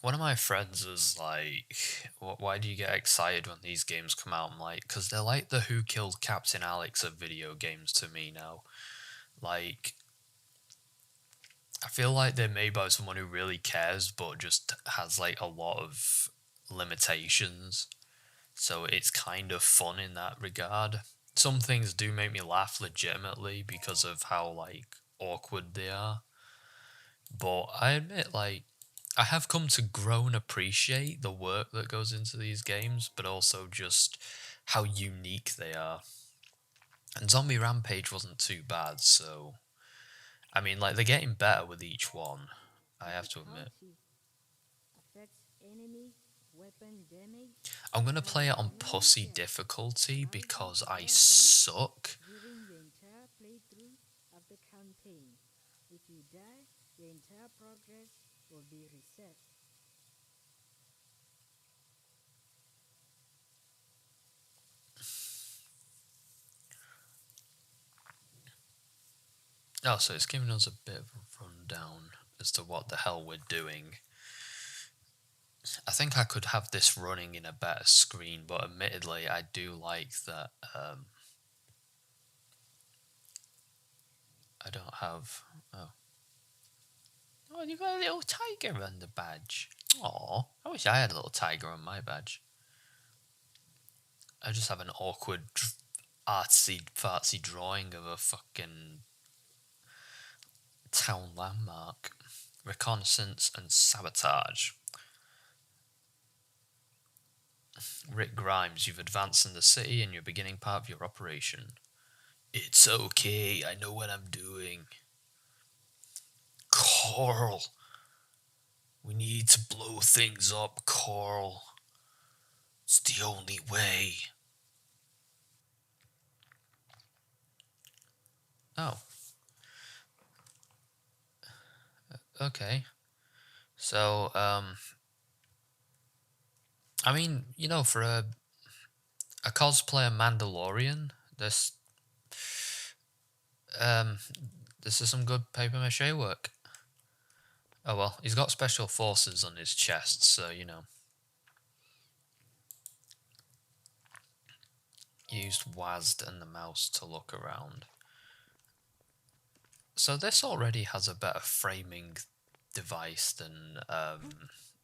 one of my friends was like, Why do you get excited when these games come out?" I'm like, "Because they're like the Who Killed Captain Alex of video games to me now. Like, I feel like they're made by someone who really cares, but just has like a lot of limitations. So it's kind of fun in that regard. Some things do make me laugh legitimately because of how like awkward they are. But I admit, like, I have come to grow and appreciate the work that goes into these games, but also just how unique they are. And Zombie Rampage wasn't too bad, so I mean, like, they're getting better with each one, I have to admit. Affects enemy weapon damage. I'm gonna Have play an it on enemy pussy that difficulty rises because I above 1 suck. during the entire playthrough of the campaign. If you die, your entire progress will be reset. Oh, so it's giving us a bit of a rundown as to what the hell we're doing. I think I could have this running in a better screen, but admittedly, I do like that I don't have. Oh. Oh, you got a little tiger on the badge. Aw, I wish I had a little tiger on my badge. I just have an awkward, artsy, fartsy drawing of a fucking town landmark. Reconnaissance and sabotage. Rick Grimes, you've advanced in the city and you're beginning part of your operation. It's okay, I know what I'm doing. Carl, we need to blow things up, Carl. It's the only way. Oh, okay. So, I mean, for a cosplayer Mandalorian, um, this is some good paper mache work. Oh well, he's got special forces on his chest, so used WASD and the mouse to look around. So this already has a better framing device than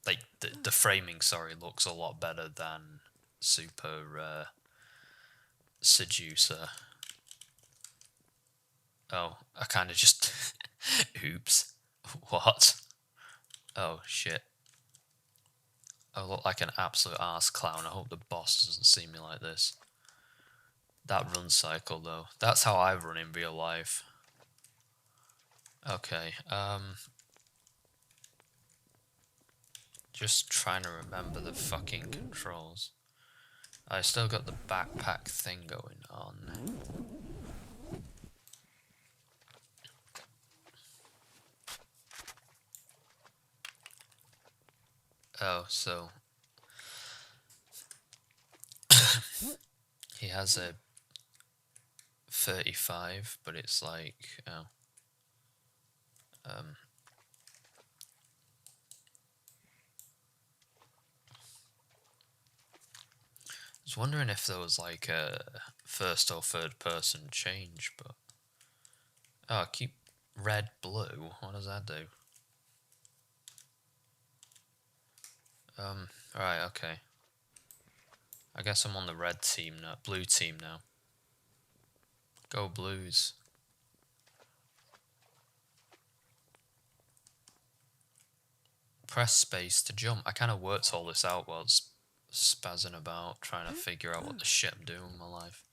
like the framing. Sorry, looks a lot better than Super Seducer. Oh, I kind of just oops. What? Oh shit. I look like an absolute ass clown. I hope the boss doesn't see me like this. That run cycle though. That's how I run in real life. Okay, just trying to remember the fucking controls. I still got the backpack thing going on. Oh, so he has a 35, but it's like, I was wondering if there was like a first or third person change, but keep red blue. What does that do? Alright, okay. I guess I'm on the red team now, blue team now. Go Blues. Press space to jump. I kind of worked all this out while spazzing about, trying to figure out what the shit I'm doing with my life.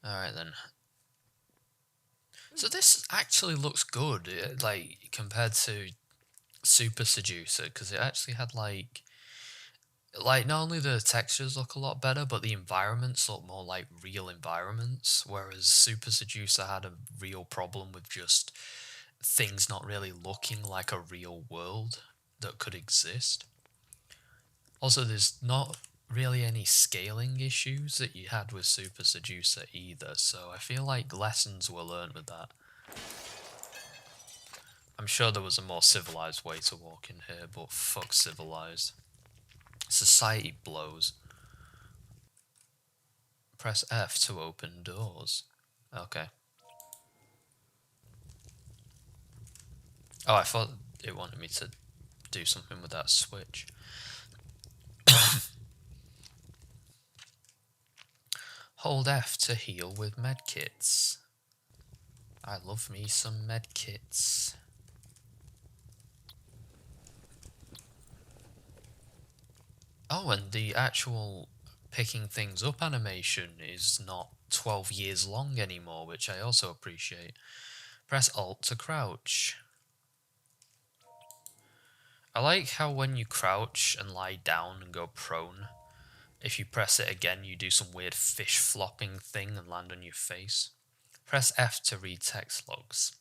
Alright then. So this actually looks good, like, compared to Super Seducer, because it actually had, like, not only the textures look a lot better, but the environments look more like real environments, whereas Super Seducer had a real problem with just things not really looking like a real world that could exist. Also, there's not really any scaling issues that you had with Super Seducer either, so I feel like lessons were learned with that. I'm sure there was a more civilized way to walk in here, but fuck civilized. Society blows. Press F to open doors. Okay. Oh, I thought it wanted me to do something with that switch. Hold F to heal with medkits. I love me some medkits. Oh, and the actual picking things up animation is not 12 years long anymore, which I also appreciate. Press Alt to crouch. I like how when you crouch and lie down and go prone, if you press it again you do some weird fish flopping thing and land on your face. Press F to read text logs.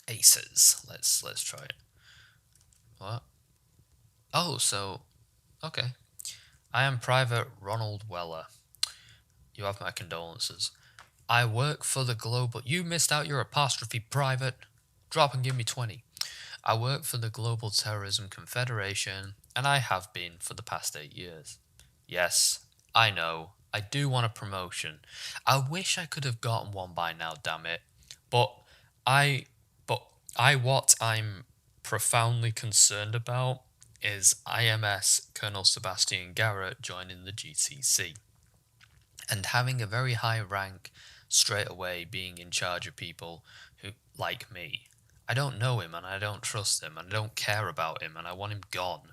Aces. Let's try it. What? Oh, so okay. I am Private Ronald Weller. You have my condolences. I work for the global... You missed out your apostrophe, Private. Drop and give me 20. I work for the Global Terrorism Confederation, and I have been for the past 8 years. Yes, I know. I do want a promotion. I wish I could have gotten one by now, damn it. But what I'm profoundly concerned about is IMS Colonel Sebastian Garrett joining the GTC. And having a very high rank straight away, being in charge of people who, like me. I don't know him and I don't trust him and I don't care about him and I want him gone.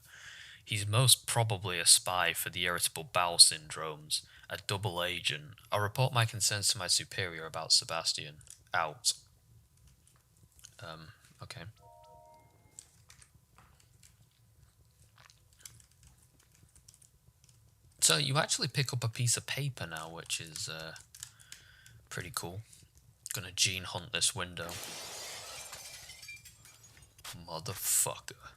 He's most probably a spy for the irritable bowel syndromes, a double agent. I'll report my concerns to my superior about Sebastian. Out. Okay. So you actually pick up a piece of paper now, which is pretty cool. Gonna gene hunt this window. Motherfucker.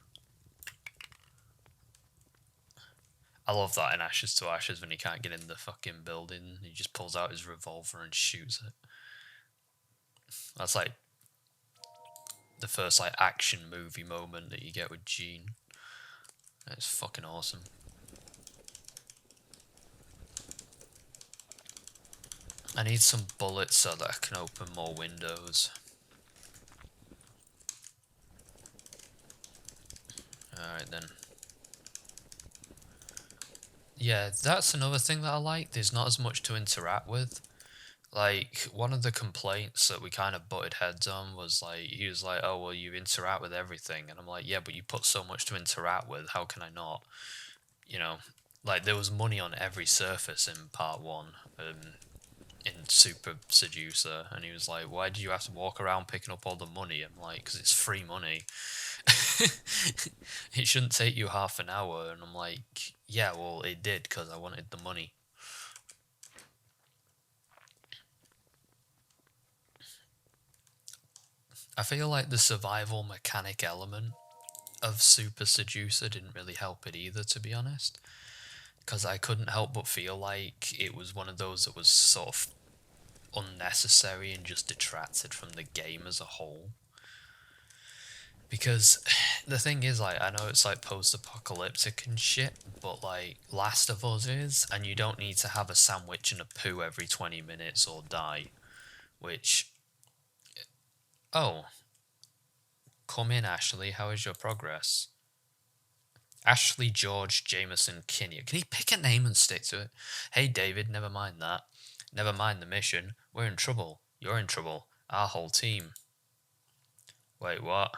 I love that in Ashes to Ashes when he can't get in the fucking building. He just pulls out his revolver and shoots it. That's like the first like action movie moment that you get with Gene. It's fucking awesome. I need some bullets so that I can open more windows. Alright then. Yeah, that's another thing that I like. There's not as much to interact with. Like, one of the complaints that we kind of butted heads on was like, he was like, oh, well, you interact with everything. And I'm like, yeah, but you put so much to interact with. How can I not? You know, like, there was money on every surface in part 1. In Super Seducer, and he was like, why do you have to walk around picking up all the money? I'm like, because it's free money. It shouldn't take you half an hour. And I'm like, yeah, well, it did because I wanted the money. I feel like the survival mechanic element of Super Seducer didn't really help it either, to be honest. Because I couldn't help but feel like it was one of those that was sort of unnecessary and just detracted from the game as a whole. Because the thing is, like, I know it's like post-apocalyptic and shit, but like Last of Us is, and you don't need to have a sandwich and a poo every 20 minutes or die. Which... Oh. Come in, Ashley. How is your progress? Ashley George Jameson Kinnear. Can he pick a name and stick to it? Hey, David, never mind that. Never mind the mission. We're in trouble. You're in trouble. Our whole team. Wait, what?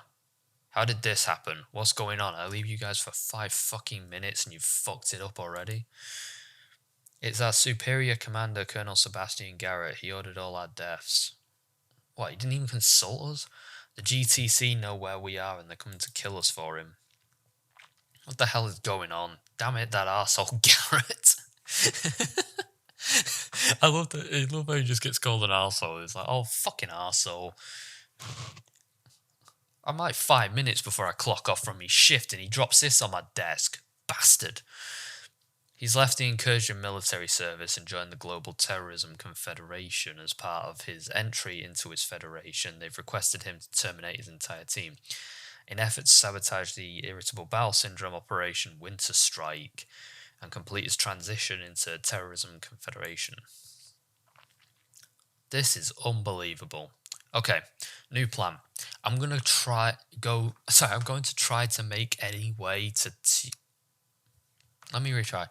How did this happen? What's going on? I leave you guys for 5 fucking minutes and you've fucked it up already? It's our superior commander, Colonel Sebastian Garrett. He ordered all our deaths. What, he didn't even consult us? The GTC know where we are and they're coming to kill us for him. What the hell is going on? Damn it, that arsehole Garrett. I love how he just gets called an arsehole. It's like, oh, fucking arsehole. I'm like 5 minutes before I clock off from my shift and he drops this on my desk. Bastard. He's left the incursion military service and joined the Global Terrorism Confederation. As part of his entry into his federation, they've requested him to terminate his entire team. In effort to sabotage the irritable bowel syndrome operation Winter Strike and complete his transition into Terrorism Confederation. This is unbelievable. Okay, new plan. I'm going to try to make any way to... Let me retry.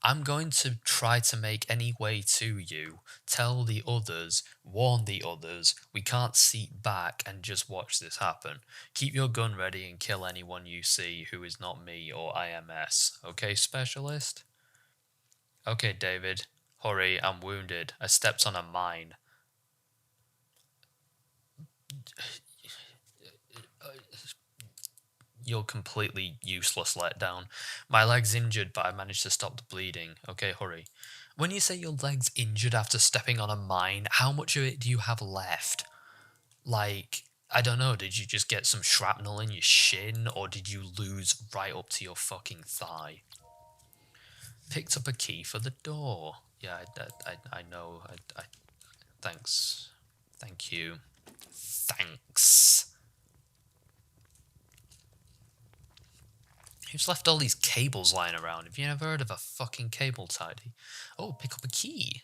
I'm going to try to make any way to you, tell the others, warn the others, we can't sit back and just watch this happen. Keep your gun ready and kill anyone you see who is not me or IMS. Okay, specialist? Okay, David. Hurry, I'm wounded. I stepped on a mine. You're completely useless letdown. My leg's injured, but I managed to stop the bleeding. Okay, hurry. When you say your leg's injured after stepping on a mine, how much of it do you have left? Like, I don't know, did you just get some shrapnel in your shin, or did you lose right up to your fucking thigh? Picked up a key for the door. Yeah, I know. Thanks. Thank you. Thanks. Who's left all these cables lying around? Have you ever heard of a fucking cable tidy? Oh, pick up a key.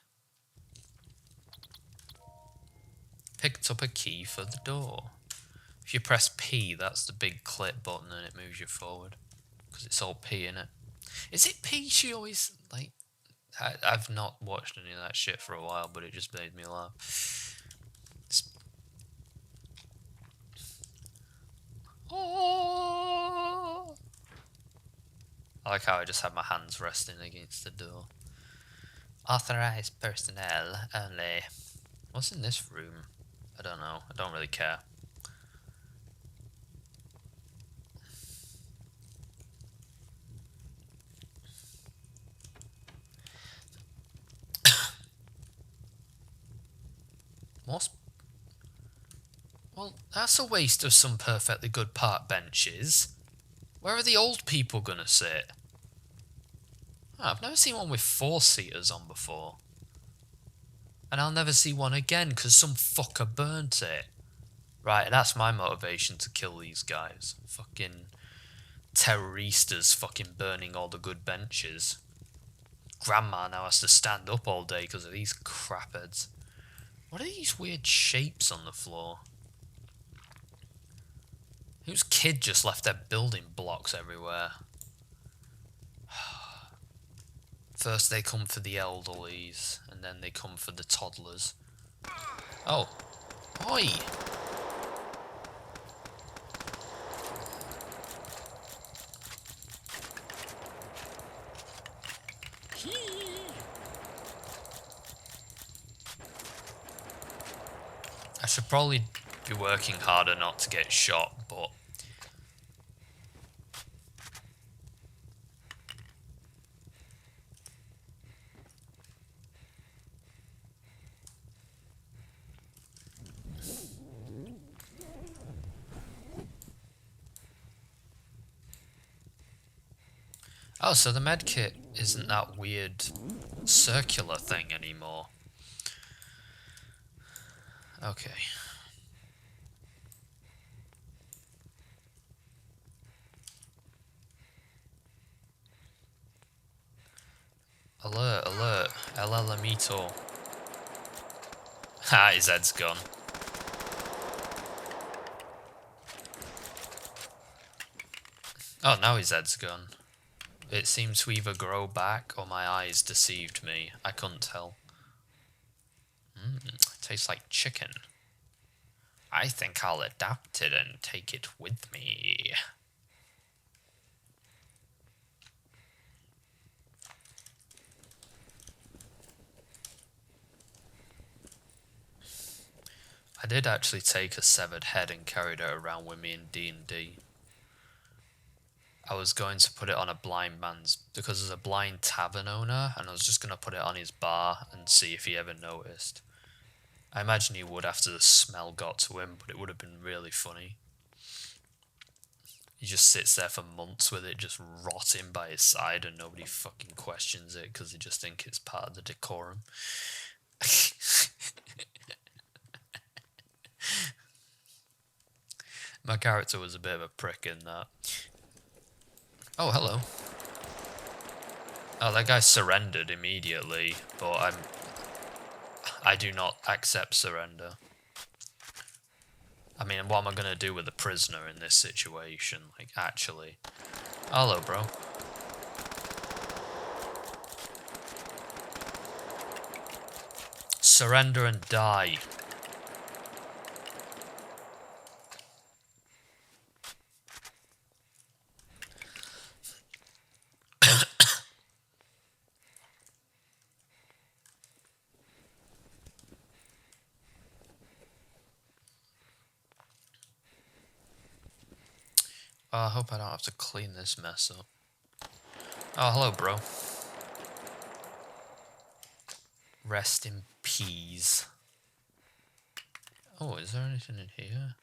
Picked up a key for the door. If you press P, that's the big clip button and it moves you forward. Because it's all P in it. Is it P she always, like... I've not watched any of that shit for a while, but it just made me laugh. Oh! I like how I just had my hands resting against the door. Authorized personnel only. What's in this room? I don't know. I don't really care. Well, that's a waste of some perfectly good park benches. Where are the old people gonna sit? Oh, I've never seen one with 4-seaters on before. And I'll never see one again because some fucker burnt it. Right, that's my motivation to kill these guys. Fucking terroristas fucking burning all the good benches. Grandma now has to stand up all day because of these crapheads. What are these weird shapes on the floor? Whose kid just left their building blocks everywhere? First they come for the elderlies, and then they come for the toddlers. Oh. Oi! I should probably be working harder not to get shot, but... Oh, so the medkit isn't that weird circular thing anymore. Okay. Alert, alert. El Alamito. Ha, his head's gone. Oh, now his head's gone. It seemed to either grow back or my eyes deceived me. I couldn't tell. Tastes like chicken. I think I'll adapt it and take it with me. I did actually take a severed head and carried it around with me in D&D. I was going to put it on a blind man's, because there's a blind tavern owner, and I was just going to put it on his bar and see if he ever noticed. I imagine he would after the smell got to him, but it would have been really funny. He just sits there for months with it just rotting by his side and nobody fucking questions it because they just think it's part of the decorum. My character was a bit of a prick in that. Oh, hello. Oh, that guy surrendered immediately, but I do not accept surrender. I mean, what am I gonna do with a prisoner in this situation? Like, actually. Hello, bro. Surrender and die. I hope I don't have to clean this mess up. Oh, hello, bro. Rest in peace. Oh, is there anything in here?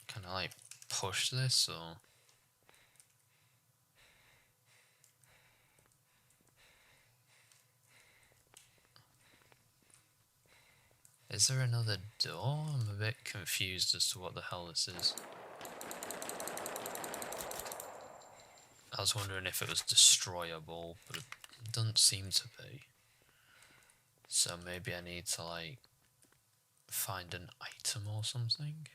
Can I, like, push this, or...? Is there another door? I'm a bit confused as to what the hell this is. I was wondering if it was destroyable, but it doesn't seem to be. So maybe I need to, like, find an item or something?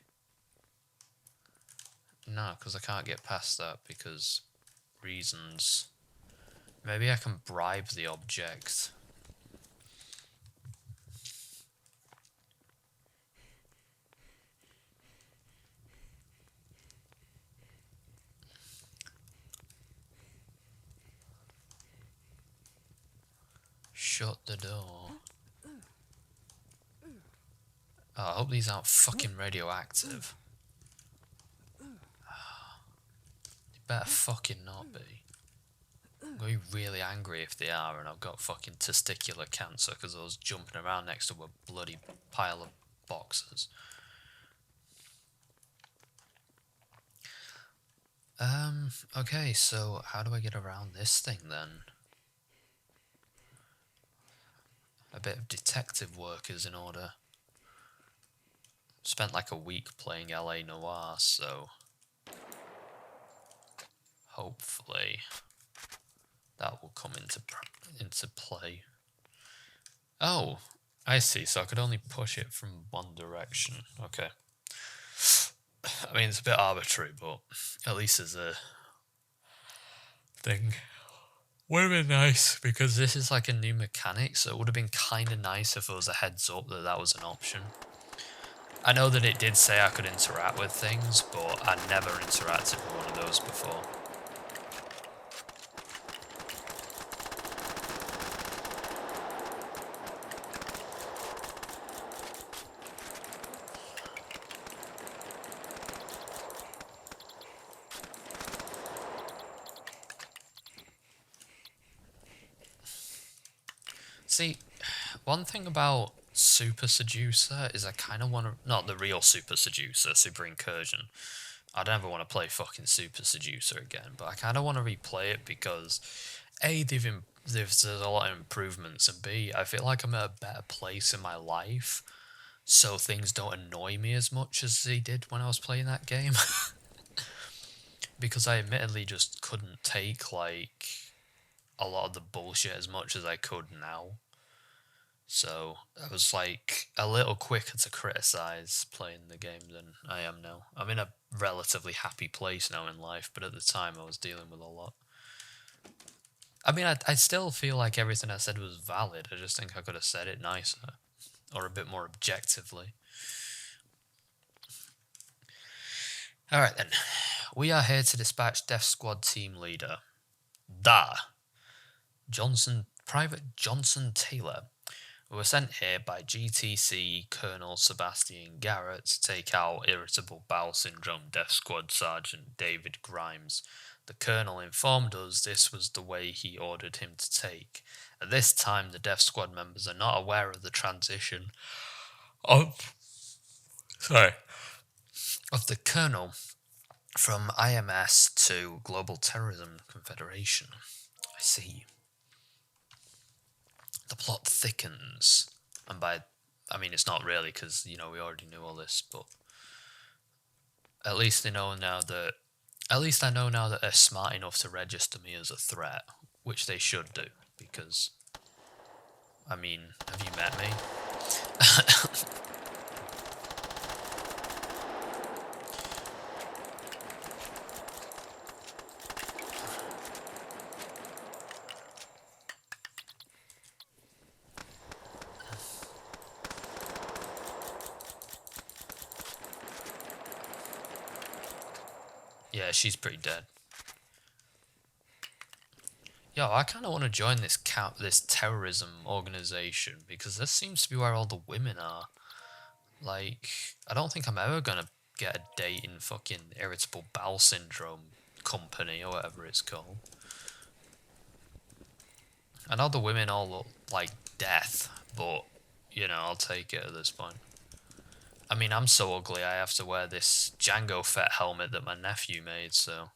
No, because I can't get past that because reasons. Maybe I can bribe the object. Shut the door. Oh, I hope these aren't fucking radioactive. They better fucking not be. I'm going to be really angry if they are, and I've got fucking testicular cancer because I was jumping around next to a bloody pile of boxes. Okay, so how do I get around this thing then? A bit of detective work is in order. Spent like a week playing LA Noire, so hopefully that will come into play. Oh, I see, so I could only push it from one direction. Okay. I mean, it's a bit arbitrary, but at least there's a thing. Would have been nice, because this is like a new mechanic, so it would have been kind of nice if there was a heads up that that was an option. I know that it did say I could interact with things, but I never interacted with one of those before. See, one thing about Super Seducer is I kind of want to... Not the real Super Seducer, Super Incursion. I don't ever want to play fucking Super Seducer again, but I kind of want to replay it because A, there's a lot of improvements, and B, I feel like I'm at a better place in my life, so things don't annoy me as much as they did when I was playing that game. Because I admittedly just couldn't take, like, a lot of the bullshit as much as I could now. So I was like a little quicker to criticize playing the game than I am now. I'm in a relatively happy place now in life, but at the time I was dealing with a lot. I mean, I still feel like everything I said was valid. I just think I could have said it nicer or a bit more objectively. Alright then, we are here to dispatch Death Squad team leader, Private Johnson Taylor. We were sent here by GTC Colonel Sebastian Garrett to take out Irritable Bowel Syndrome Death Squad Sergeant David Grimes, The colonel informed us this was the way he ordered him to take. At this time, the Death Squad members are not aware of the transition of the colonel from IMS to Global Terrorism Confederation. I see. The plot thickens, and I mean, it's not really, because, you know, we already knew all this, but at least I know now that they're smart enough to register me as a threat, which they should do, because, I mean, have you met me? Yeah, she's pretty dead. Yo, I kind of want to join this terrorism organization, because this seems to be where all the women are. Like, I don't think I'm ever gonna get a date in fucking irritable bowel syndrome company or whatever it's called. I know the women all look like death, but, you know, I'll take it at this point. I mean, I'm so ugly I have to wear this Django Fett helmet that my nephew made, so...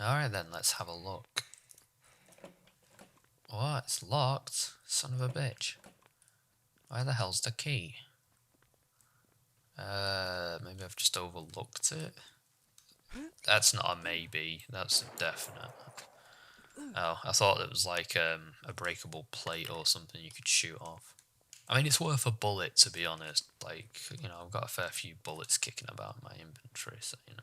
Alright then, let's have a look. What? It's locked? Son of a bitch. Where the hell's the key? Maybe I've just overlooked it? That's not a maybe, that's a definite. Oh, I thought it was like a breakable plate or something you could shoot off. I mean, it's worth a bullet, to be honest. Like, you know, I've got a fair few bullets kicking about in my inventory, so, you know.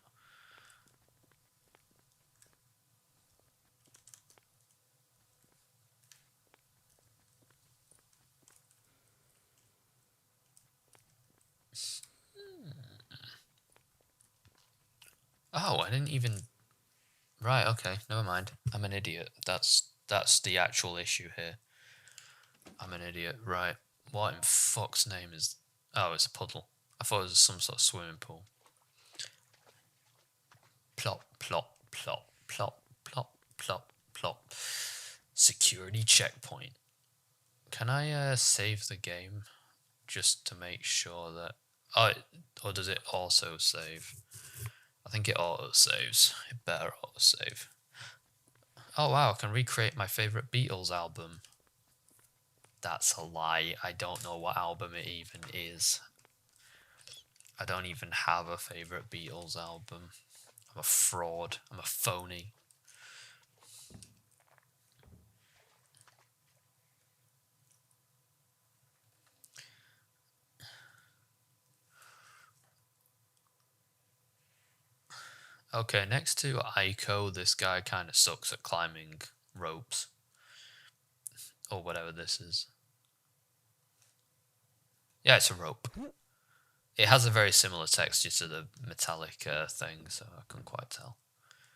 Oh, I didn't even... Right, okay, never mind. I'm an idiot. That's the actual issue here. I'm an idiot. Right. What in fuck's name is... Oh, it's a puddle. I thought it was some sort of swimming pool. Plop, plop, plop, plop, plop, plop, plop. Security checkpoint. Can I save the game just to make sure that... Oh, or does it also save? I think it auto-saves. It better auto-save. Oh wow, I can recreate my favourite Beatles album. That's a lie. I don't know what album it even is. I don't even have a favourite Beatles album. I'm a fraud. I'm a phony. Okay, next to Aiko, this guy kind of sucks at climbing ropes. Or whatever this is. Yeah, it's a rope. It has a very similar texture to the metallic thing, so I couldn't quite tell.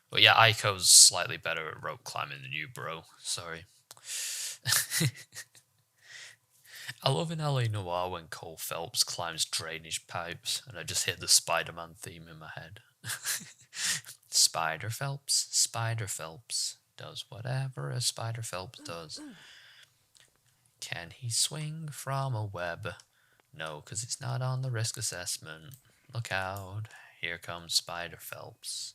But yeah, Aiko's slightly better at rope climbing than you, bro. Sorry. I love in LA Noire when Cole Phelps climbs drainage pipes, and I just hear the Spider-Man theme in my head. Spider Phelps does whatever a Spider Phelps does. Can he swing from a web? No, because it's not on the risk assessment. Look out, here comes Spider Phelps.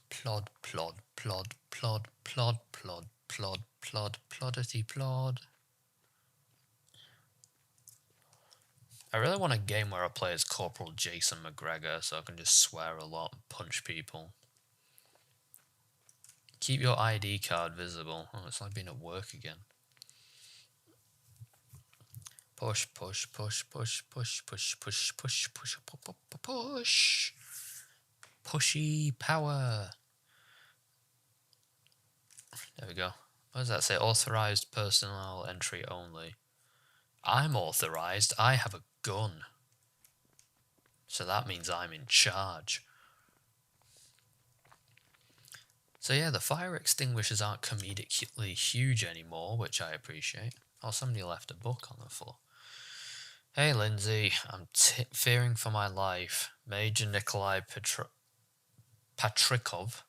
Plod, plod, plod, plod, plod, plod, plod, plod, ploddity plod. I really want a game where I play as Corporal Jason McGregor so I can just swear a lot and punch people. Keep your ID card visible. Oh, it's like being at work again. Push, push, push, push, push, push, push, push, push, push, push. Pushy power. There we go. What does that say? Authorized personnel entry only. I'm authorized. I have a gun. So that means I'm in charge. So yeah, the fire extinguishers aren't comedically huge anymore, which I appreciate. Oh, somebody left a book on the floor. Hey, Lindsay, I'm fearing for my life. Major Nikolai Patrikov.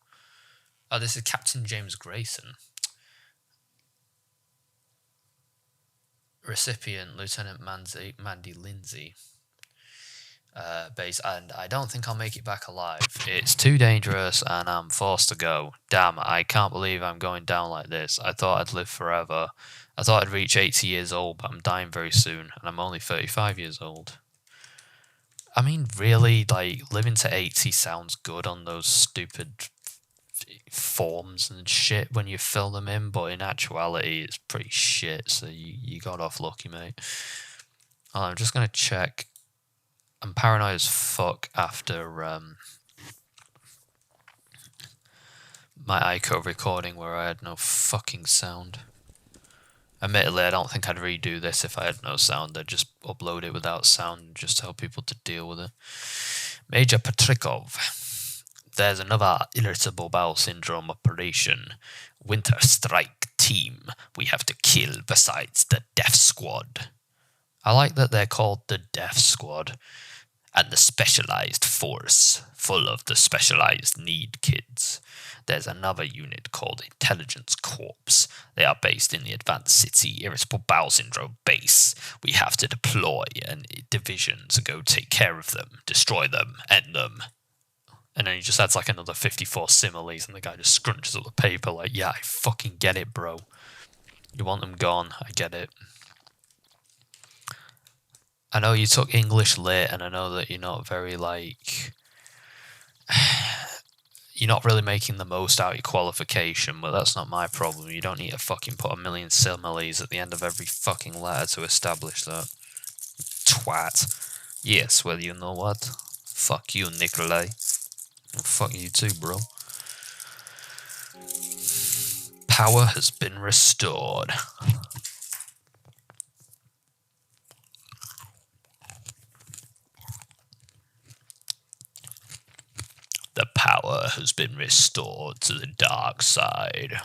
Oh, this is Captain James Grayson. Recipient, Lieutenant Mandy Lindsay. Base, and I don't think I'll make it back alive. It's too dangerous and I'm forced to go. Damn, I can't believe I'm going down like this. I thought I'd live forever. I thought I'd reach 80 years old, but I'm dying very soon, and I'm only 35 years old. I mean, really, like, living to 80 sounds good on those stupid forms and shit when you fill them in, but in actuality, it's pretty shit, so you got off lucky, mate. Oh, I'm just gonna check. I'm paranoid as fuck after my ICO recording where I had no fucking sound. Admittedly, I don't think I'd redo this if I had no sound. I'd just upload it without sound and just tell people to deal with it. Major Patrikov. There's another irritable bowel syndrome operation. Winter strike team we have to kill besides the Death Squad. I like that they're called the Death Squad. And the specialized force, full of the specialized need kids. There's another unit called Intelligence Corps. They are based in the Advanced City Irritable Bowel Syndrome base. We have to deploy a division to go take care of them, destroy them, end them. And then he just adds like another 54 similes, and the guy just scrunches up the paper like, yeah, I fucking get it, bro. You want them gone, I get it. I know you took English lit, and I know that you're not very, like... you're not really making the most out of your qualification, but that's not my problem. You don't need to fucking put a million similes at the end of every fucking letter to establish that. Twat. Yes, well, you know what? Fuck you, Nikolai. Well, fuck you too, bro. Power has been restored. The power has been restored to the dark side.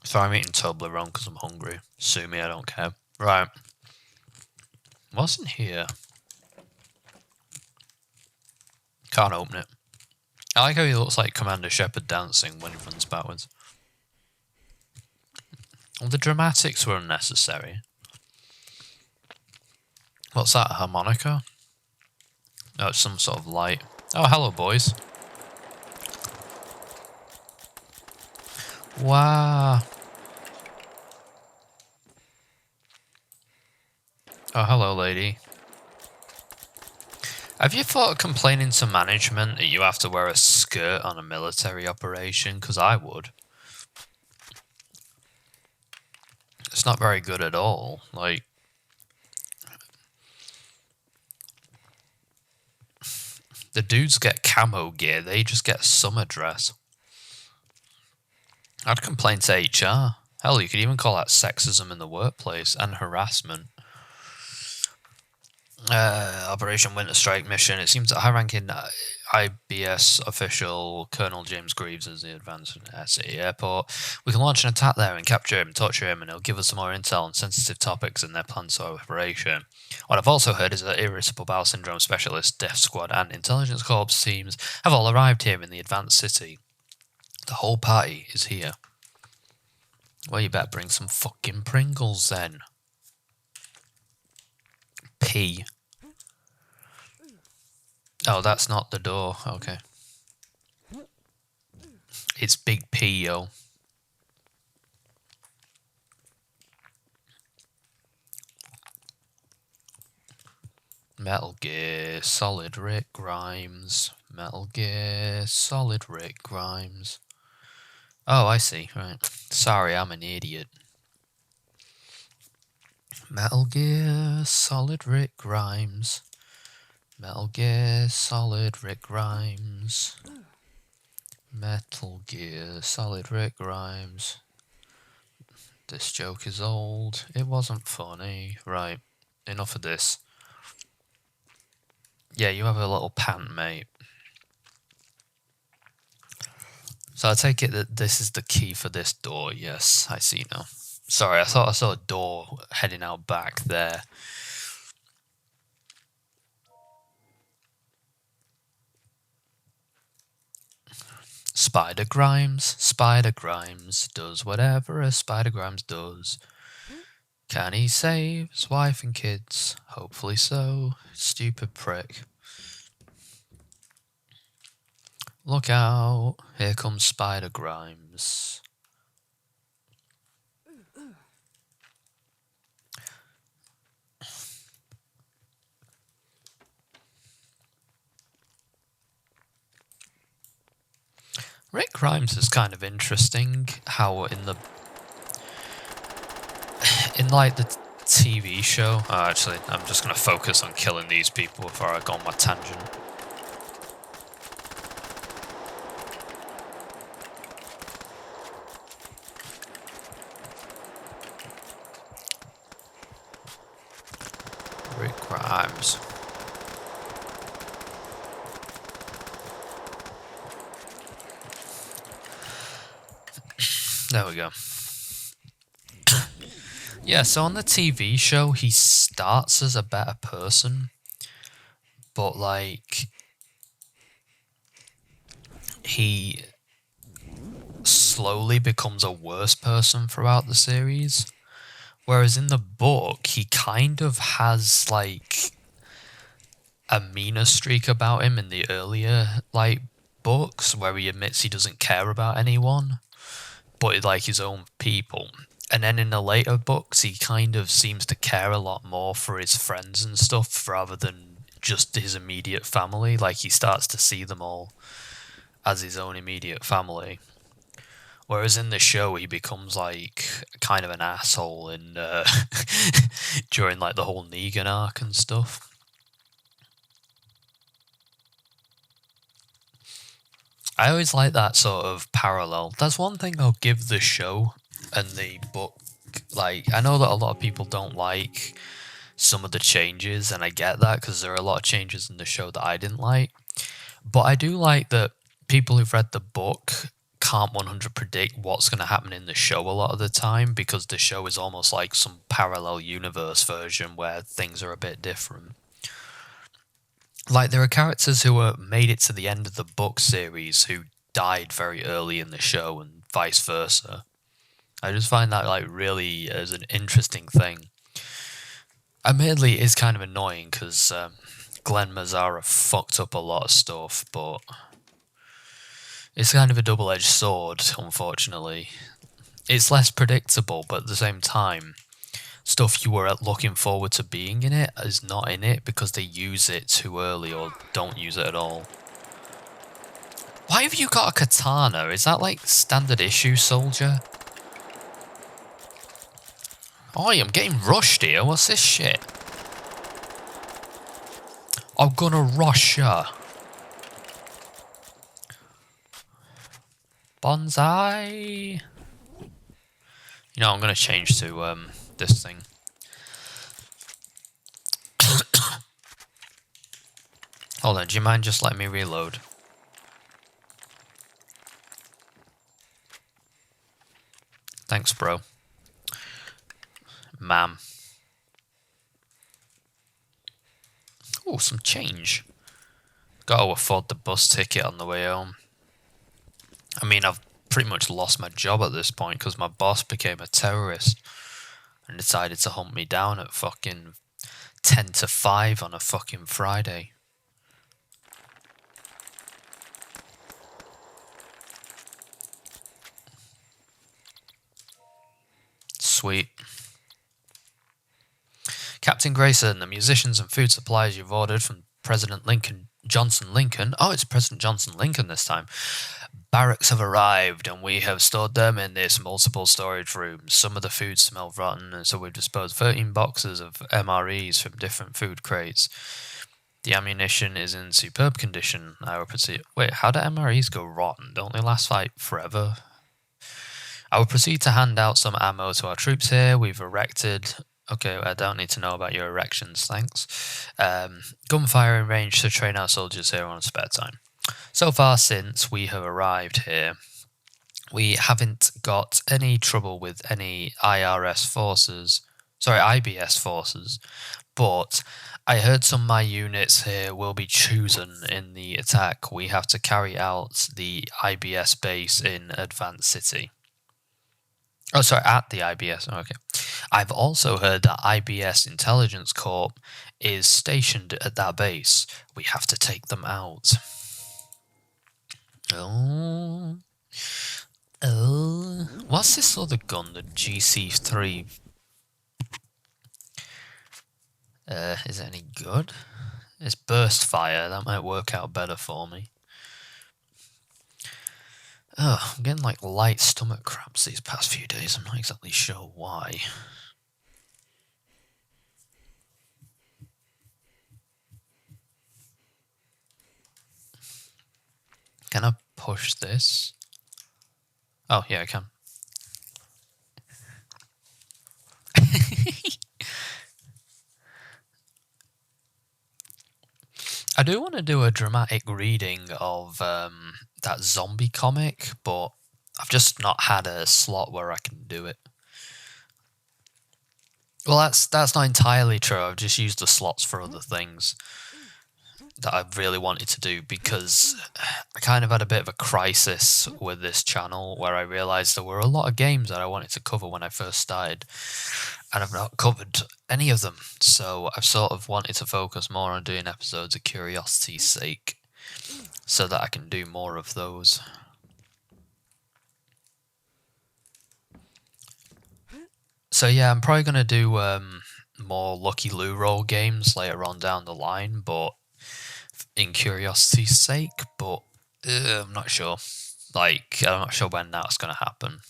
So I'm eating Toblerone because I'm hungry. Sue me, I don't care. Right. What's in here? Can't open it. I like how he looks like Commander Shepard dancing when he runs backwards. Well, the dramatics were unnecessary. What's that, a harmonica? Oh, it's some sort of light. Oh, hello, boys. Wow. Oh, hello, lady. Have you thought of complaining to management that you have to wear a skirt on a military operation? Because I would. It's not very good at all. Like... the dudes get camo gear, they just get summer dress. I'd complain to HR. Hell, you could even call that sexism in the workplace and harassment. Operation Winter Strike mission. It seems that high-ranking IBS official Colonel James Greaves is the advanced at City Airport. We can launch an attack there and capture him, torture him, and he'll give us some more intel on sensitive topics and their plans for operation. What I've also heard is that Irritable Bowel Syndrome Specialist, Death Squad, and Intelligence Corps teams have all arrived here in the Advanced City. The whole party is here. Well, you better bring some fucking Pringles then. P. Oh, that's not the door. Okay. It's Big P, yo. Metal Gear Solid Rick Grimes. Metal Gear Solid Rick Grimes. Oh, I see. Right. Sorry, I'm an idiot. Metal Gear Solid Rick Grimes. Metal Gear Solid Rick Grimes. Metal Gear Solid Rick Grimes. This joke is old. It wasn't funny. Right. Enough of this. Yeah, you have a little pant, mate. So I take it that this is the key for this door. Yes, I see now. Sorry, I thought I saw a door heading out back there. Spider Grimes does whatever a Spider Grimes does. Can he save his wife and kids? Hopefully so. Stupid prick. Look out, here comes Spider Grimes. Rick Grimes is kind of interesting, how in like the TV show, actually I'm just going to focus on killing these people before I go on my tangent. Rick Grimes. There we go. Yeah, so on the TV show, he starts as a better person, but like he slowly becomes a worse person throughout the series. Whereas in the book, he kind of has like a meaner streak about him in the earlier like books, where he admits he doesn't care about anyone, but like his own people. And then in the later books, he kind of seems to care a lot more for his friends and stuff rather than just his immediate family. Like he starts to see them all as his own immediate family. Whereas in the show, he becomes like kind of an asshole in during like the whole Negan arc and stuff. I always like that sort of parallel. That's one thing I'll give the show and the book. Like, I know that a lot of people don't like some of the changes, and I get that because there are a lot of changes in the show that I didn't like. But I do like that people who've read the book can't 100% predict what's going to happen in the show a lot of the time, because the show is almost like some parallel universe version where things are a bit different. Like, there are characters who made it to the end of the book series who died very early in the show, and vice versa. I just find that like really as an interesting thing. Admittedly, it is kind of annoying because Glenn Mazzara fucked up a lot of stuff, but it's kind of a double-edged sword, unfortunately. It's less predictable, but at the same time, stuff you were looking forward to being in it is not in it because they use it too early or don't use it at all. Why have you got a katana? Is that like standard issue, soldier? Oh, I'm getting rushed here. What's this shit? I'm gonna rush ya. Bonsai. You know, I'm gonna change to this thing. Hold on, do you mind just letting me reload? Thanks, bro. Ma'am. Oh, some change. Got to afford the bus ticket on the way home. I mean, I've pretty much lost my job at this point because my boss became a terrorist and decided to hunt me down at fucking 10 to 5 on a fucking Friday. Sweet. Captain Grayson, the musicians and food supplies you've ordered from President Johnson Lincoln. Oh, it's President Johnson Lincoln this time. Barracks have arrived, and we have stored them in this multiple storage rooms. Some of the food smell rotten, and so we've disposed 13 boxes of MREs from different food crates. The ammunition is in superb condition. I will proceed. Wait, how do MREs go rotten? Don't they last like forever? I will proceed to hand out some ammo to our troops here. We've erected... Okay, I don't need to know about your erections, thanks. Gunfiring range to train our soldiers here on spare time. So far since we have arrived here, we haven't got any trouble with any IBS forces, but I heard some of my units here will be chosen in the attack. We have to carry out the IBS base in Advanced City. Oh, sorry, at the IBS. Okay. I've also heard that IBS Intelligence Corp is stationed at that base. We have to take them out. Oh. What's this other gun? The GC3. Is it any good? It's burst fire. That might work out better for me. Oh, I'm getting like light stomach cramps these past few days. I'm not exactly sure why. Can I push this? Oh, yeah, I can. I do want to do a dramatic reading of that zombie comic, but I've just not had a slot where I can do it. Well, that's not entirely true. I've just used the slots for other things that I really wanted to do, because I kind of had a bit of a crisis with this channel where I realised there were a lot of games that I wanted to cover when I first started, and I've not covered any of them. So I've sort of wanted to focus more on doing episodes of curiosity's sake, so that I can do more of those. So yeah, I'm probably going to do more Lucky Lou roll games later on down the line, but in curiosity's sake, but I'm not sure. Like, I'm not sure when that's going to happen.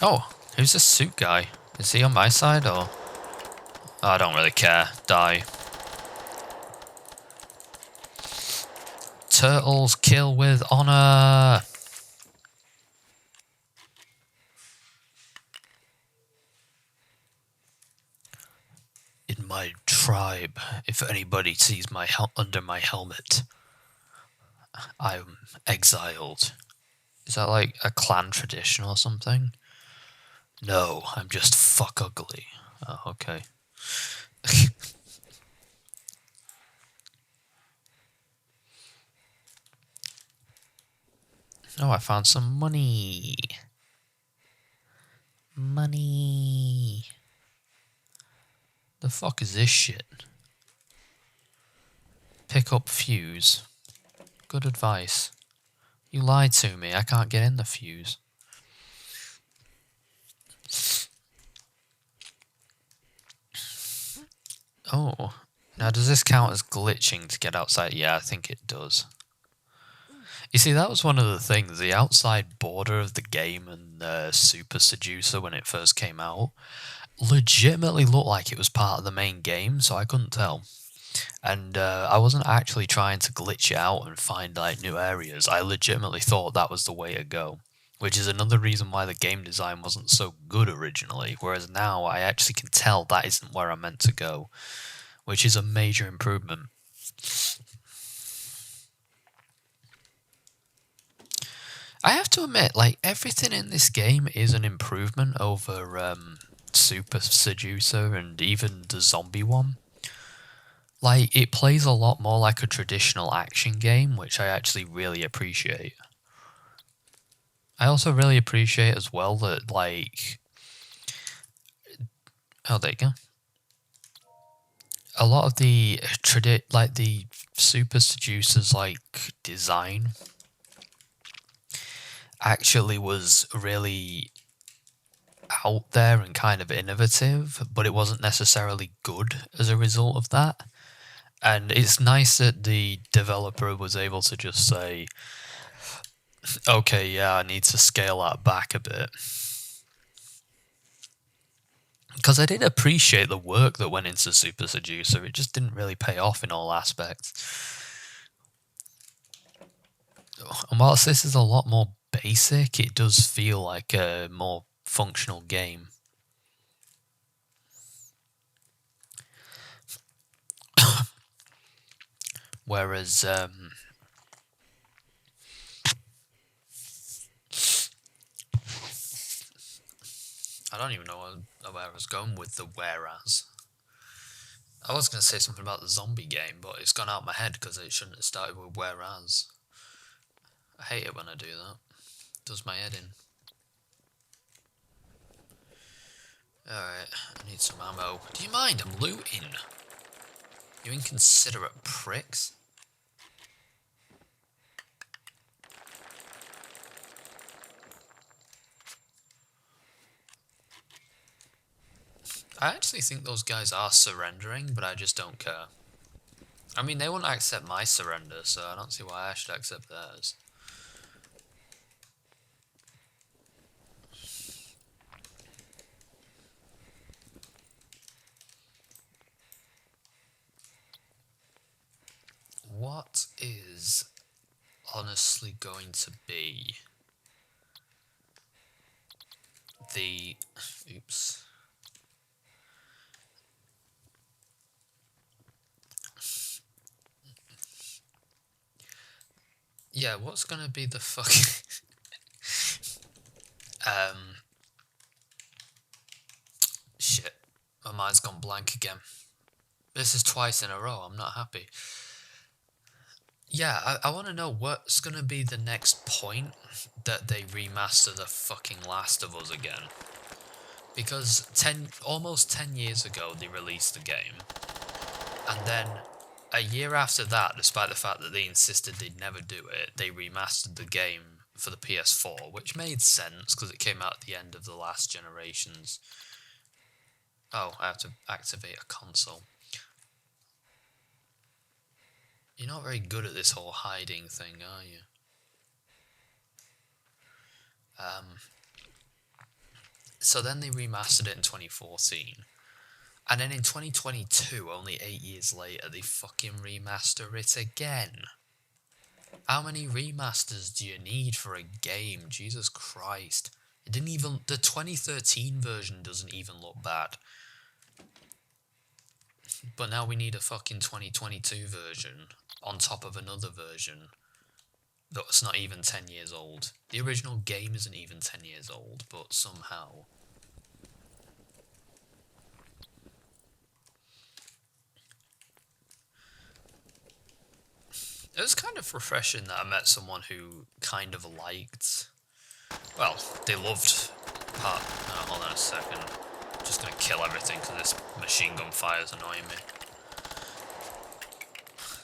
Oh, who's this suit guy? Is he on my side, or? Oh, I don't really care. Die. Turtles kill with honor. In my tribe, if anybody sees my under my helmet, I'm exiled. Is that like a clan tradition or something? No, I'm just fuck ugly. Oh, okay. Oh, I found some money. Money. The fuck is this shit? Pick up fuse. Good advice. You lied to me. I can't get in the fuse. Oh. Now, does this count as glitching to get outside? Yeah, I think it does. You see, that was one of the things. The outside border of the game and Super Seducer, when it first came out, legitimately looked like it was part of the main game, so I couldn't tell. And I wasn't actually trying to glitch it out and find like new areas. I legitimately thought that was the way to go, which is another reason why the game design wasn't so good originally, whereas now I actually can tell that isn't where I'm meant to go, which is a major improvement. I have to admit, like, everything in this game is an improvement over Super Seducer and even the zombie one. Like, it plays a lot more like a traditional action game, which I actually really appreciate. I also really appreciate as well that, like... Oh, there you go. A lot of the the Super Seducer's like design actually was really out there and kind of innovative, but it wasn't necessarily good as a result of that. And it's nice that the developer was able to just say, okay, yeah, I need to scale that back a bit. Because I did appreciate the work that went into Super Seducer, it just didn't really pay off in all aspects. And whilst this is a lot more basic, it does feel like a more functional game. Whereas, I don't even know where I was going with the whereas. I was going to say something about the zombie game, but it's gone out of my head because it shouldn't have started with whereas. I hate it when I do that. It does my head in. Alright, I need some ammo. Do you mind? I'm looting. You inconsiderate pricks. I actually think those guys are surrendering, but I just don't care. I mean, they won't accept my surrender, so I don't see why I should accept theirs. What is honestly going to be the... Oops. Yeah, what's gonna be the fucking... Shit. My mind's gone blank again. This is twice in a row, I'm not happy. Yeah, I want to know what's gonna be the next point that they remaster the fucking Last of Us again. Because almost 10 years ago they released the game. And then a year after that, despite the fact that they insisted they'd never do it, they remastered the game for the PS4, which made sense because it came out at the end of the last generation's... Oh, I have to activate a console. You're not very good at this whole hiding thing, are you? So then they remastered it in 2014. And then in 2022, only 8 years later, they fucking remaster it again. How many remasters do you need for a game? Jesus Christ. It didn't even... The 2013 version doesn't even look bad. But now we need a fucking 2022 version on top of another version that's not even 10 years old. The original game isn't even 10 years old, but somehow... It was kind of refreshing that I met someone who kind of liked... Well, they loved part... Oh, hold on a second. I'm just gonna kill everything because this machine gun fire is annoying me.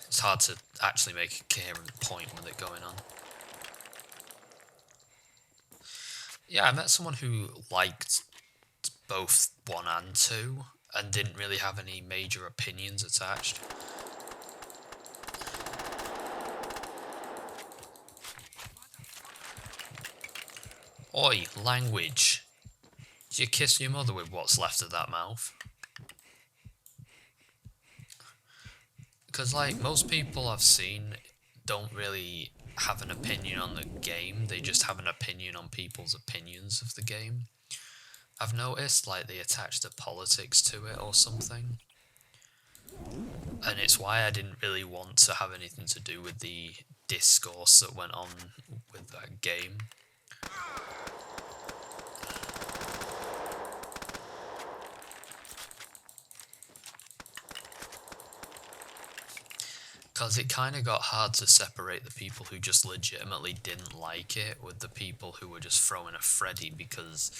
It's hard to actually make a coherent point with it going on. Yeah, I met someone who liked both 1 and 2 and didn't really have any major opinions attached. Oi, language. Did you kiss your mother with what's left of that mouth? Because, like, most people I've seen don't really have an opinion on the game, they just have an opinion on people's opinions of the game. I've noticed, like, they attach the politics to it or something. And it's why I didn't really want to have anything to do with the discourse that went on with that game. Because it kind of got hard to separate the people who just legitimately didn't like it with the people who were just throwing a Freddy because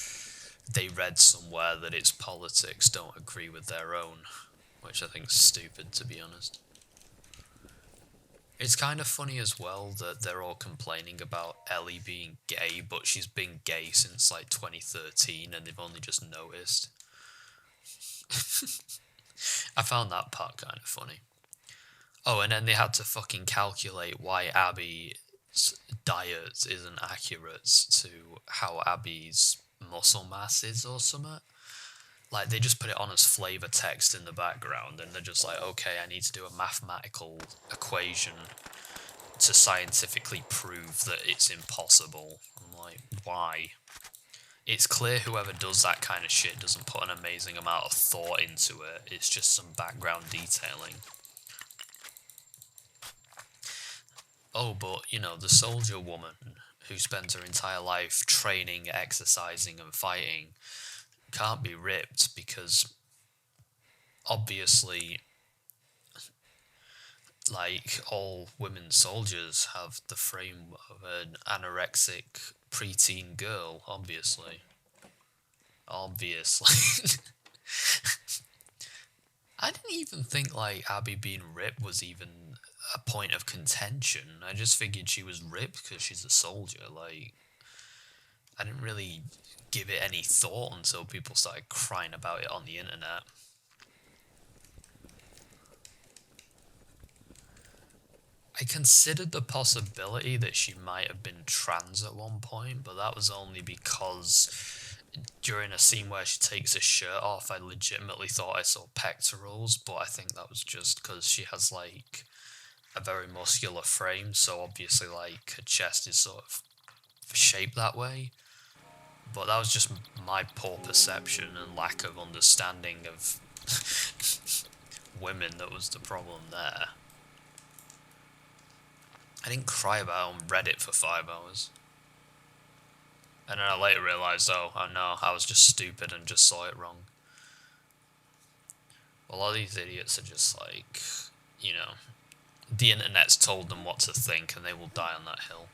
they read somewhere that its politics don't agree with their own, which I think is stupid, to be honest. It's kind of funny as well that they're all complaining about Ellie being gay, but she's been gay since like 2013 and they've only just noticed. I found that part kind of funny. Oh, and then they had to fucking calculate why Abby's diet isn't accurate to how Abby's muscle mass is or something. Like, they just put it on as flavor text in the background, and they're just like, okay, I need to do a mathematical equation to scientifically prove that it's impossible. I'm like, why? It's clear whoever does that kind of shit doesn't put an amazing amount of thought into it. It's just some background detailing. Oh, but you know, the soldier woman who spends her entire life training, exercising, and fighting can't be ripped because obviously, like, all women soldiers have the frame of an anorexic preteen girl, obviously. Obviously. I didn't even think, like, Abby being ripped was even a point of contention. I just figured she was ripped because she's a soldier. Like, I didn't really give it any thought until people started crying about it on the internet. I considered the possibility that she might have been trans at one point, but that was only because during a scene where she takes her shirt off, I legitimately thought I saw pectorals, but I think that was just because she has, like, a very muscular frame, so obviously, like, her chest is sort of shaped that way. But that was just my poor perception and lack of understanding of women that was the problem there. I didn't cry about it on Reddit for 5 hours. And then I later realised, oh no, I was just stupid and just saw it wrong. A lot of these idiots are just like, you know, the internet's told them what to think and they will die on that hill.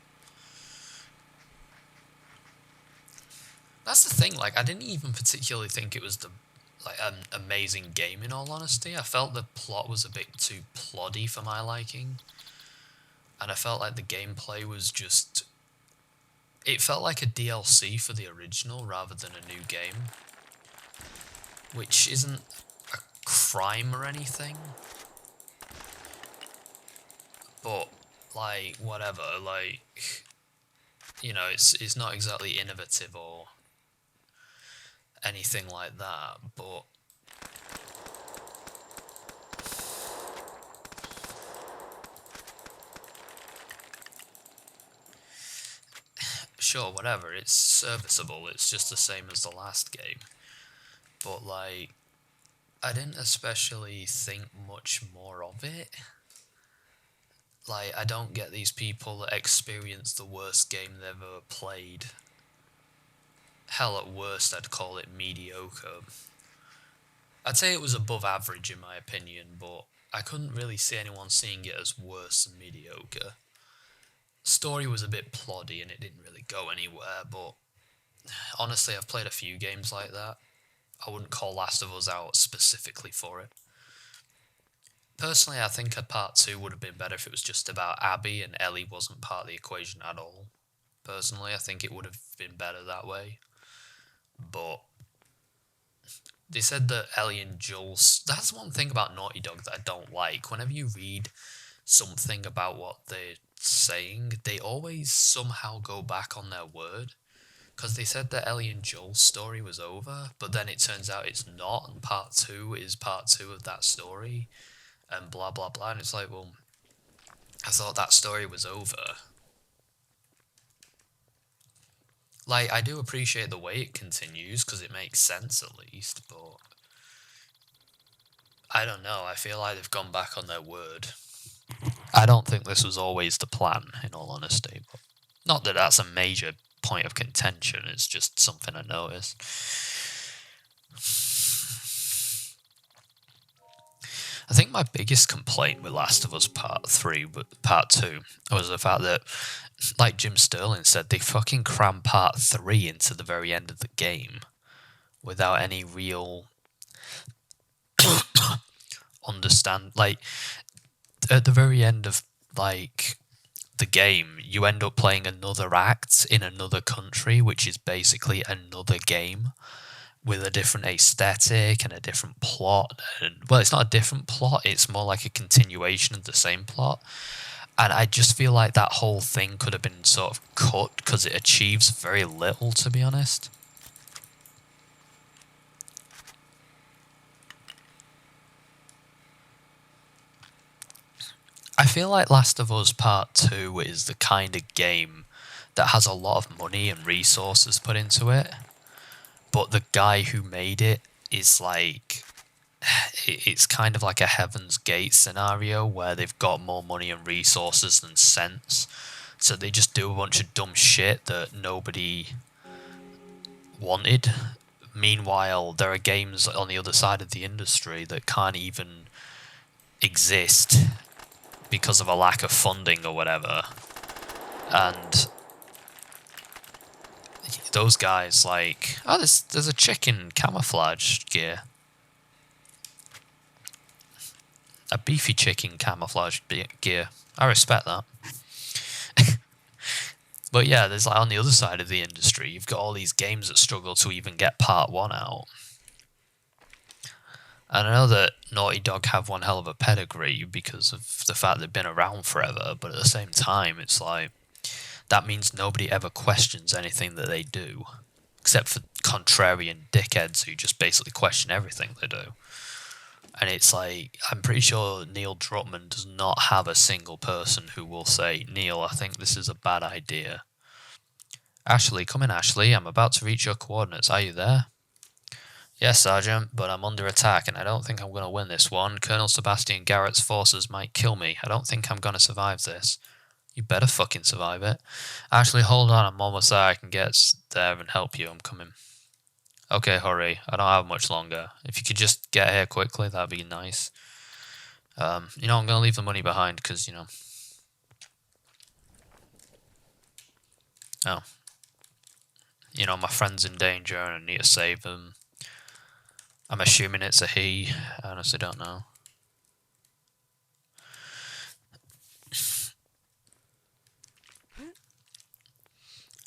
That's the thing, like, I didn't even particularly think it was an amazing game, in all honesty. I felt the plot was a bit too ploddy for my liking. And I felt like the gameplay was just... It felt like a DLC for the original rather than a new game. Which isn't a crime or anything. But, like, whatever, like... You know, it's not exactly innovative or anything like that, but... Sure, whatever, it's serviceable, it's just the same as the last game. But, like, I didn't especially think much more of it. Like, I don't get these people that experience the worst game they've ever played. Hell, at worst, I'd call it mediocre. I'd say it was above average in my opinion, but I couldn't really see anyone seeing it as worse than mediocre. Story was a bit ploddy and it didn't really go anywhere, but honestly, I've played a few games like that. I wouldn't call Last of Us out specifically for it. Personally, I think a part 2 would have been better if it was just about Abby and Ellie wasn't part of the equation at all. Personally, I think it would have been better that way. But they said that Ellie and Joel... That's one thing about Naughty Dog that I don't like. Whenever you read something about what they're saying, they always somehow go back on their word. Because they said that Ellie and Joel's story was over, but then it turns out it's not, and part 2 is part 2 of that story. And blah blah blah, and it's like, well, I thought that story was over. Like, I do appreciate the way it continues, because it makes sense at least, but... I don't know, I feel like they've gone back on their word. I don't think this was always the plan, in all honesty, but... Not that that's a major point of contention, it's just something I noticed. I think my biggest complaint with Last of Us Part 2 was the fact that, like Jim Sterling said, they fucking crammed Part 3 into the very end of the game without any real understand. Like, at the very end of, like, the game, you end up playing another act in another country, which is basically another game, with a different aesthetic and a different plot. And, well, it's not a different plot, it's more like a continuation of the same plot. And I just feel like that whole thing could have been sort of cut because it achieves very little, to be honest. I feel like Last of Us Part 2 is the kind of game that has a lot of money and resources put into it, but the guy who made it is like it's kind of like a Heaven's Gate scenario where they've got more money and resources than sense, so they just do a bunch of dumb shit that nobody wanted. Meanwhile, there are games on the other side of the industry that can't even exist because of a lack of funding or whatever, and those guys like, oh, there's a chicken camouflage gear. A beefy chicken camouflage gear. I respect that. But yeah, there's like on the other side of the industry, you've got all these games that struggle to even get part 1 out. And I know that Naughty Dog have one hell of a pedigree because of the fact they've been around forever, but at the same time, it's like, that means nobody ever questions anything that they do. Except for contrarian dickheads who just basically question everything they do. And it's like, I'm pretty sure Neil Druckmann does not have a single person who will say, Neil, I think this is a bad idea. Ashley, come in, Ashley. I'm about to reach your coordinates. Are you there? Yes, Sergeant, but I'm under attack and I don't think I'm going to win this one. Colonel Sebastian Garrett's forces might kill me. I don't think I'm going to survive this. You better fucking survive it. Ashley, hold on. I'm almost there. I can get there and help you. I'm coming. Okay, hurry. I don't have much longer. If you could just get here quickly, that'd be nice. I'm going to leave the money behind because, Oh. My friend's in danger and I need to save him. I'm assuming it's a he. I honestly don't know.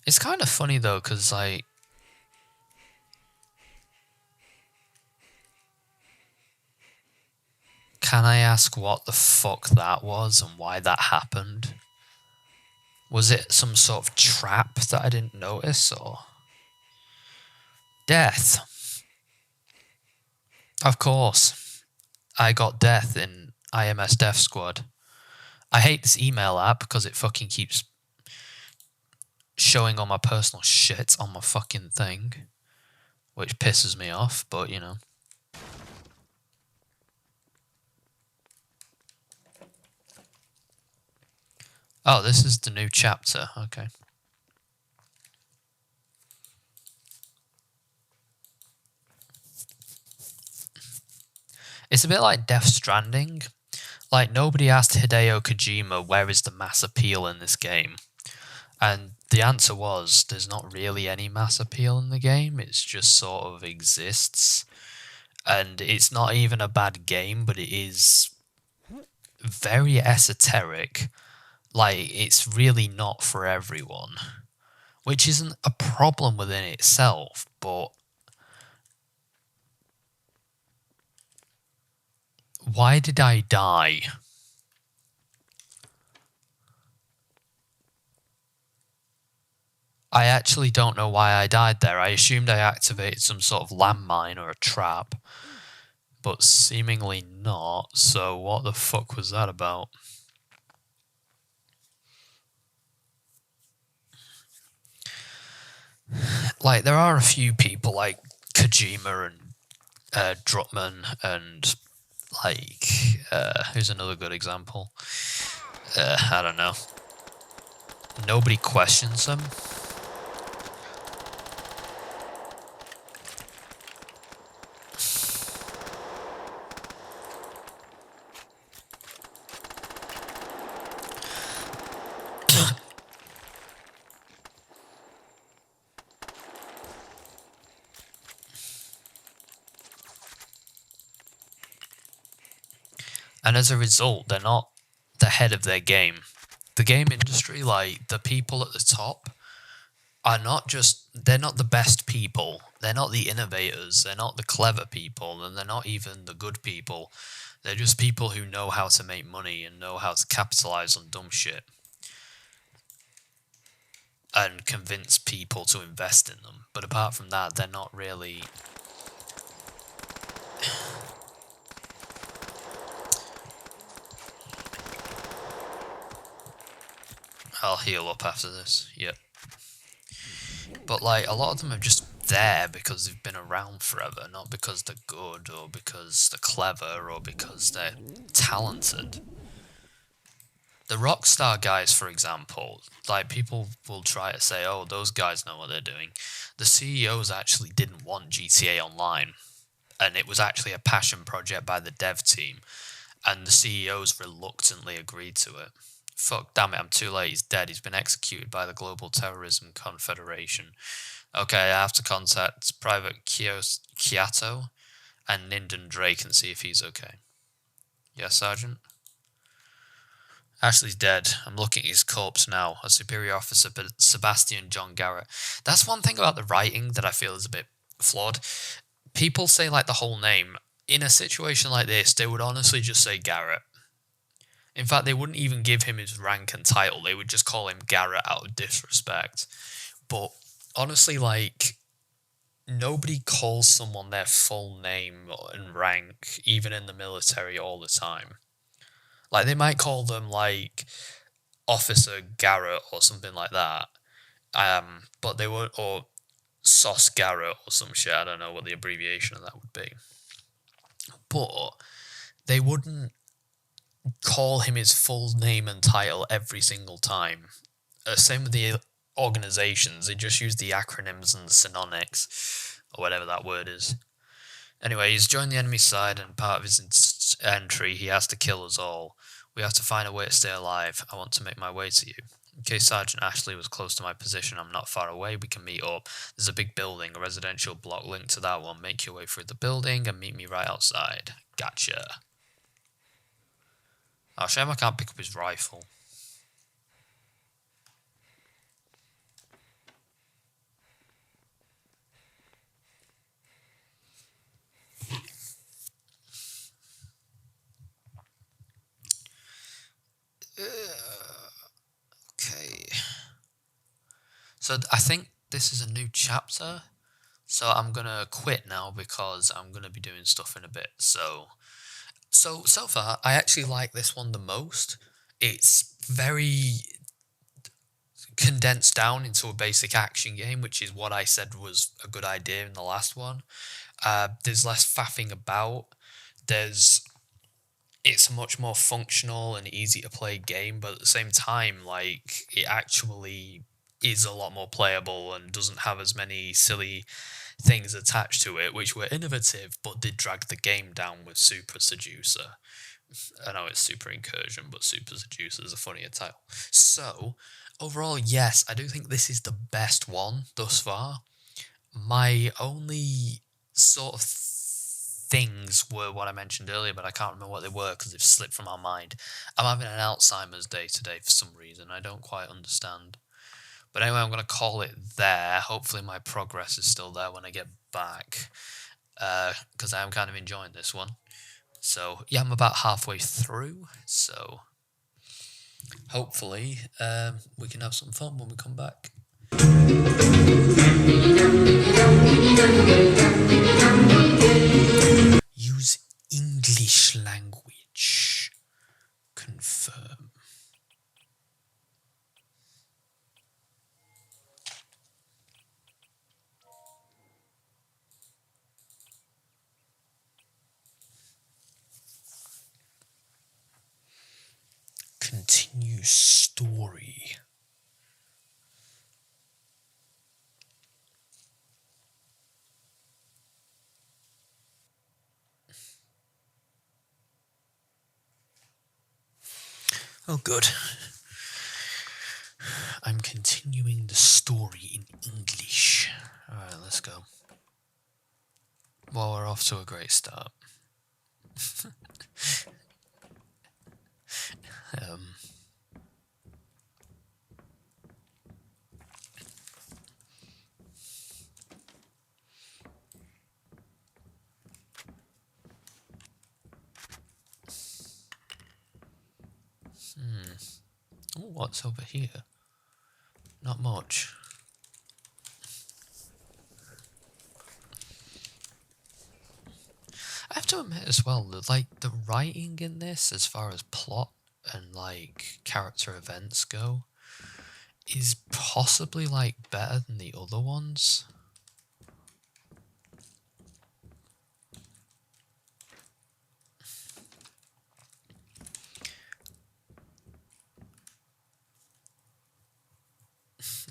It's kind of funny though, because like, can I ask what the fuck that was and why that happened? Was it some sort of trap that I didn't notice, or death? Of course, I got death in IMS Death Squad. I hate this email app because it fucking keeps showing all my personal shit on my fucking thing, which pisses me off, but Oh, this is the new chapter, okay. It's a bit like Death Stranding. Like, nobody asked Hideo Kojima where is the mass appeal in this game. And the answer was, there's not really any mass appeal in the game, it's just sort of exists. And it's not even a bad game, but it is very esoteric. Like, it's really not for everyone. Which isn't a problem within itself, but why did I die? I actually don't know why I died there. I assumed I activated some sort of landmine or a trap, but seemingly not, so what the fuck was that about? Like, there are a few people like Kojima and Druckmann and like, who's another good example? I don't know. Nobody questions them. And as a result, they're not the head of their game. The game industry, like, the people at the top are they're not the best people. They're not the innovators. They're not the clever people. And they're not even the good people. They're just people who know how to make money and know how to capitalize on dumb shit. And convince people to invest in them. But apart from that, they're not really... I'll heal up after this, yep. But like, a lot of them have just there because they've been around forever, not because they're good or because they're clever or because they're talented. The Rockstar guys, for example, like people will try to say, oh, those guys know what they're doing. The CEOs actually didn't want GTA Online, and it was actually a passion project by the dev team, and the CEOs reluctantly agreed to it. Fuck, damn it, I'm too late, he's dead, he's been executed by the Global Terrorism Confederation. Okay, I have to contact Private Kyato and Ninden Drake and see if he's okay. Yes, Sergeant? Ashley's dead. I'm looking at his corpse now. A superior officer, Sebastian John Garrett. That's one thing about the writing that I feel is a bit flawed. People say like the whole name. In a situation like this, they would honestly just say Garrett. In fact, they wouldn't even give him his rank and title. They would just call him Garrett out of disrespect. But honestly, like, nobody calls someone their full name and rank, even in the military, all the time. Like, they might call them, like, Officer Garrett or something like that. But they would, or Sauce Garrett or some shit. I don't know what the abbreviation of that would be. But they wouldn't call him his full name and title every single time. Same with the organizations. They just use the acronyms and the synonyms, or whatever that word is. Anyway, he's joined the enemy side, and part of his entry, he has to kill us all. We have to find a way to stay alive. I want to make my way to you. In case Sergeant Ashley was close to my position, I'm not far away. We can meet up. There's a big building, a residential block linked to that one. Make your way through the building and meet me right outside. Gotcha. Oh, shame I can't pick up his rifle. Okay. So I think this is a new chapter. So I'm going to quit now because I'm going to be doing stuff in a bit. So far, I actually like this one the most. It's very condensed down into a basic action game, which is what I said was a good idea in the last one. There's less faffing about. It's a much more functional and easy to play game, but at the same time, like, it actually is a lot more playable and doesn't have as many silly things attached to it, which were innovative but did drag the game down with Super Seducer. I know it's Super Incursion, but Super Seducer is a funnier title. So, overall, yes, I do think this is the best one thus far. My only sort of things were what I mentioned earlier, but I can't remember what they were because they've slipped from my mind. I'm having an Alzheimer's day today for some reason. I don't quite understand. But anyway, I'm going to call it there. Hopefully my progress is still there when I get back, because I am kind of enjoying this one. So, yeah, I'm about halfway through, so hopefully we can have some fun when we come back. Use English language. Confirm. Continue story. Oh, good. I'm continuing the story in English. Alright, let's go. Well, we're off to a great start. Oh, what's over here? Not much. I have to admit as well that, like, the writing in this, as far as plot and, like, character events go, is possibly, like, better than the other ones.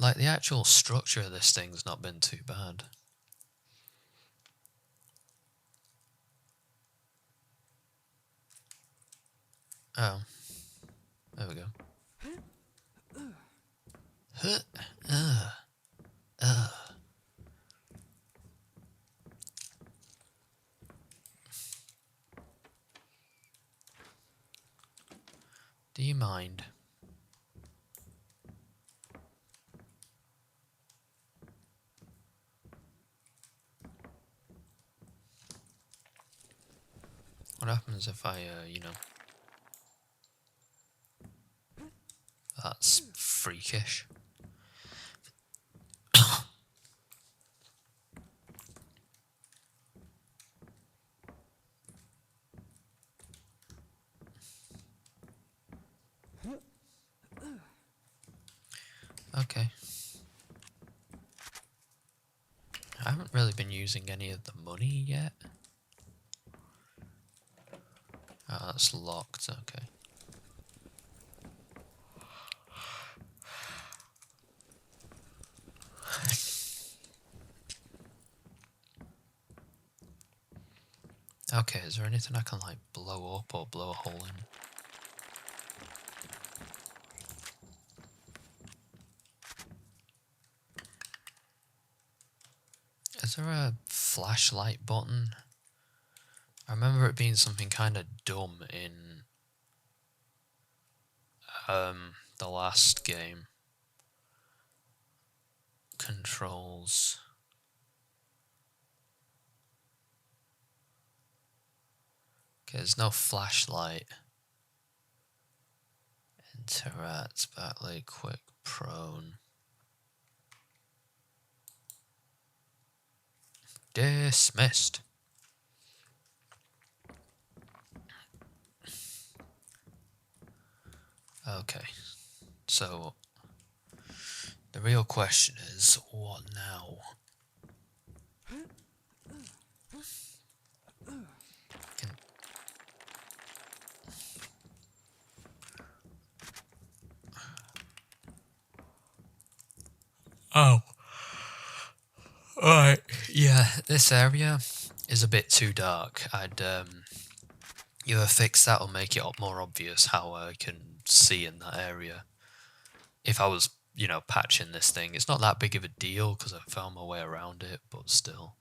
Like, the actual structure of this thing's not been too bad. Oh. There we go. Do you mind? What happens if I, you know... That's freakish. Okay. I haven't really been using any of the money yet. Oh, that's locked, okay. Okay, is there anything I can, like, blow up or blow a hole in? Is there a flashlight button? I remember it being something kind of dumb in the last game. Controls. Okay, there's no flashlight. Interact, backlit, quick, prone. Dismissed. Okay, so the real question is, what now? Oh. Alright. Yeah, this area is a bit too dark. I'd either fix that or make it more obvious how I can see in that area. If I was, you know, patching this thing. It's not that big of a deal because I found my way around it, but still.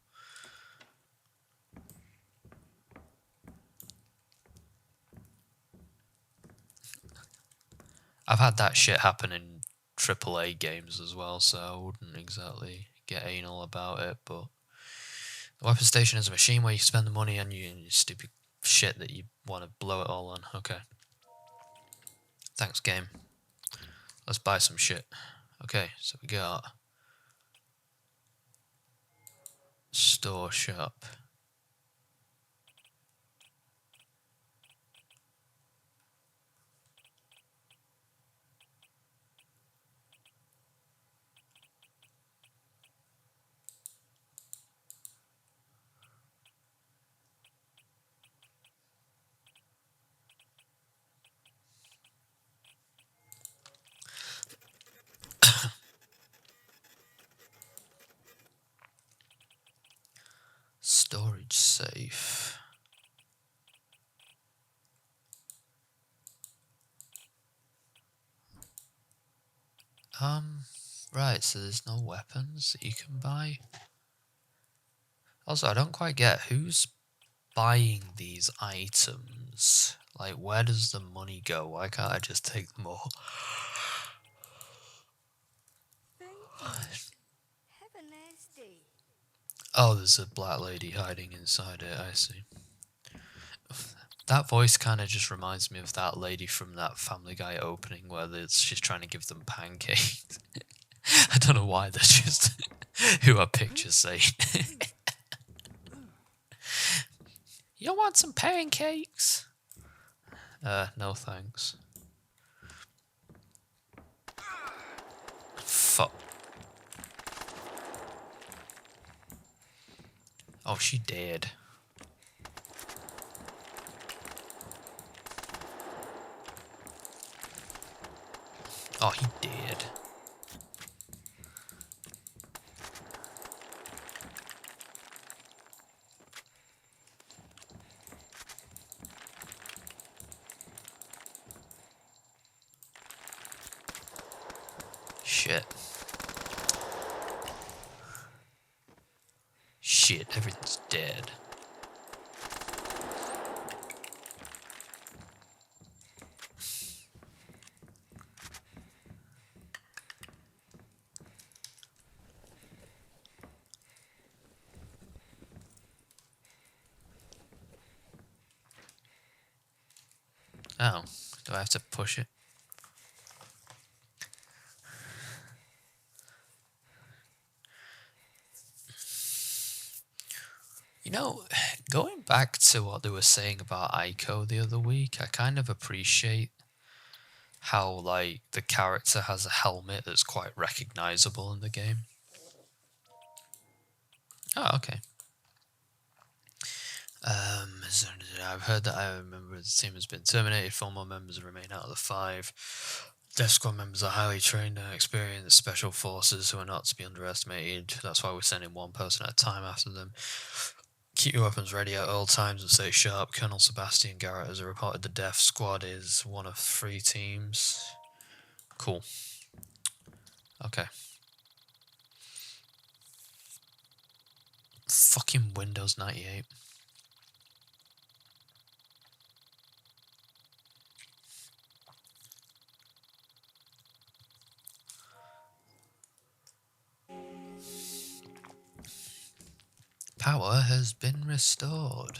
I've had that shit happen in AAA games as well, so I wouldn't exactly get anal about it, but the weapon station is a machine where you spend the money on your stupid shit that you want to blow it all on. Okay. Thanks, game. Let's buy some shit. Okay, so we got store shop. Storage safe. Right, so there's no weapons that you can buy. Also, I don't quite get who's buying these items. Like, where does the money go? Why can't I just take them all? Thank you. Have a nice day. Oh, there's a black lady hiding inside it, I see. That voice kind of just reminds me of that lady from that Family Guy opening where she's trying to give them pancakes. I don't know why, that's just who our pictures say. You want some pancakes? No thanks. Fuck. Oh, she dead. Oh, he dead. Shit. Shit, everything's dead. Oh, do I have to push it? You know, going back to what they were saying about Ico the other week, I kind of appreciate how, like, the character has a helmet that's quite recognizable in the game. Oh, okay. I've heard that a member of the team has been terminated. 4 more members remain out of the 5. Death Squad members are highly trained and experienced special forces who are not to be underestimated. That's why we're sending one person at a time after them. Keep your weapons ready at all times and stay sharp. Colonel Sebastian Garrett has reported the Death Squad is one of 3 teams. Cool. Okay. Fucking Windows 98. Power has been restored.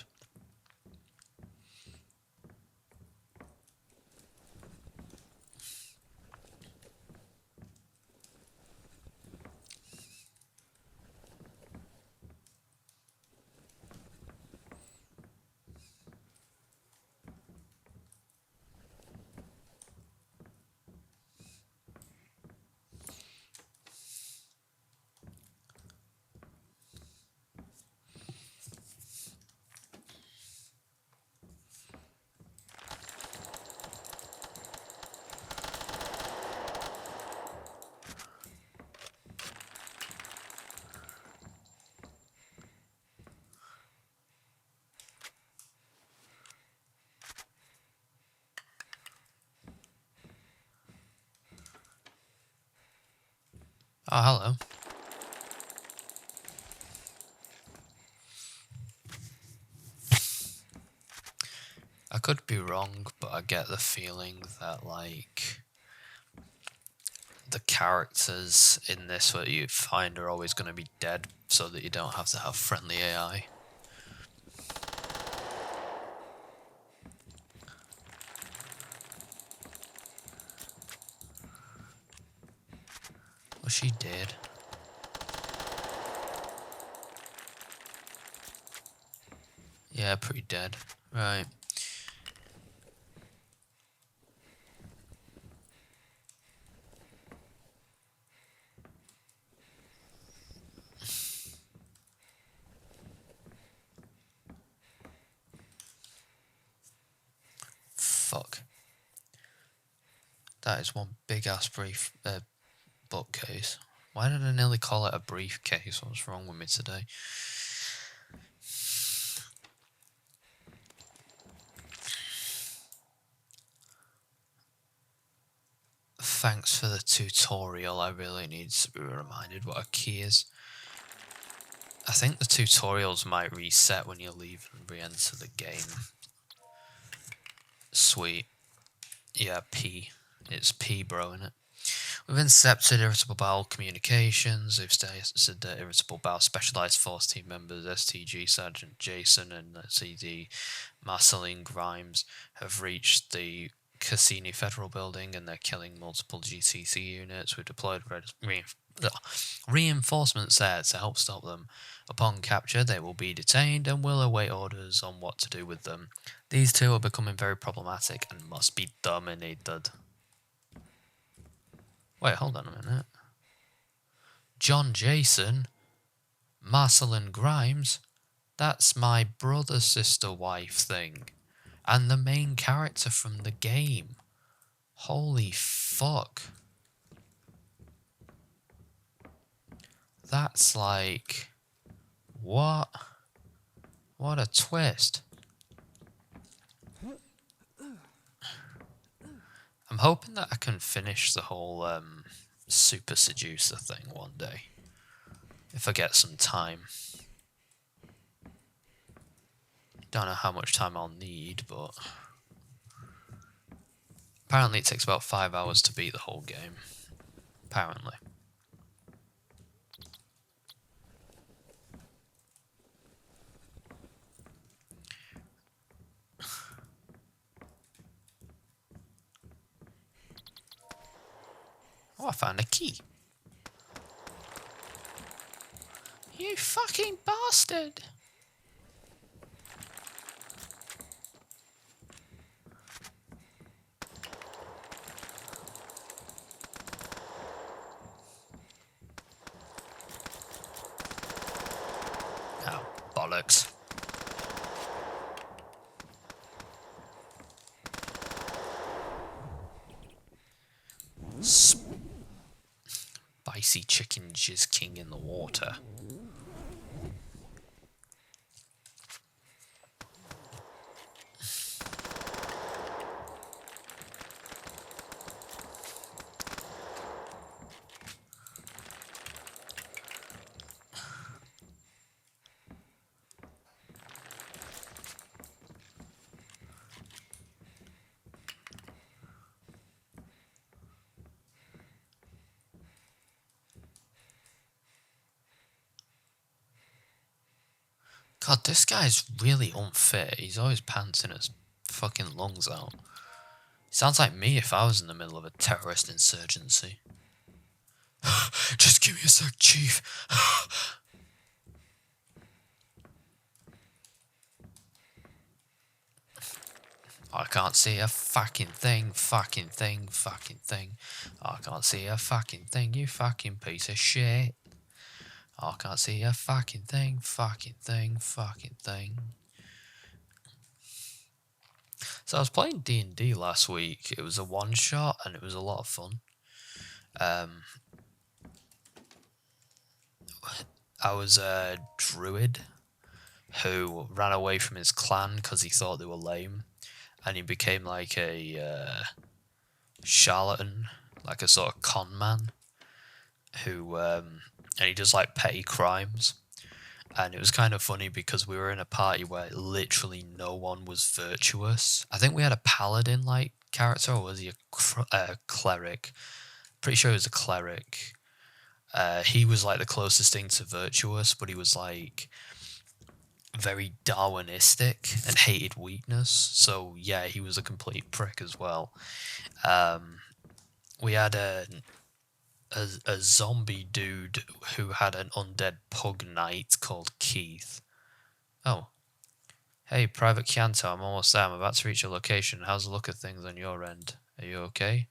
Oh, hello. I could be wrong, but I get the feeling that, like, the characters in this what you find are always going to be dead so that you don't have to have friendly AI. Well, she did. Yeah, pretty dead. Right. Fuck. That is one big ass bookcase. Why did I nearly call it a briefcase? What's wrong with me today? Thanks for the tutorial. I really need to be reminded what a key is. I think the tutorials might reset when you leave and re-enter the game. Sweet. Yeah, P. It's P, bro, innit? We've intercepted Irritable Bowel communications. They've stated that Irritable Bowel Specialized Force team members STG Sergeant Jason and CD Marceline Grimes have reached the Cassini Federal Building and they're killing multiple GTC units. We've deployed reinforcements there to help stop them. Upon capture, they will be detained and will await orders on what to do with them. These two are becoming very problematic and must be dominated. Wait, hold on a minute. John Jason? Marceline Grimes? That's my brother, sister, wife thing. And the main character from the game. Holy fuck. That's like... What? What a twist. I'm hoping that I can finish the whole super seducer thing one day. If I get some time. Don't know how much time I'll need, but apparently it takes about 5 hours to beat the whole game. Apparently. Oh, I found a key. You fucking bastard! Oh, bollocks. Spicy chicken jizz king in the water. God, this guy's really unfit. He's always panting his fucking lungs out. He sounds like me if I was in the middle of a terrorist insurgency. Just give me a sec, Chief. I can't see a fucking thing. I can't see a fucking thing, you fucking piece of shit. I can't see a fucking thing. So I was playing D&D last week. It was a one-shot and it was a lot of fun. I was a druid who ran away from his clan because he thought they were lame. And he became like a charlatan, like a sort of con man. Who, and he does like petty crimes. And it was kind of funny because we were in a party where literally no one was virtuous. I think we had a paladin like character, or was he a cleric? Pretty sure he was a cleric. He was like the closest thing to virtuous, but he was like very Darwinistic and hated weakness. So yeah, he was a complete prick as well. We had a zombie dude who had an undead pug knight called Keith. Oh. Hey, Private Chianto, I'm almost there. I'm about to reach your location. How's the look of things on your end? Are you okay?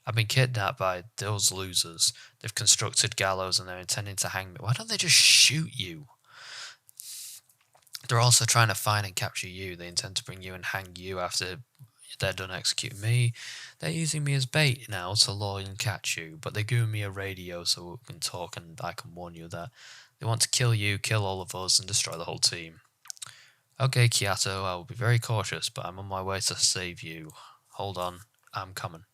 I've been kidnapped by those losers. They've constructed gallows and they're intending to hang me. Why don't they just shoot you? They're also trying to find and capture you. They intend to bring you and hang you after they're done executing me. They're using me as bait now to lure and catch you, but they're giving me a radio so we can talk and I can warn you that they want to kill you, kill all of us, and destroy the whole team. Okay, Kiato, I will be very cautious, but I'm on my way to save you. Hold on, I'm coming.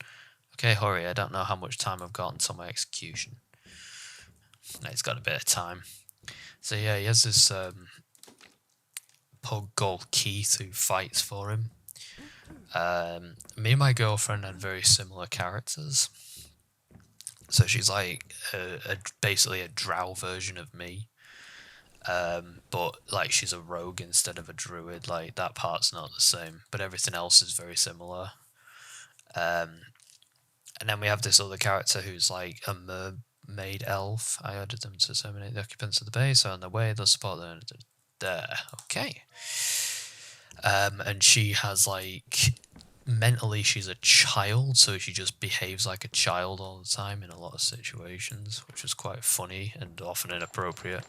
Okay, hurry, I don't know how much time I've got until my execution. No, he's got a bit of time. So yeah, he has this pug called Keith who fights for him. Me and my girlfriend had very similar characters. So she's like basically a drow version of me. But like she's a rogue instead of a druid. Like that part's not the same, but everything else is very similar. And then we have this other character who's like a mermaid elf. I ordered them to terminate the occupants of the base. So on their way, they'll support them. There, okay. And she has like mentally she's a child, so she just behaves like a child all the time in a lot of situations, which is quite funny and often inappropriate.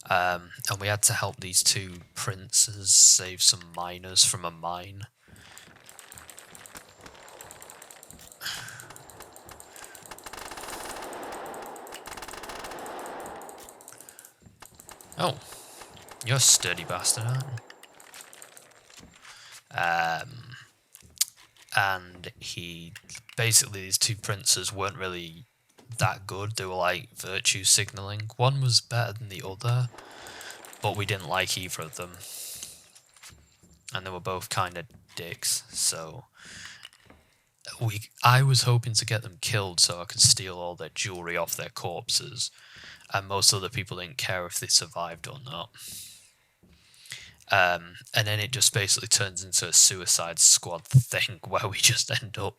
And we had to help these two princes save some miners from a mine. Oh. You're a sturdy bastard, aren't you? And he basically, these two princes weren't really that good. They were like virtue signaling. One was better than the other, but we didn't like either of them, and they were both kind of dicks. So I was hoping to get them killed so I could steal all their jewelry off their corpses, and most other people didn't care if they survived or not. And then it just basically turns into a Suicide Squad thing where we just end up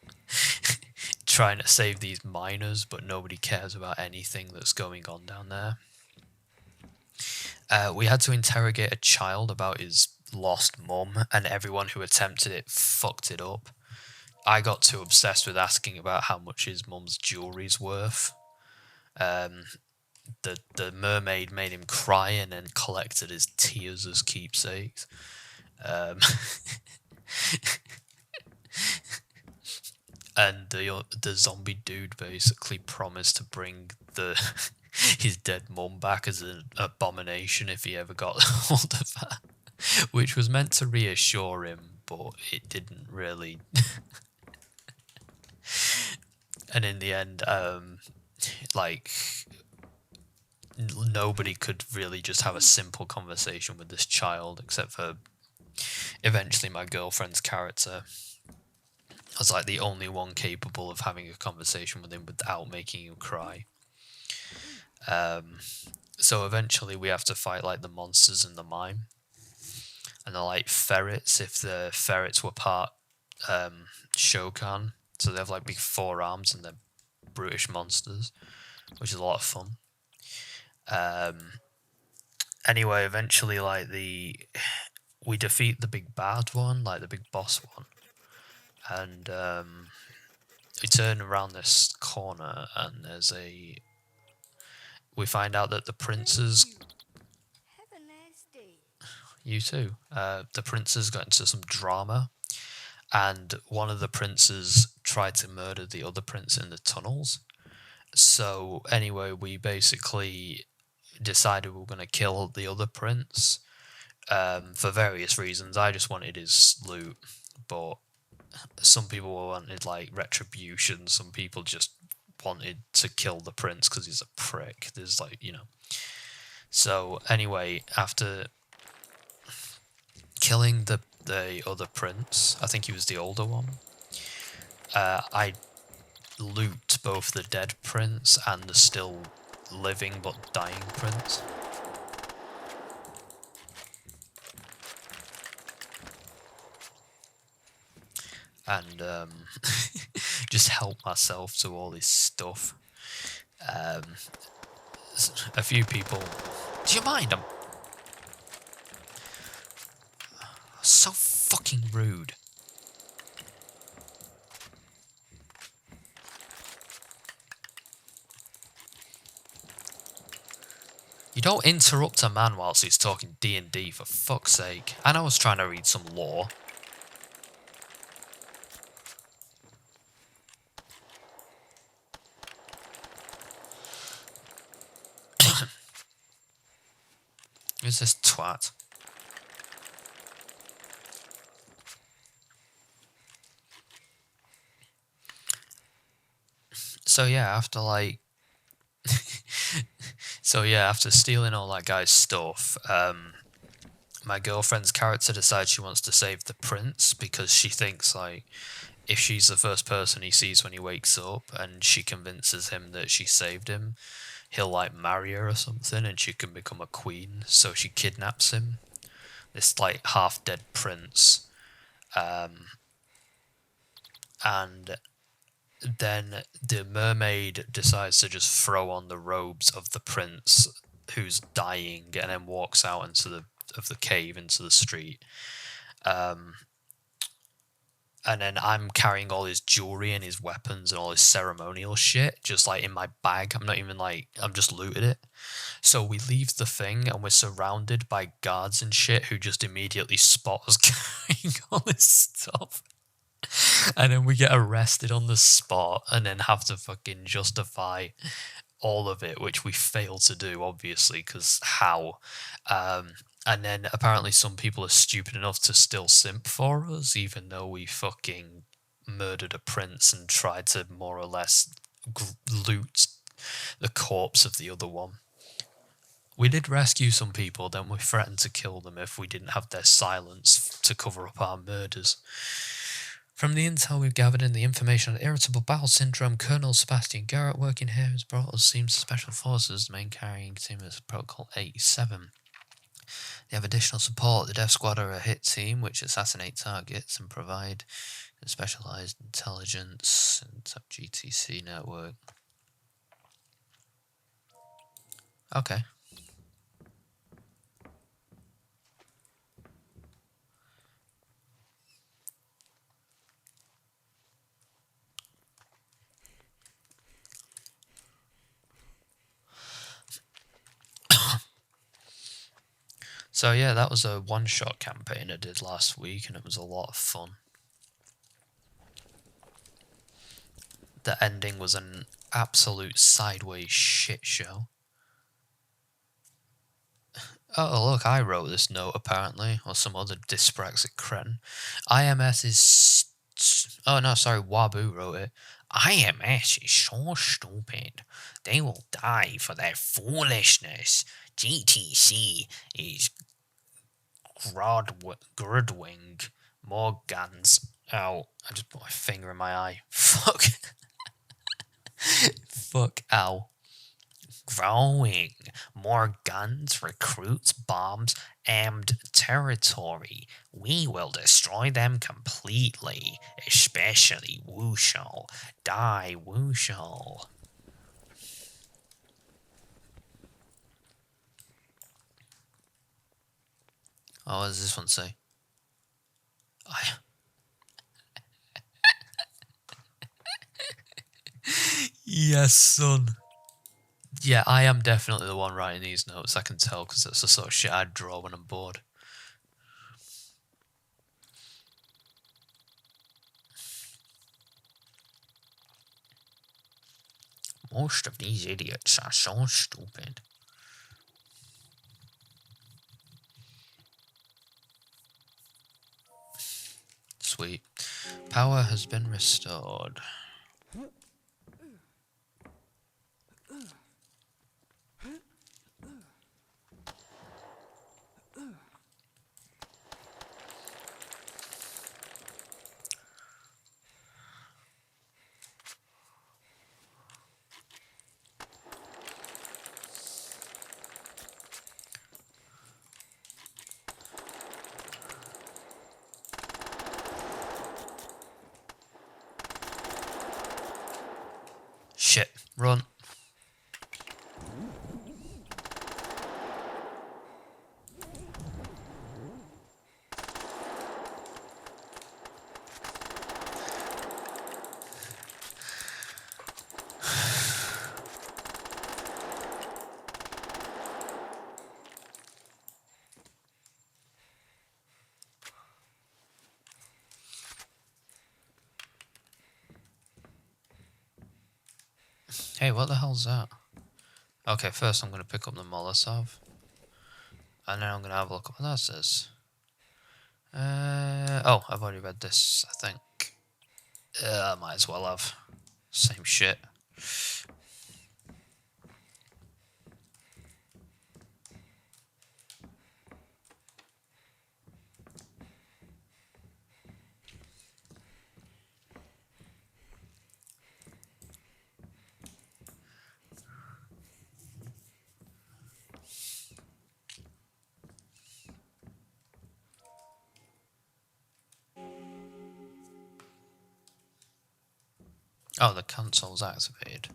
trying to save these miners, but nobody cares about anything that's going on down there. We had to interrogate a child about his lost mum, and everyone who attempted it fucked it up. I got too obsessed with asking about how much his mum's jewelry's worth. The mermaid made him cry and then collected his tears as keepsakes. And the zombie dude basically promised to bring his dead mum back as an abomination if he ever got hold of her, which was meant to reassure him, but it didn't really. And in the end, like, nobody could really just have a simple conversation with this child, except for eventually my girlfriend's character. I was like the only one capable of having a conversation with him without making him cry. So eventually we have to fight like the monsters in the mine, and they're like ferrets. If the ferrets were part Shokan, so they have like big forearms and they're brutish monsters, which is a lot of fun. Anyway, eventually like we defeat the big bad one, like the big boss one, and we turn around this corner and we find out that the princes. Have a nice day. You too. The princes got into some drama, and one of the princes tried to murder the other prince in the tunnels. So anyway, we basically decided we were going to kill the other prince for various reasons. I just wanted his loot, but some people wanted like retribution. Some people just wanted to kill the prince because he's a prick. There's like, So anyway, after killing the other prince, I think he was the older one, I loot both the dead prince and the still living but dying prince. And just help myself to all this stuff. A few people. Do you mind? I'm so fucking rude. You don't interrupt a man whilst he's talking D&D, for fuck's sake. And I was trying to read some lore. Who's this twat? So yeah, after after stealing all that guy's stuff, my girlfriend's character decides she wants to save the prince because she thinks like if she's the first person he sees when he wakes up and she convinces him that she saved him, he'll like marry her or something and she can become a queen. So she kidnaps him, this like half dead prince, and then the mermaid decides to just throw on the robes of the prince who's dying and then walks out into the cave into the street. And then I'm carrying all his jewelry and his weapons and all his ceremonial shit just like in my bag. I'm not even like, I'm just looted it. So we leave the thing and we're surrounded by guards and shit who just immediately spot us carrying all this stuff. And then we get arrested on the spot and then have to fucking justify all of it, which we failed to do, obviously, because how? And then apparently some people are stupid enough to still simp for us, even though we fucking murdered a prince and tried to more or less loot the corpse of the other one. We did rescue some people, then we threatened to kill them if we didn't have their silence to cover up our murders. From the intel we've gathered and the information on irritable bowel syndrome, Colonel Sebastian Garrett working here has brought us teams of special forces, the main carrying team is Protocol 87. They have additional support. The Death Squad are a hit team which assassinate targets and provide specialized intelligence and GTC network. Okay. So yeah, that was a one-shot campaign I did last week, and it was a lot of fun. The ending was an absolute sideways shit show. Oh look, I wrote this note apparently, or some other dyspraxic cretin. IMS is... Oh no, sorry, Wabu wrote it. IMS is so stupid. They will die for their foolishness. GTC is Grodwing. More guns. Ow. I just put my finger in my eye. Fuck. Fuck. Ow. Growing. More guns, recruits, bombs, and territory. We will destroy them completely. Especially Wushou. Die, Wushou. Oh, what does this one say? Yes, son. Yeah, I am definitely the one writing these notes, I can tell, because that's the sort of shit I draw when I'm bored. Most of these idiots are so stupid. Sweet. Power has been restored. Shit, run. Hey, what the hell's that? Okay, first I'm going to pick up the Molotov. And then I'm going to have a look at what that says. Oh, I've already read this, I think. I might as well have. Same shit. Oh, the console's activated.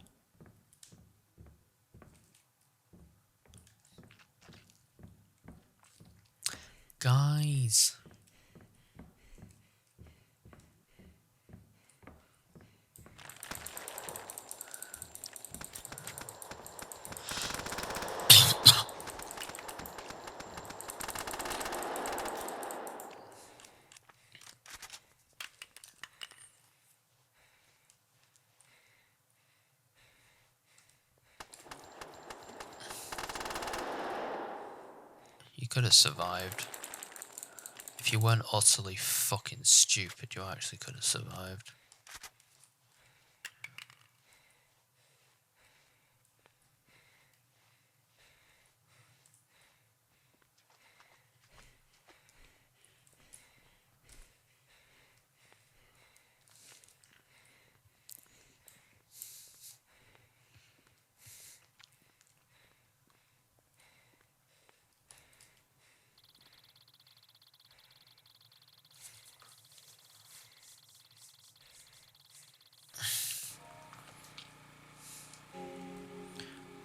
Guys. You could have survived. If you weren't utterly fucking stupid, you actually could have survived.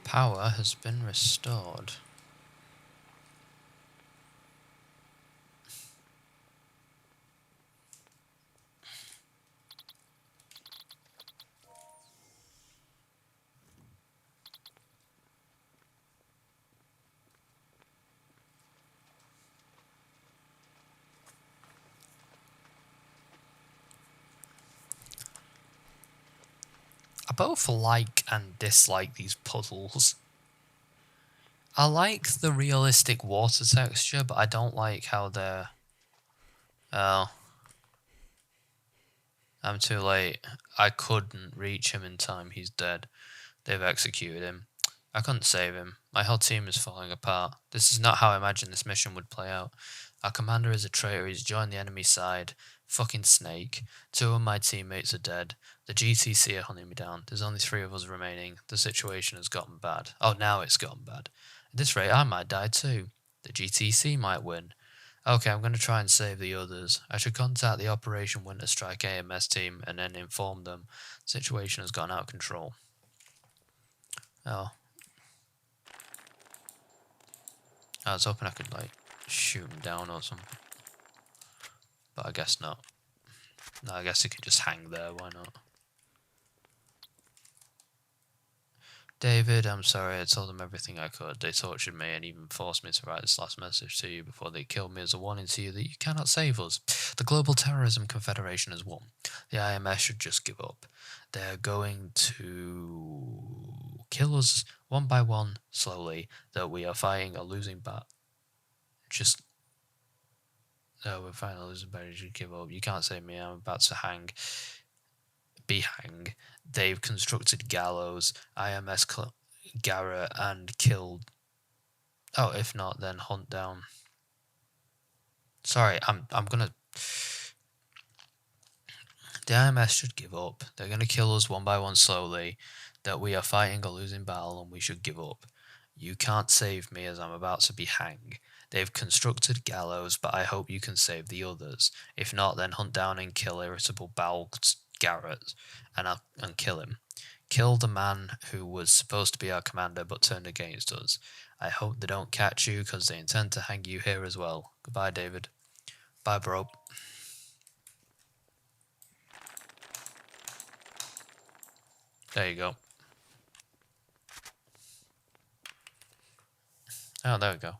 Power has been restored. I both like and dislike these puzzles. I like the realistic water texture, but I don't like how they're... Oh. I'm too late. I couldn't reach him in time. He's dead. They've executed him. I couldn't save him. My whole team is falling apart. This is not how I imagined this mission would play out. Our commander is a traitor. He's joined the enemy side. Fucking snake. 2 of my teammates are dead. The GTC are hunting me down. There's only 3 of us remaining. The situation has gotten bad. Oh, now it's gotten bad. At this rate, I might die too. The GTC might win. Okay, I'm going to try and save the others. I should contact the Operation Winter Strike AMS team and then inform them the situation has gone out of control. Oh. I was hoping I could, like, shoot him down or something. But I guess not. No, I guess he could just hang there, why not? David, I'm sorry, I told them everything I could. They tortured me and even forced me to write this last message to you before they killed me as a warning to you that you cannot save us. The Global Terrorism Confederation has won. The IMS should just give up. They're going to kill us one by one, slowly, that we are fighting a losing battle. No, we're fighting a losing battle, you should give up. You can't save me, I'm about to be hanged. They've constructed gallows, IMS Garrett, and killed. Oh, if not, then hunt down. Sorry, I'm gonna. The IMS should give up. They're gonna kill us one by one slowly. That we are fighting a losing battle and we should give up. You can't save me as I'm about to be hanged. They've constructed gallows, but I hope you can save the others. If not, then hunt down and kill irritable bowel Garrett and kill him. Kill the man who was supposed to be our commander but turned against us. I hope they don't catch you because they intend to hang you here as well. Goodbye, David. Bye, bro. There you go. Oh, there we go.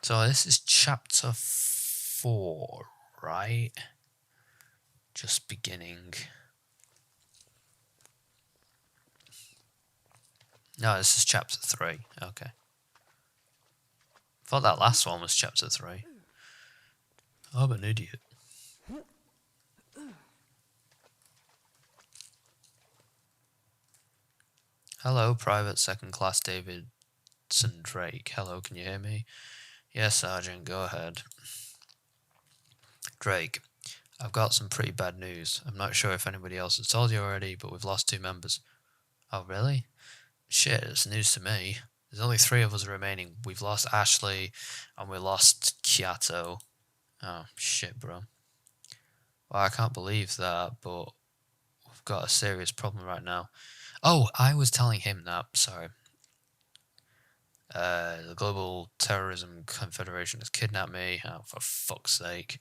So this is chapter 4, right? Just beginning. No, this is chapter 3. Okay. Thought that last one was chapter 3. I'm an idiot. Hello, Private Second Class Davidson Drake. Hello, can you hear me? Yes, Sergeant, go ahead. Drake, I've got some pretty bad news. I'm not sure if anybody else has told you already, but we've lost 2 members. Oh, really? Shit, it's news to me. There's only 3 of us remaining. We've lost Ashley, and we lost Kyato. Oh, shit, bro. Well, I can't believe that, but we've got a serious problem right now. Oh, I was telling him that, sorry. The Global Terrorism Confederation has kidnapped me. Oh, for fuck's sake.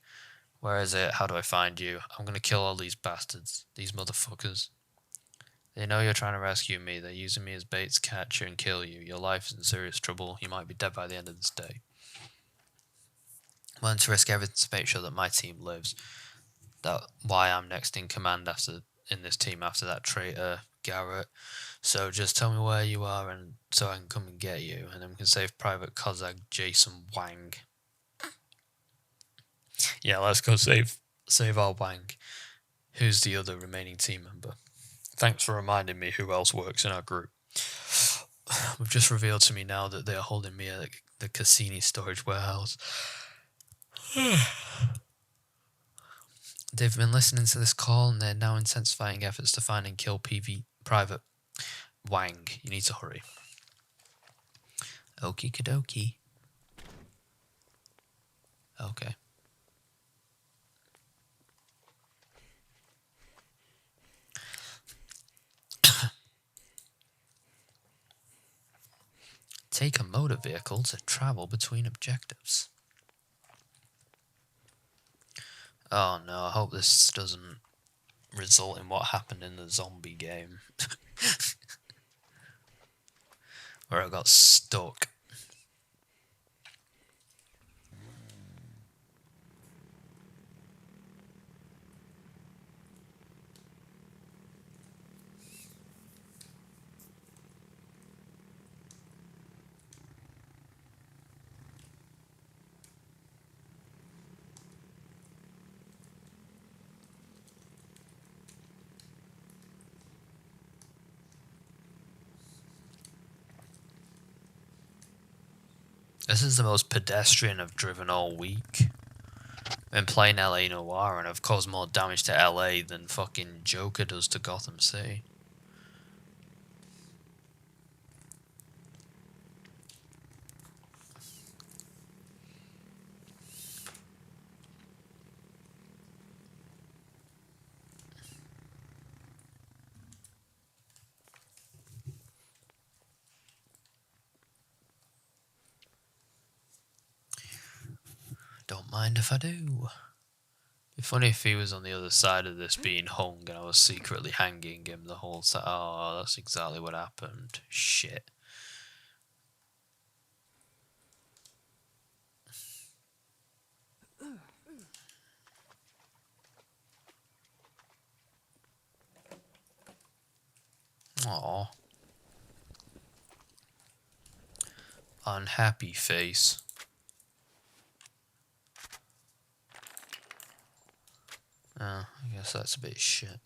Where is it? How do I find you? I'm gonna kill all these bastards. These motherfuckers. They know you're trying to rescue me. They're using me as bait to catch you and kill you. Your life is in serious trouble. You might be dead by the end of this day. I'm willing to risk everything to make sure that my team lives. That's why I'm next in command in this team after that traitor Garrett. So just tell me where you are, and so I can come and get you, and then we can save Private Kozak Jason Wang. Yeah, let's go save our Wang. Who's the other remaining team member? Thanks for reminding me who else works in our group. We've just revealed to me now that they are holding me at the Cassini storage warehouse. They've been listening to this call and they're now intensifying efforts to find and kill Private Wang. You need to hurry. Okie dokie. Okay. Take a motor vehicle to travel between objectives. Oh no, I hope this doesn't result in what happened in the zombie game. Where I got stuck. This is the most pedestrian I've driven all week. I've been playing LA Noire and I've caused more damage to LA than fucking Joker does to Gotham City. Don't mind if I do. It'd be funny if he was on the other side of this being hung and I was secretly hanging him the whole time. Oh, that's exactly what happened. Shit. Aw. Unhappy face. Oh, I guess that's a bit shit.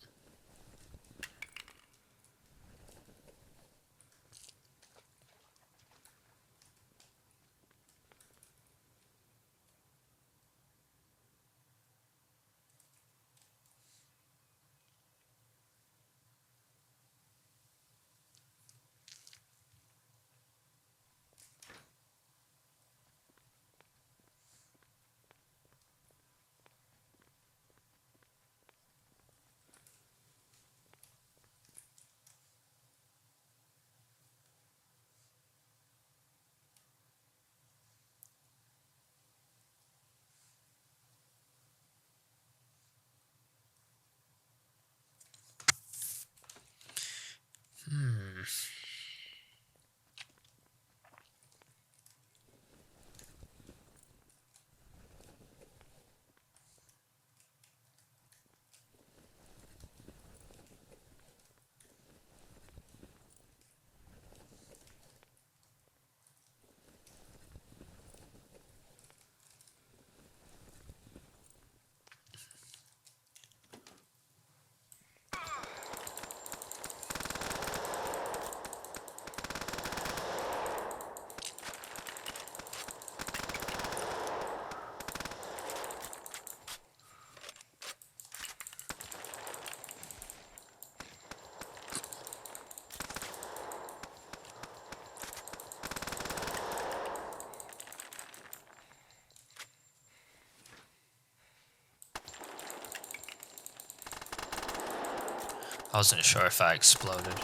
I wasn't sure if I exploded.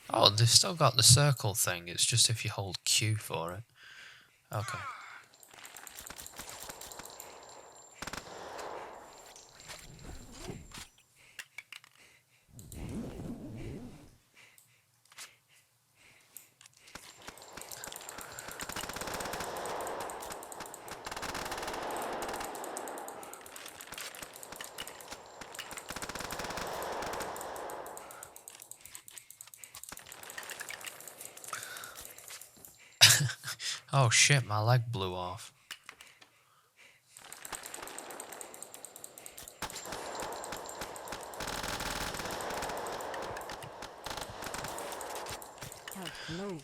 Oh, they've still got the circle thing. It's just if you hold Q for it. Okay. Oh shit, my leg blew off. Help, no.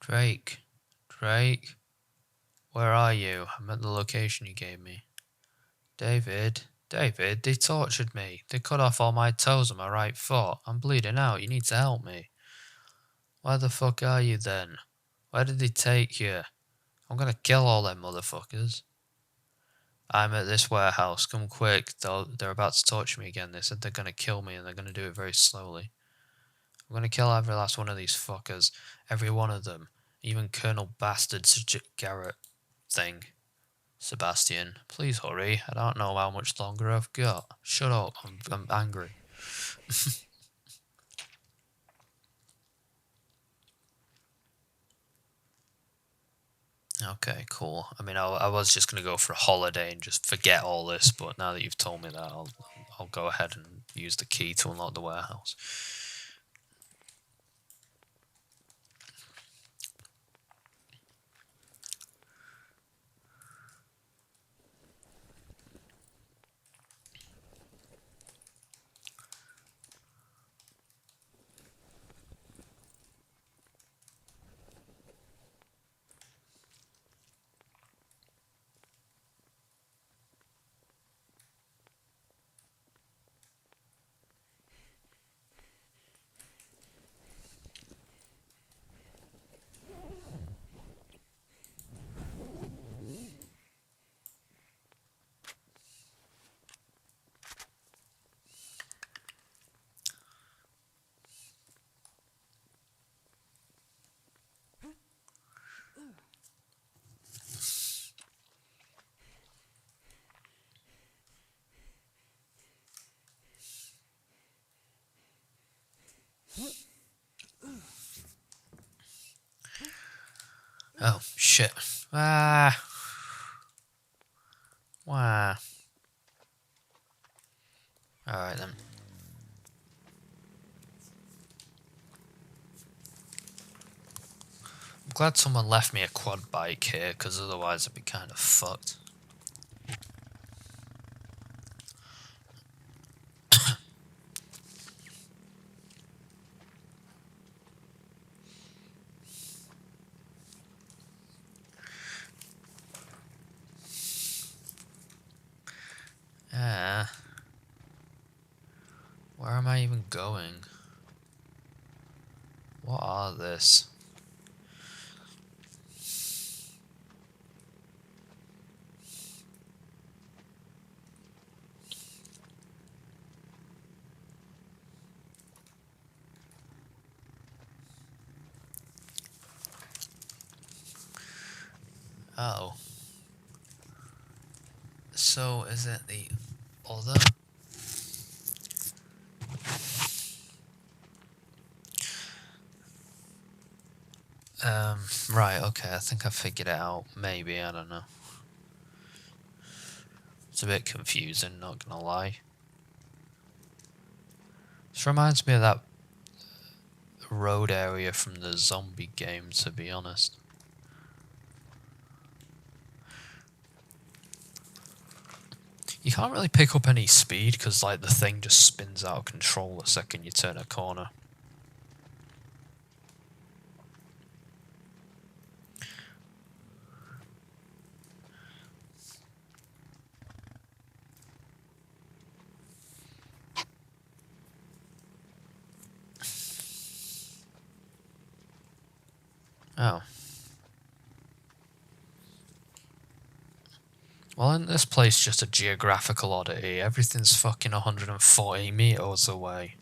Drake. Drake. Where are you? I'm at the location you gave me. David. David, they tortured me. They cut off all my toes on my right foot. I'm bleeding out. You need to help me. Where the fuck are you then? Where did they take you? I'm gonna kill all them motherfuckers. I'm at this warehouse. Come quick. They're about to torture me again. They said they're gonna kill me and they're gonna do it very slowly. I'm gonna kill every last one of these fuckers. Every one of them. Even Colonel Bastard Garrett thing. Sebastian, please hurry. I don't know how much longer I've got. Shut up. I'm angry. Okay, cool. I mean, I was just gonna go for a holiday and just forget all this, but now that you've told me that, I'll go ahead and use the key to unlock the warehouse. Oh, shit. Ah. Wow. Alright then. I'm glad someone left me a quad bike here, because otherwise I'd be kind of fucked. Ah. Where am I even going? What are this? Oh. So, is it the other? Right, okay, I think I figured it out. Maybe, I don't know. It's a bit confusing, not gonna lie. This reminds me of that road area from the zombie game, to be honest. You can't really pick up any speed because like the thing just spins out of control the second you turn a corner. Oh. Well, isn't this place just a geographical oddity? Everything's fucking 140 meters away.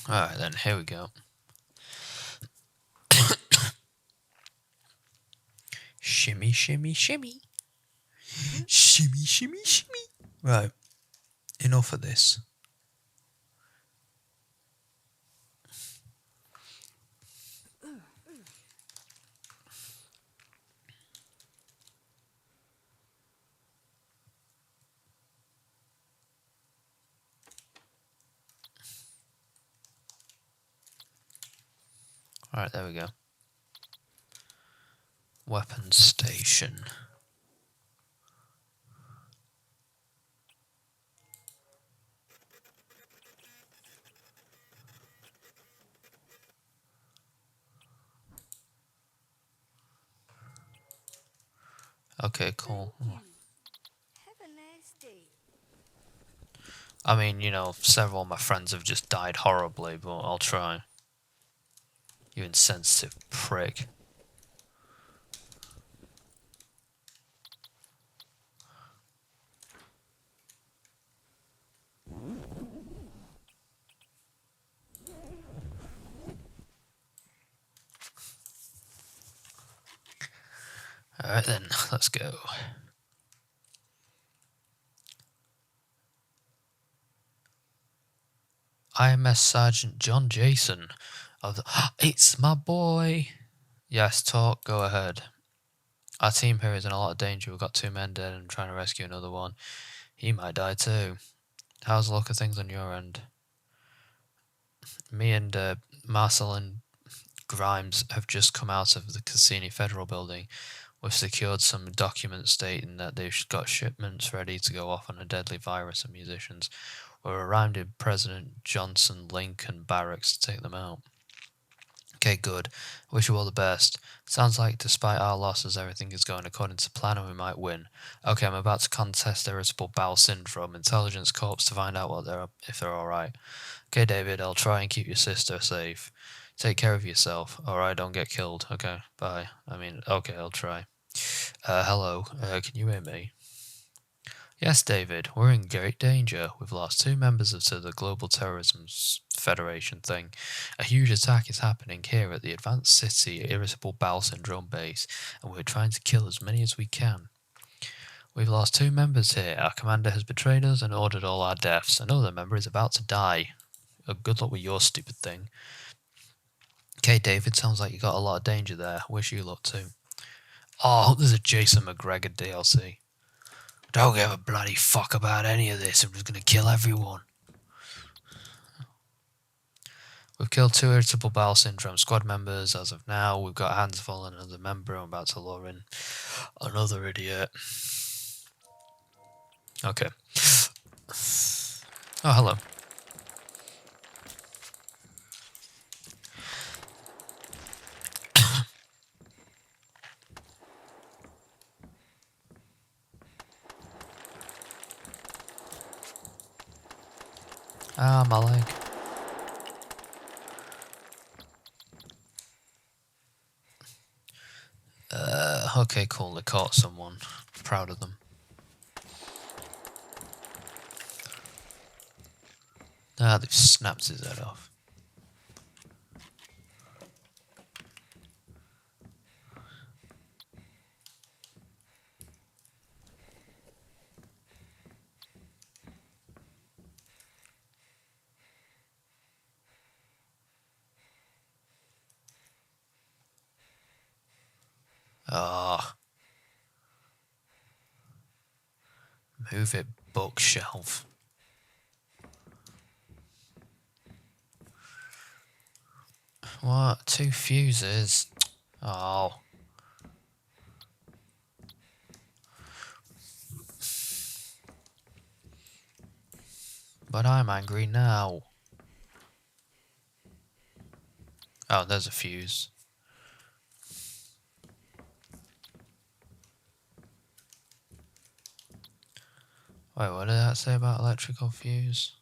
Alright then, here we go. Shimmy, shimmy, shimmy. Shimmy, shimmy, shimmy. Right. Enough of this. Alright, there we go. Weapons station. Okay, cool. Have a nice day. I mean, you know, several of my friends have just died horribly, but I'll try. You insensitive prick. Alright then, let's go. IMS Sergeant John Jason of the It's my boy! Yes, talk, go ahead. Our team here is in a lot of danger. We've got 2 men dead and trying to rescue another one. He might die too. How's the look of things on your end? Me and Marcel and Grimes have just come out of the Cassini Federal Building. We've secured some documents stating that they've got shipments ready to go off on a deadly virus of musicians. We're around in President Johnson Lincoln barracks to take them out. Okay, good. Wish you all the best. Sounds like despite our losses, everything is going according to plan and we might win. Okay, I'm about to contest irritable bowel syndrome, intelligence corps to find out if they're alright. Okay, David, I'll try and keep your sister safe. Take care of yourself. Alright, don't get killed. Okay, bye. Okay, I'll try. Hello, can you hear me? Yes, David, we're in great danger. We've lost 2 members to the Global Terrorism Federation thing. A huge attack is happening here at the Advanced City Irritable Bowel Syndrome base, and we're trying to kill as many as we can. We've lost 2 members here. Our commander has betrayed us and ordered all our deaths. Another member is about to die. Good luck with your stupid thing. Okay, David, sounds like you got a lot of danger there. Wish you luck too. Oh, there's a Jason McGregor DLC. Don't give a bloody fuck about any of this. I'm just gonna kill everyone. We've killed 2 irritable bowel syndrome squad members as of now. We've got hands full on another member. I'm about to lure in another idiot. Okay. Oh, hello. Ah, my leg. Okay, cool. They caught someone. Proud of them. Ah, they've snapped his head off. Ah. Move it, bookshelf. What? 2 fuses? Oh. But I'm angry now. Oh, there's a fuse. Wait, what did that say about electrical fuse?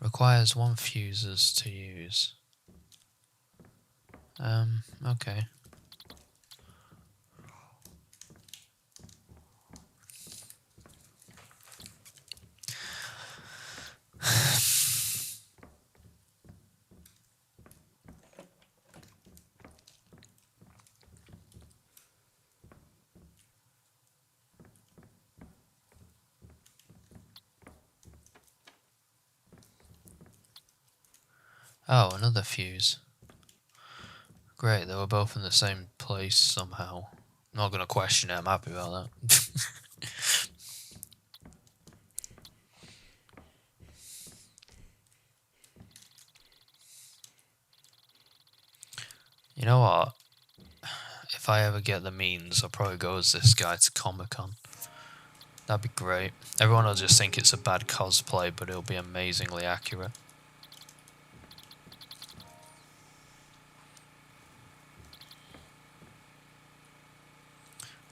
Requires 1 fuses to use. Okay. Oh, another fuse. Great, they were both in the same place somehow. I'm not gonna question it, I'm happy about that. You know what? If I ever get the means, I'll probably go as this guy to Comic-Con. That'd be great. Everyone will just think it's a bad cosplay, but it'll be amazingly accurate.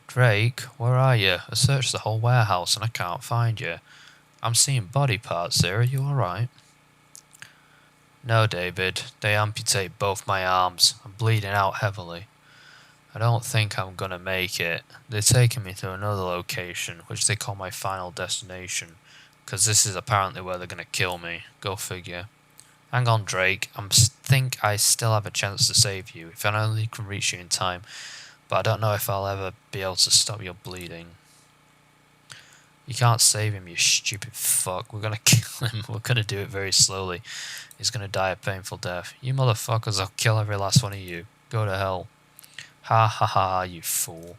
Drake, where are you? I searched the whole warehouse and I can't find you. I'm seeing body parts there, are you alright? No, David. They amputate both my arms. I'm bleeding out heavily. I don't think I'm gonna make it. They're taking me to another location, which they call my final destination, because this is apparently where they're gonna kill me. Go figure. Hang on, Drake. Think I still have a chance to save you, if I only can reach you in time, but I don't know if I'll ever be able to stop your bleeding. You can't save him, you stupid fuck. We're gonna kill him. We're gonna do it very slowly. He's gonna die a painful death. You motherfuckers, I'll kill every last one of you. Go to hell. Ha ha ha, you fool.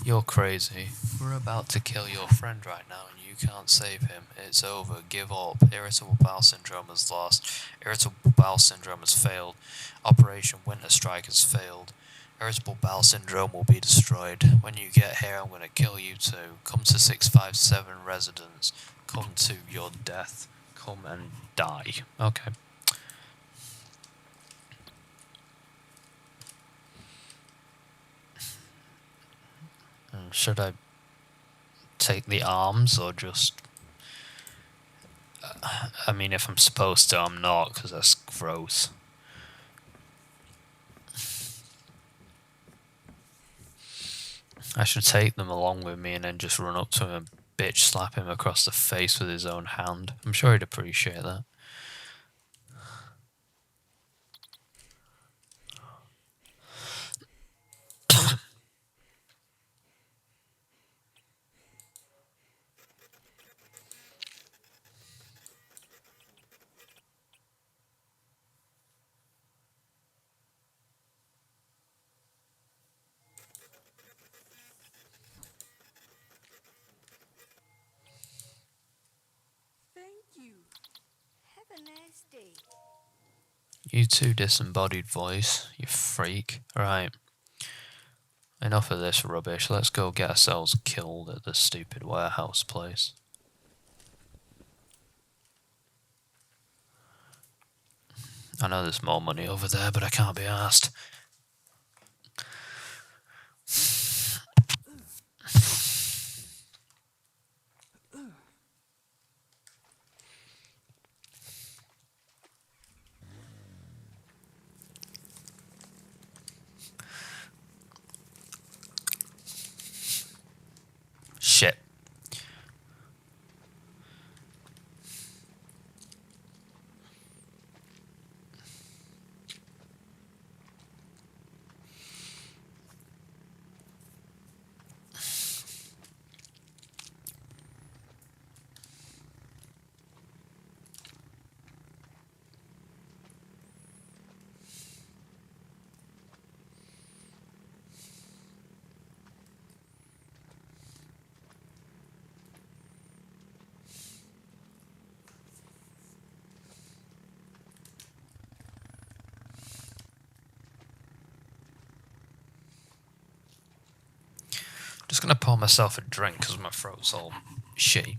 You're crazy. We're about to kill your friend right now and you can't save him. It's over. Give up. Irritable bowel syndrome has lost. Irritable bowel syndrome has failed. Operation Winter Strike has failed. Irritable bowel syndrome will be destroyed. When you get here, I'm gonna kill you too. Come to 657 residence. Come to your death. Come and die. Okay. Should I take the arms or just... I mean, if I'm supposed to, I'm not, because that's gross. I should take them along with me and then just run up to him and bitch slap him across the face with his own hand. I'm sure he'd appreciate that. Thank you. Have a nice day. You too, disembodied voice, you freak. Right. Enough of this rubbish. Let's go get ourselves killed at this stupid warehouse place. I know there's more money over there, but I can't be arsed. Shit. Just gonna pour myself a drink because my throat's all shitty.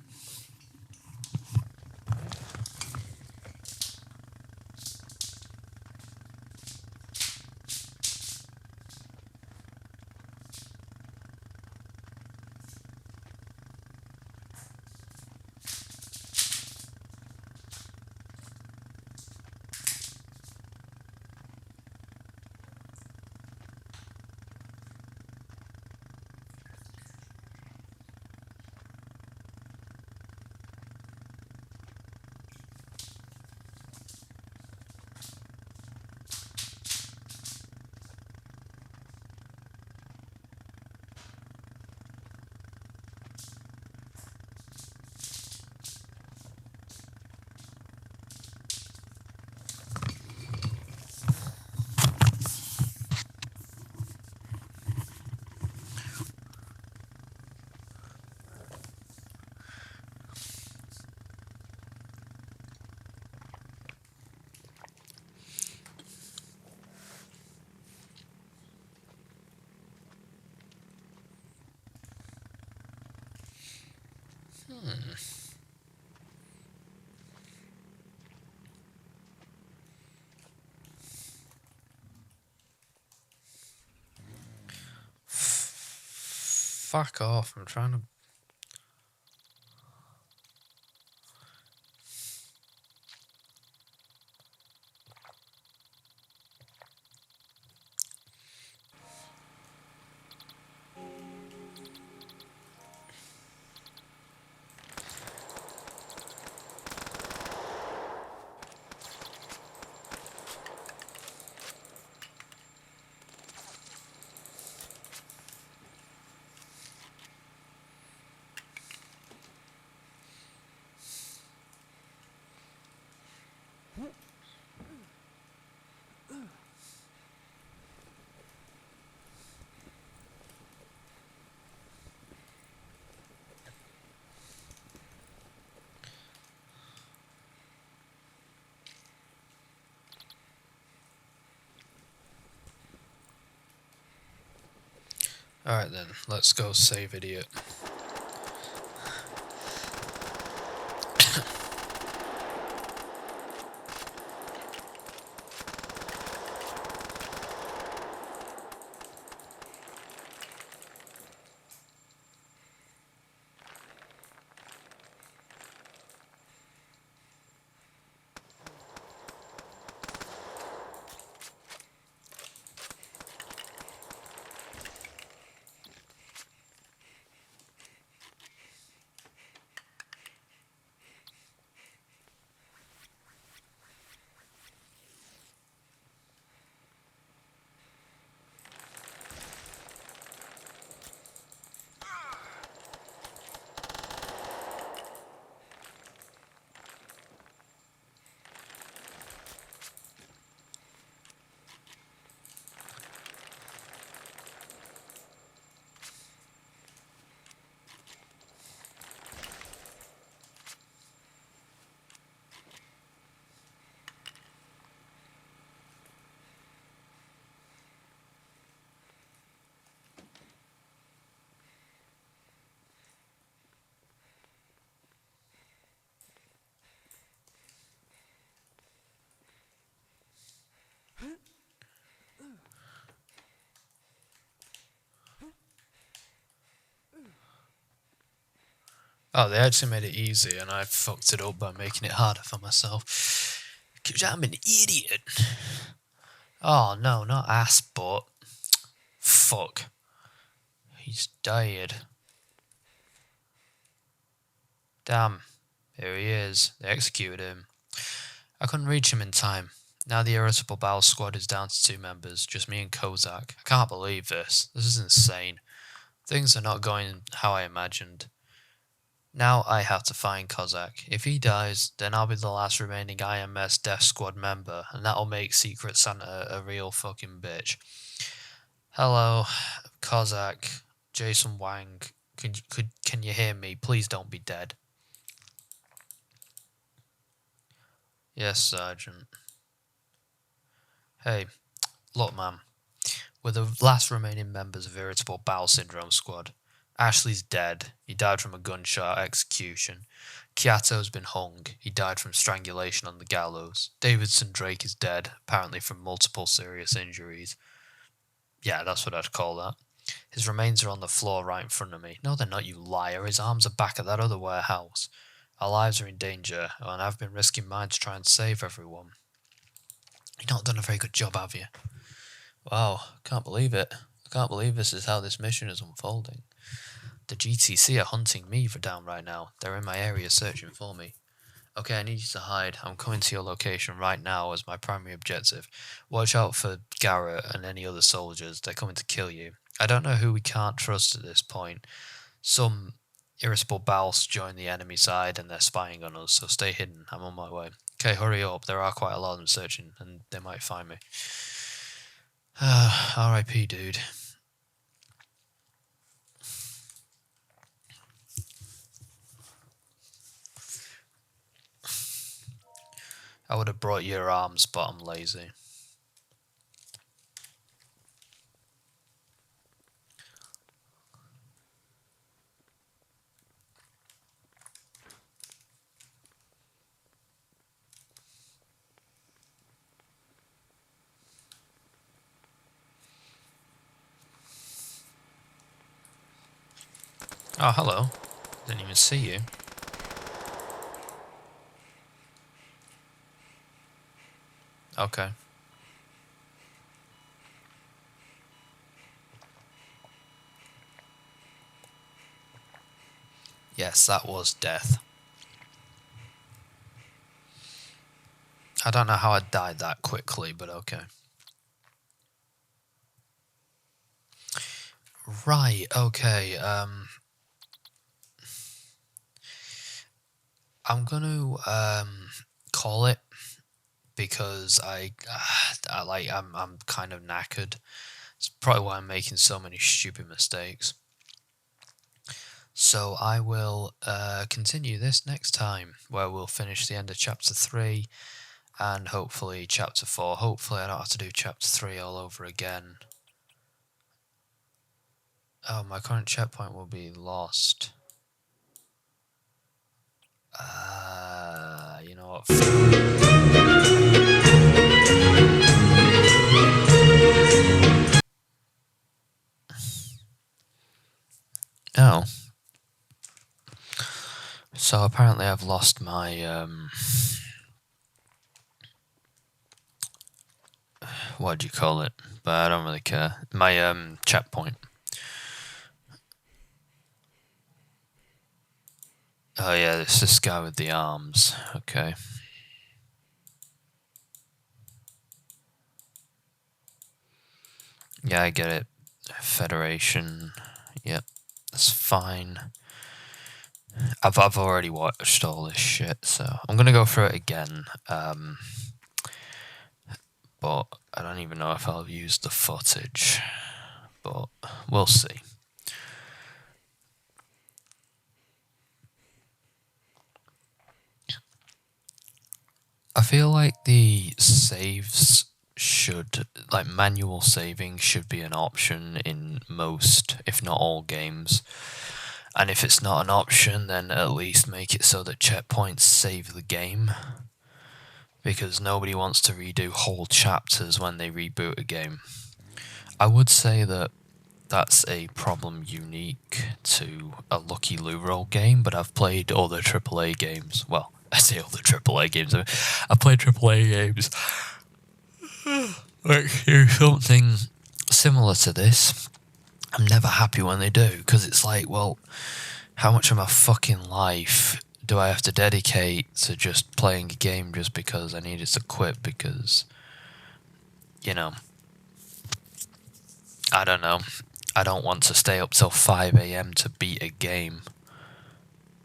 Fuck off, I'm trying to... Alright then, let's go save idiot. Oh, they actually made it easy and I fucked it up by making it harder for myself. Because I'm an idiot. Oh no, not ass butt. Fuck. He's died. Damn. Here he is. They executed him. I couldn't reach him in time. Now the Irritable Bowel Squad is down to 2 members, just me and Kozak. I can't believe this. This is insane. Things are not going how I imagined. Now I have to find Kozak. If he dies, then I'll be the last remaining IMS Death Squad member, and that'll make Secret Santa a real fucking bitch. Hello, Kozak, Jason Wang. Can you hear me? Please don't be dead. Yes, Sergeant. Hey, look, man. We're the last remaining members of Irritable Bowel Syndrome Squad. Ashley's dead. He died from a gunshot execution. Kiato's been hung. He died from strangulation on the gallows. Davidson Drake is dead, apparently from multiple serious injuries. Yeah, that's what I'd call that. His remains are on the floor right in front of me. No, they're not, you liar. His arms are back at that other warehouse. Our lives are in danger, and I've been risking mine to try and save everyone. You've not done a very good job, have you? Wow, can't believe it. I can't believe this is how this mission is unfolding. The GTC are hunting me for down right now. They're in my area searching for me. Okay, I need you to hide. I'm coming to your location right now as my primary objective. Watch out for Garrett and any other soldiers. They're coming to kill you. I don't know who we can't trust at this point. Some irritable bowels join the enemy side and they're spying on us, so stay hidden. I'm on my way. Okay, hurry up. There are quite a lot of them searching and they might find me. R.I.P. dude. I would have brought your arms, but I'm lazy. Oh, hello. Didn't even see you. Okay. Yes, that was death. I don't know how I died that quickly, but okay. Right, okay, I'm gonna call it because I'm kind of knackered. It's probably why I'm making so many stupid mistakes. So I will continue this next time, where we'll finish the end of chapter 3 and hopefully chapter 4. Hopefully I don't have to do chapter 3 all over again. Oh, my current checkpoint will be lost. You know what? Oh. So apparently I've lost my, what do you call it? But I don't really care. My, checkpoint. Oh yeah, it's this guy with the arms. Okay. Yeah, I get it. Federation. Yep. That's fine. I've already watched all this shit, so I'm gonna go through it again. But I don't even know if I'll use the footage. But we'll see. I feel like the saves should, like manual saving should be an option in most, if not all games. And if it's not an option, then at least make it so that checkpoints save the game. Because nobody wants to redo whole chapters when they reboot a game. I would say that that's a problem unique to a Lucky Lou Roll game, but I've played other AAA games. Well, I say other AAA games. I've played AAA games. Like, here's something similar to this. I'm never happy when they do, because it's like, well, how much of my fucking life do I have to dedicate to just playing a game just because I need it to quit? Because, you know, I don't know. I don't want to stay up till 5 AM to beat a game.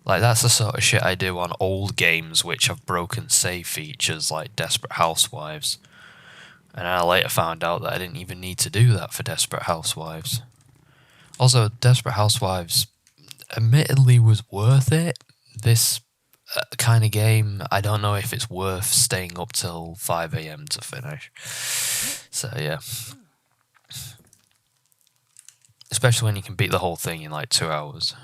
Like, that's the sort of shit I do on old games which have broken save features, like Desperate Housewives. And I later found out that I didn't even need to do that for Desperate Housewives. Also, Desperate Housewives admittedly was worth it. This kind of game, I don't know if it's worth staying up till 5 AM to finish. So, yeah. Especially when you can beat the whole thing in like 2 hours.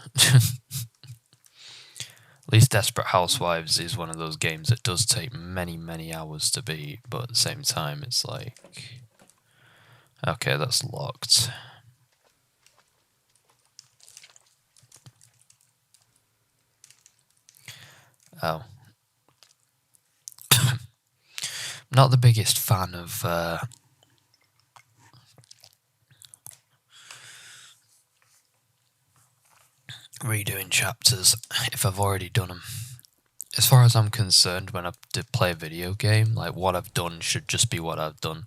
At least Desperate Housewives is one of those games that does take many, many hours to beat, but at the same time, it's like... Okay, that's locked. Oh. Not the biggest fan of... redoing chapters if I've already done them. As far as I'm concerned, when I play a video game, like what I've done should just be what I've done.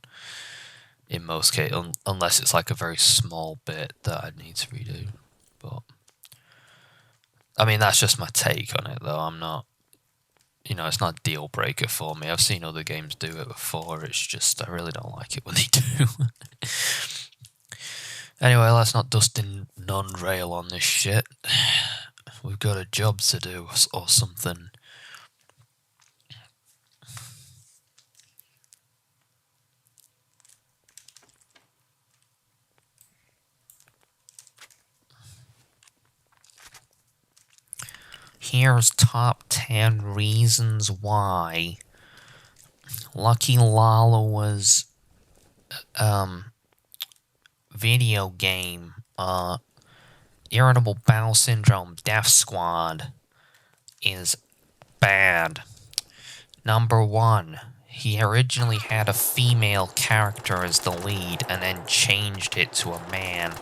In most cases, unless it's like a very small bit that I need to redo. But I mean, that's just my take on it, though. I'm not, you know, it's not a deal breaker for me. I've seen other games do it before. It's just I really don't like it when they do. Anyway, let's not dust in non-rail on this shit. We've got a job to do or something. Here's top 10 reasons why Lucky Tlhalerwa's video game, Irritable Bowel Syndrome Death Squad, is bad. Number 1, he originally had a female character as the lead and then changed it to a man.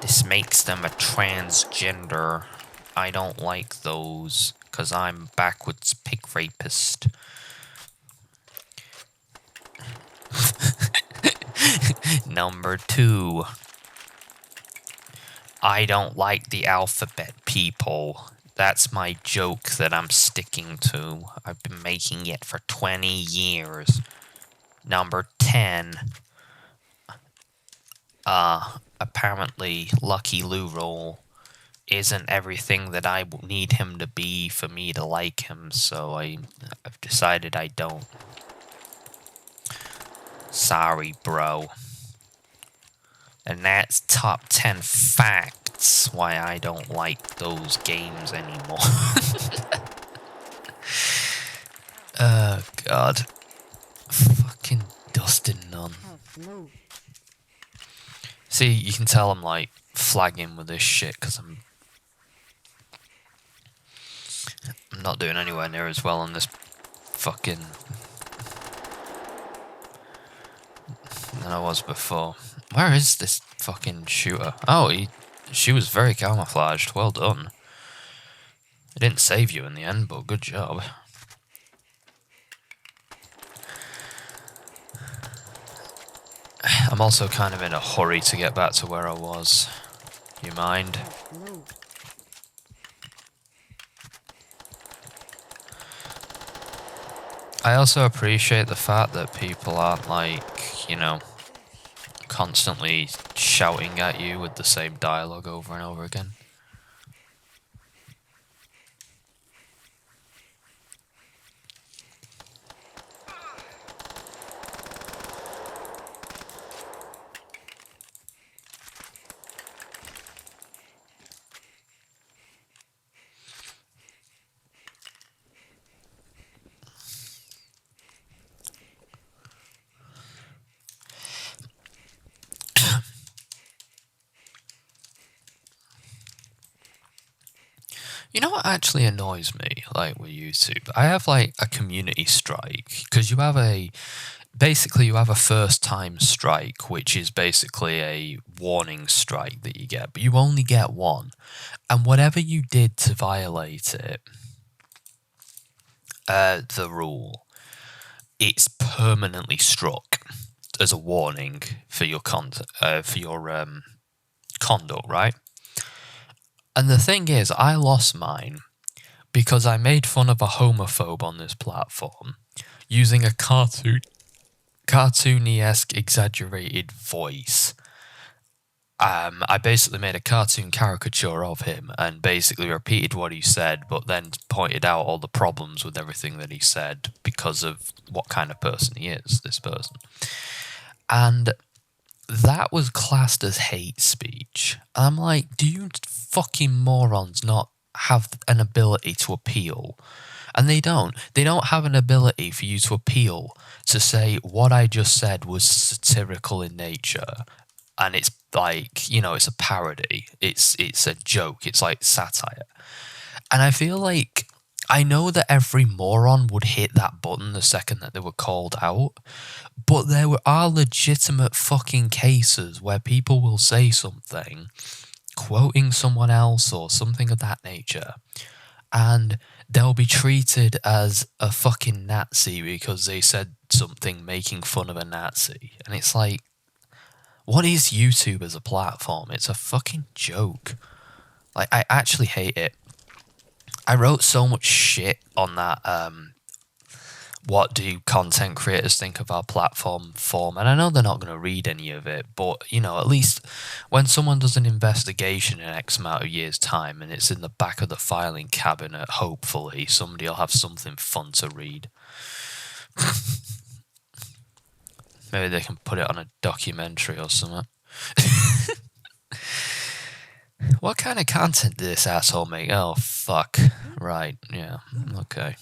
This makes them a transgender. I don't like those, because I'm backwards pig rapist. Number 2, I don't like the alphabet people. That's my joke that I'm sticking to. I've been making it for 20 years. Number 10, apparently Lucky Lou isn't everything that I need him to be for me to like him, so I've decided I don't. Sorry, bro. And that's top 10 facts why I don't like those games anymore. Oh, God. Fucking Dustin Nunn. See, you can tell I'm, like, flagging with this shit, because I'm not doing anywhere near as well on this fucking... than I was before. Where is this fucking shooter? Oh, she was very camouflaged. Well done. It didn't save you in the end, but good job. I'm also kind of in a hurry to get back to where I was. You mind? I also appreciate the fact that people aren't like, you know, constantly shouting at you with the same dialogue over and over again. You know what actually annoys me, like, with YouTube? I have, like, a community strike, because you have basically you have a first time strike, which is basically a warning strike that you get, but you only get one, and whatever you did to violate it, the rule, it's permanently struck as a warning for your conduct, right? And the thing is, I lost mine because I made fun of a homophobe on this platform using a cartoony-esque exaggerated voice. I basically made a cartoon caricature of him and basically repeated what he said, but then pointed out all the problems with everything that he said because of what kind of person he is, this person. And that was classed as hate speech. I'm like, do you fucking morons not have an ability to appeal? And they don't. They don't have an ability for you to appeal to say what I just said was satirical in nature, and it's like, you know, it's a parody. It's a joke. It's like satire. And I feel like I know that every moron would hit that button the second that they were called out, but there are legitimate fucking cases where people will say something, quoting someone else or something of that nature, and they'll be treated as a fucking Nazi because they said something making fun of a Nazi. And it's like, what is YouTube as a platform? It's a fucking joke. Like, I actually hate it. I wrote so much shit on that what do content creators think of our platform form, and I know they're not going to read any of it, but you know, at least when someone does an investigation in X amount of years time and it's in the back of the filing cabinet, hopefully somebody will have something fun to read. Maybe they can put it on a documentary or something. What kind of content did this asshole make? Oh fuck. Right, yeah, okay.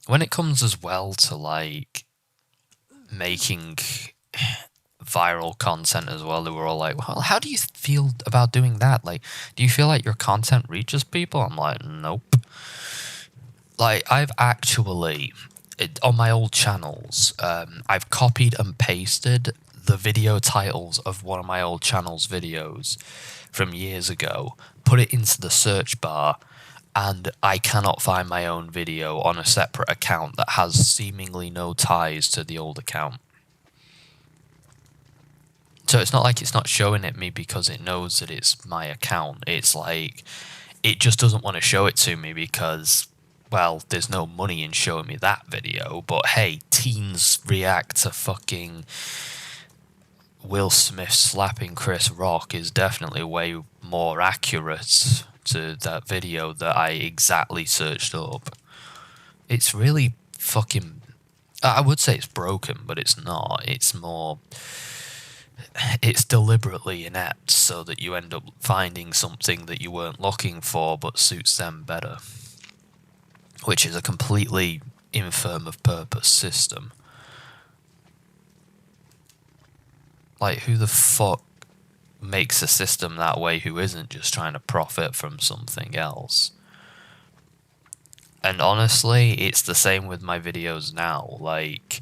When it comes as well to like making viral content as well, they were all like, well, how do you feel about doing that? Like, do you feel like your content reaches people? I'm like, nope. Like, I've actually, on my old channels, I've copied and pasted the video titles of one of my old channels videos from years ago, put it into the search bar, and I cannot find my own video on a separate account that has seemingly no ties to the old account. So it's not like it's not showing it me because it knows that it's my account. It's like, it just doesn't want to show it to me because, well, there's no money in showing me that video. But hey, teens react to fucking Will Smith slapping Chris Rock is definitely way more accurate to that video that I exactly searched up. It's really fucking, I would say it's broken, but it's not. It's more, it's deliberately inept so that you end up finding something that you weren't looking for but suits them better, which is a completely infirm of purpose system. Like, who the fuck makes a system that way who isn't just trying to profit from something else? And honestly, it's the same with my videos now. Like,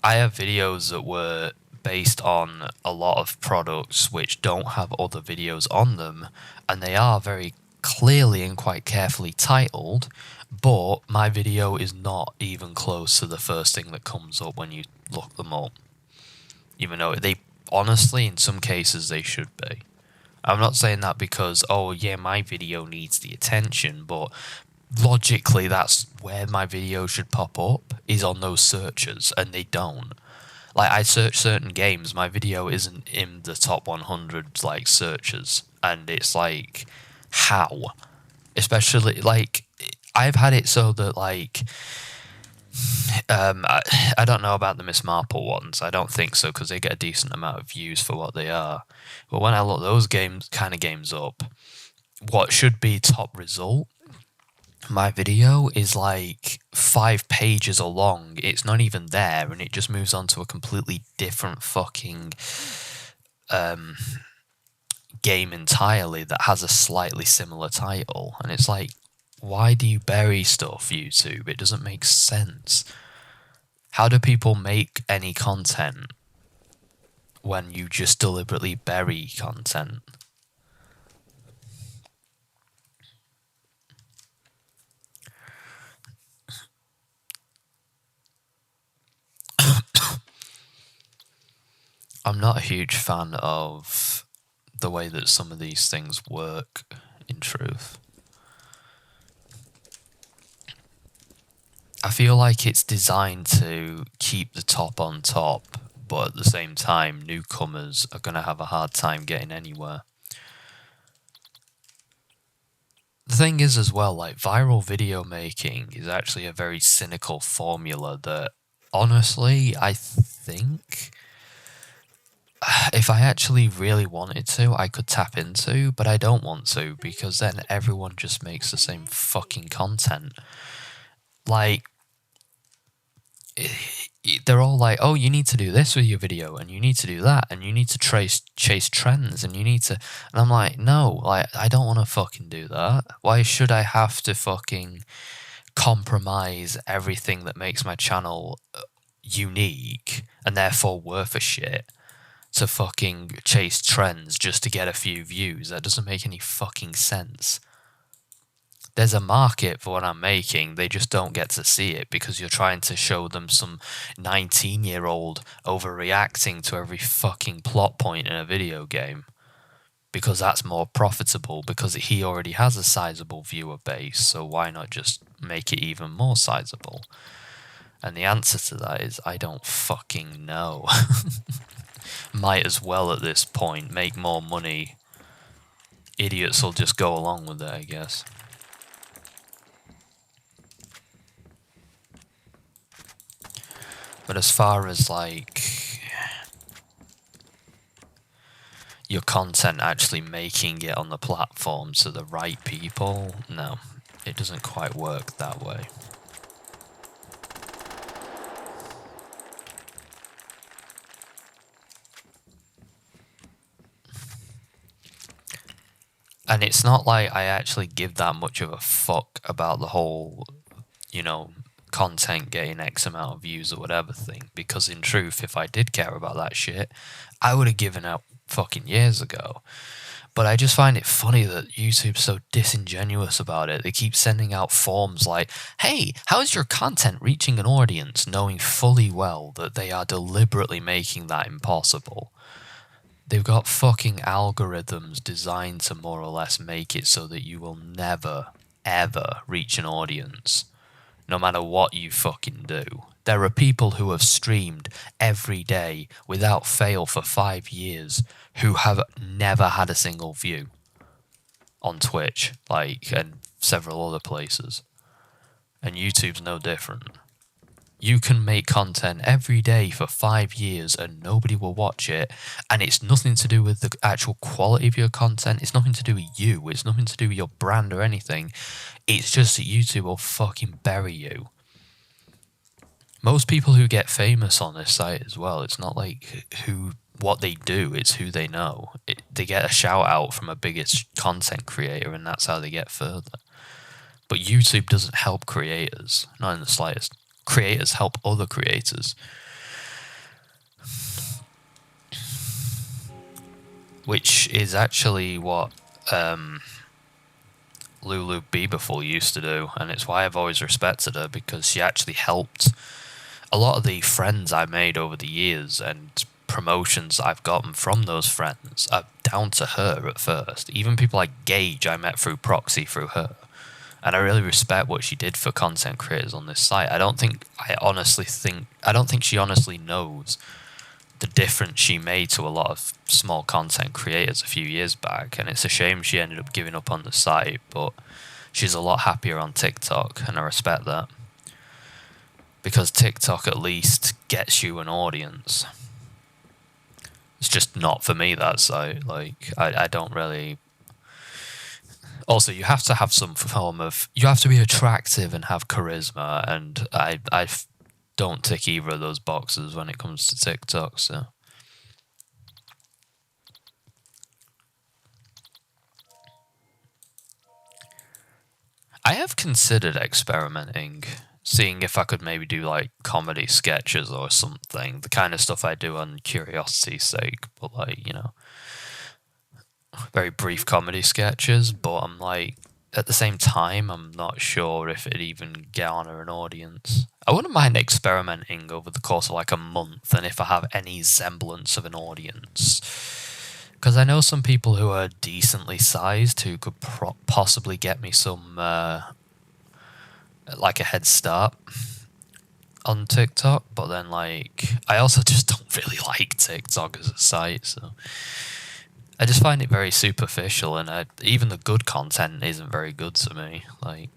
I have videos that were based on a lot of products which don't have other videos on them, and they are very clearly and quite carefully titled, but my video is not even close to the first thing that comes up when you look them up. Even though they, honestly, in some cases, they should be. I'm not saying that because, oh yeah, my video needs the attention, but logically that's where my video should pop up, is on those searches, and they don't. Like, I search certain games, my video isn't in the top 100 like searches, and it's like, how? Especially, like, I've had it so that, like, I don't know about the Miss Marple ones. I don't think so, because they get a decent amount of views for what they are. But when I look those kind of games up, what should be top result, my video is like 5 pages long. It's not even there, and it just moves on to a completely different fucking game entirely that has a slightly similar title. And it's like, why do you bury stuff, YouTube? It doesn't make sense. How do people make any content when you just deliberately bury content? I'm not a huge fan of the way that some of these things work, in truth. I feel like it's designed to keep the top on top, but at the same time, newcomers are going to have a hard time getting anywhere. The thing is as well, like, viral video making is actually a very cynical formula that honestly, I think if I actually really wanted to, I could tap into, but I don't want to, because then everyone just makes the same fucking content. Like, they're all like, oh, you need to do this with your video, and you need to do that, and you need to chase trends, and you need to... And I'm like, no, like, I don't want to fucking do that. Why should I have to fucking compromise everything that makes my channel unique, and therefore worth a shit, to fucking chase trends just to get a few views? That doesn't make any fucking sense. There's a market for what I'm making, they just don't get to see it because you're trying to show them some 19-year-old overreacting to every fucking plot point in a video game. Because that's more profitable, because he already has a sizable viewer base, so why not just make it even more sizable? And the answer to that is, I don't fucking know. Might as well at this point make more money. Idiots will just go along with it, I guess. But as far as like your content actually making it on the platform to the right people, no, it doesn't quite work that way. And it's not like I actually give that much of a fuck about the whole, you know, content getting X amount of views or whatever thing, because in truth, if I did care about that shit, I would have given up fucking years ago. But I just find it funny that YouTube's so disingenuous about it. They keep sending out forms like, hey, how is your content reaching an audience, knowing fully well that they are deliberately making that impossible. They've got fucking algorithms designed to more or less make it so that you will never, ever reach an audience, no matter what you fucking do. There are people who have streamed every day without fail for 5 years who have never had a single view on Twitch, like, and several other places. And YouTube's no different. You can make content every day for 5 years and nobody will watch it, and it's nothing to do with the actual quality of your content, it's nothing to do with you, it's nothing to do with your brand or anything. It's just that YouTube will fucking bury you. Most people who get famous on this site as well, it's not like what they do, it's who they know. They get a shout out from a biggest content creator, and that's how they get further. But YouTube doesn't help creators, not in the slightest. Creators help other creators. Which is actually what Lulu Bieberful used to do, and it's why I've always respected her, because she actually helped a lot of the friends I made over the years and promotions I've gotten from those friends are down to her at first. Even people like Gage I met through proxy through her. And I really respect what she did for content creators on this site. I don't think she honestly knows the difference she made to a lot of small content creators a few years back. And it's a shame she ended up giving up on the site, but she's a lot happier on TikTok, and I respect that. Because TikTok at least gets you an audience. It's just not for me, that site. Like, I don't really... Also, you have to have some form of... You have to be attractive and have charisma, and I don't tick either of those boxes when it comes to TikTok, so... I have considered experimenting, seeing if I could maybe do like comedy sketches or something, the kind of stuff I do on curiosity's sake, but like, you know, very brief comedy sketches. But I'm like, at the same time, I'm not sure if it'd even garner an audience. I wouldn't mind experimenting over the course of like a month, and if I have any semblance of an audience. Because I know some people who are decently sized who could possibly get me some, like a head start on TikTok. But then, like, I also just don't really like TikTok as a site, so I just find it very superficial, and even the good content isn't very good to me. Like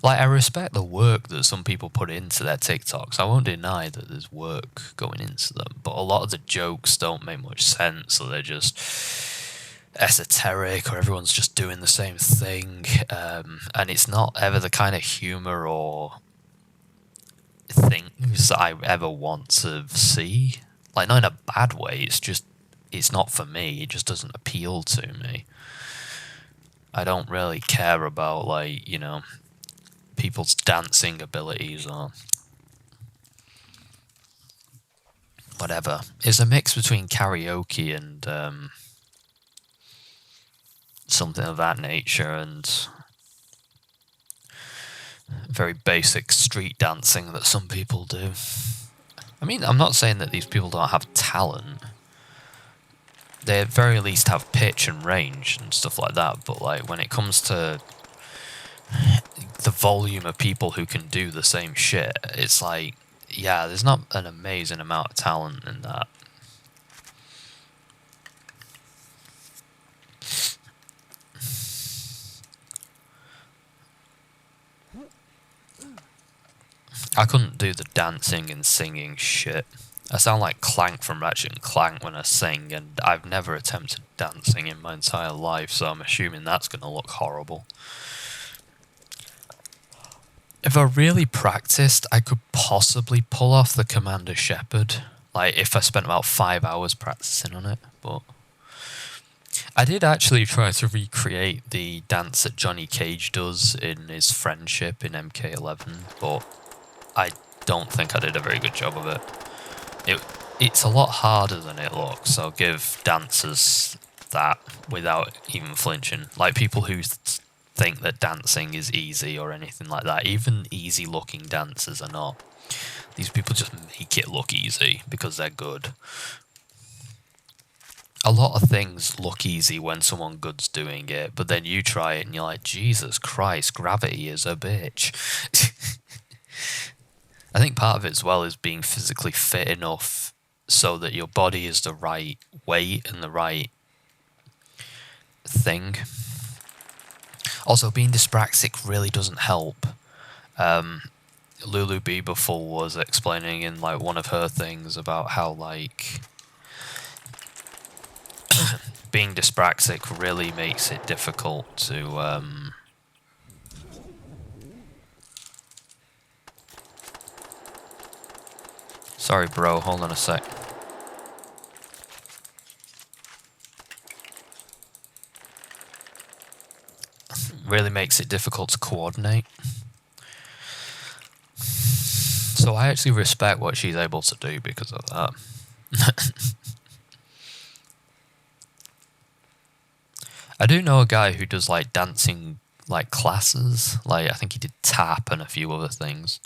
Like, I respect the work that some people put into their TikToks. I won't deny that there's work going into them, but a lot of the jokes don't make much sense, or they're just esoteric, or everyone's just doing the same thing, and it's not ever the kind of humor or things that I ever want to see. Like, not in a bad way, it's not for me. It just doesn't appeal to me. I don't really care about, like, you know, people's dancing abilities or whatever. It's a mix between karaoke and something of that nature, and very basic street dancing that some people do. I mean, I'm not saying that these people don't have talent. They at very least have pitch and range and stuff like that, but like when it comes to the volume of people who can do the same shit, it's like, yeah, there's not an amazing amount of talent in that. I couldn't do the dancing and singing shit. I sound like Clank from Ratchet and Clank when I sing, and I've never attempted dancing in my entire life, so I'm assuming that's going to look horrible. If I really practiced, I could possibly pull off the Commander Shepard. Like, if I spent about 5 hours practicing on it, but I did actually try to recreate the dance that Johnny Cage does in his Friendship in MK11, but I don't think I did a very good job of it. It's a lot harder than it looks. I'll give dancers that without even flinching. Like, people who think that dancing is easy or anything like that, even easy looking dancers are not. These people just make it look easy because they're good. A lot of things look easy when someone good's doing it, but then you try it and you're like, Jesus Christ, gravity is a bitch. I think part of it as well is being physically fit enough so that your body is the right weight and the right thing. Also, being dyspraxic really doesn't help. Lulu Bieberful was explaining in like one of her things about how like being dyspraxic really makes it difficult to Sorry, bro, hold on a sec. Really makes it difficult to coordinate. So I actually respect what she's able to do because of that. I do know a guy who does like dancing like classes. Like, I think he did tap and a few other things.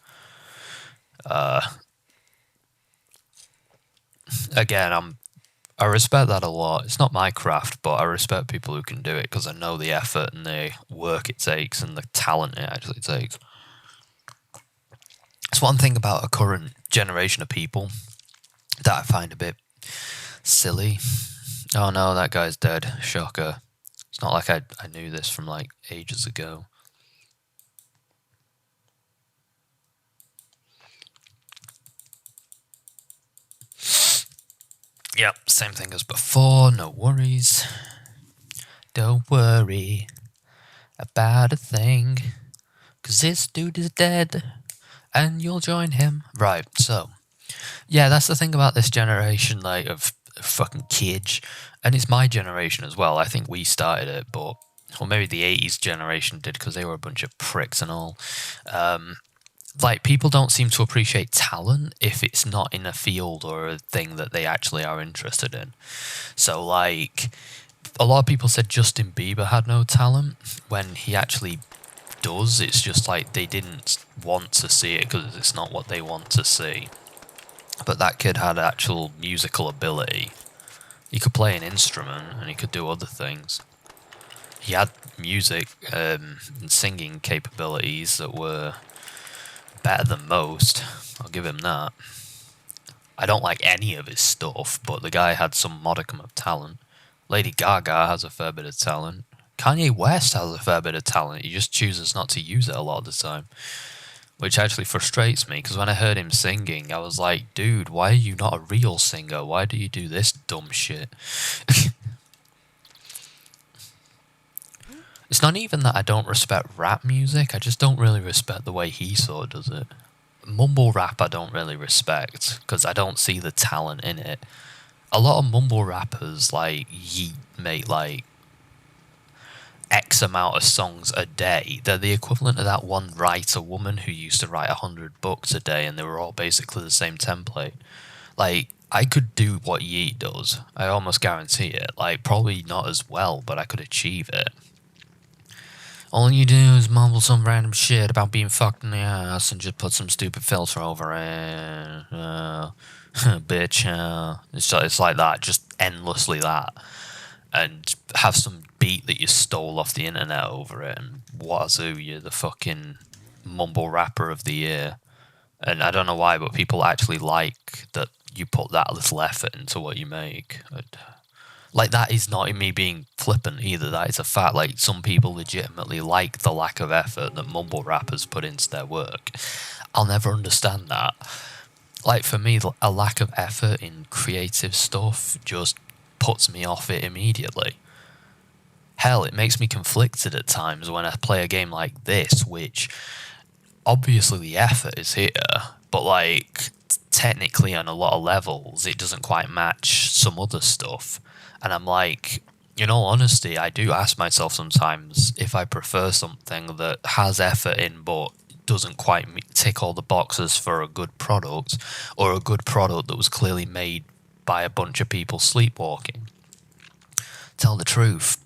Again, I respect that a lot. It's not my craft, but I respect people who can do it because I know the effort and the work it takes and the talent it actually takes. It's one thing about a current generation of people that I find a bit silly. Oh no, that guy's dead. Shocker. It's not like I knew this from like ages ago. Yep, same thing as before, no worries. Don't worry about a thing, 'cause this dude is dead, and you'll join him. Right, so, yeah, that's the thing about this generation, like, of fucking kids, and it's my generation as well. I think we started it, but, or maybe the 80s generation did, because they were a bunch of pricks and all. Like, people don't seem to appreciate talent if it's not in a field or a thing that they actually are interested in. So, like, a lot of people said Justin Bieber had no talent when he actually does. It's just like they didn't want to see it because it's not what they want to see. But that kid had actual musical ability. He could play an instrument and he could do other things. He had music and singing capabilities that were better than most. I'll give him that. I don't like any of his stuff, but the guy had some modicum of talent. Lady Gaga has a fair bit of talent. Kanye West has a fair bit of talent. He just chooses not to use it a lot of the time, which actually frustrates me, because when I heard him singing, I was like, dude, why are you not a real singer? Why do you do this dumb shit? It's not even that I don't respect rap music, I just don't really respect the way he sort of does it. Mumble rap I don't really respect, because I don't see the talent in it. A lot of mumble rappers, like Yeet, make like X amount of songs a day. They're the equivalent of that one writer woman who used to write 100 books a day, and they were all basically the same template. Like, I could do what Yeet does. I almost guarantee it. Like, probably not as well, but I could achieve it. All you do is mumble some random shit about being fucked in the ass and just put some stupid filter over it. Bitch. It's like that, just endlessly that. And have some beat that you stole off the internet over it, and wazoo, you're the fucking mumble rapper of the year. And I don't know why, but people actually like that you put that little effort into what you make. Like, that is not in me being flippant either, that is a fact. Like, some people legitimately like the lack of effort that mumble rappers put into their work. I'll never understand that. Like, for me, a lack of effort in creative stuff just puts me off it immediately. Hell, it makes me conflicted at times when I play a game like this, which obviously the effort is here, but like technically on a lot of levels it doesn't quite match some other stuff. And I'm like, in all honesty, I do ask myself sometimes if I prefer something that has effort in but doesn't quite tick all the boxes for a good product, or a good product that was clearly made by a bunch of people sleepwalking. Tell the truth,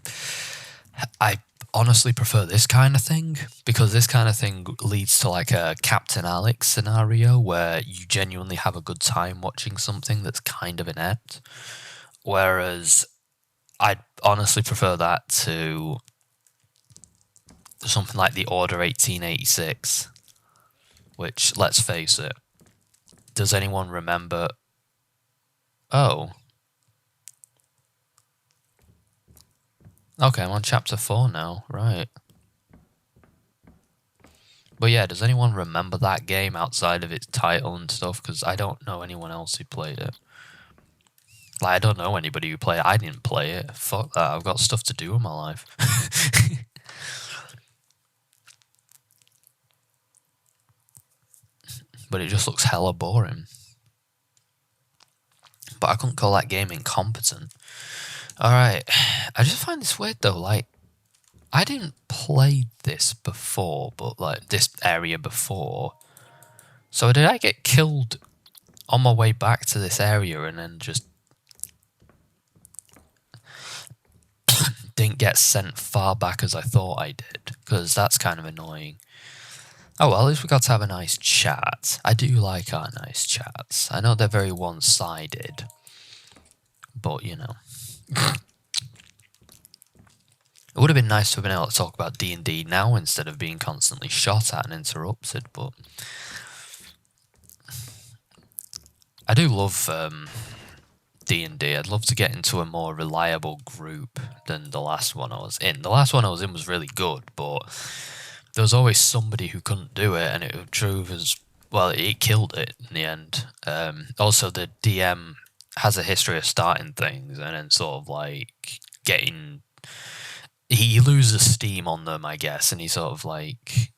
I honestly prefer this kind of thing, because this kind of thing leads to like a Captain Alex scenario where you genuinely have a good time watching something that's kind of inept. Whereas I'd honestly prefer that to something like the Order 1886, which, let's face it, does anyone remember? Oh. Okay, I'm on chapter 4 now, right. But yeah, does anyone remember that game outside of its title and stuff? Because I don't know anyone else who played it. Like, I don't know anybody who played it. I didn't play it. Fuck that, I've got stuff to do in my life. But it just looks hella boring. But I couldn't call that game incompetent. Alright, I just find this weird though, like, I didn't play this before, but like, this area before. So did I get killed on my way back to this area and then just didn't get sent far back as I thought I did? Because that's kind of annoying. Oh well, at least we got to have a nice chat. I do like our nice chats. I know they're very one-sided, but you know. It would have been nice to have been able to talk about D&D now instead of being constantly shot at and interrupted, but I do love D&D. I'd love to get into a more reliable group than the last one I was in. The last one I was in was really good, but there was always somebody who couldn't do it, and it drove as well. It killed it in the end. Also, the DM has a history of starting things and then sort of like getting. He loses steam on them, I guess, and he sort of like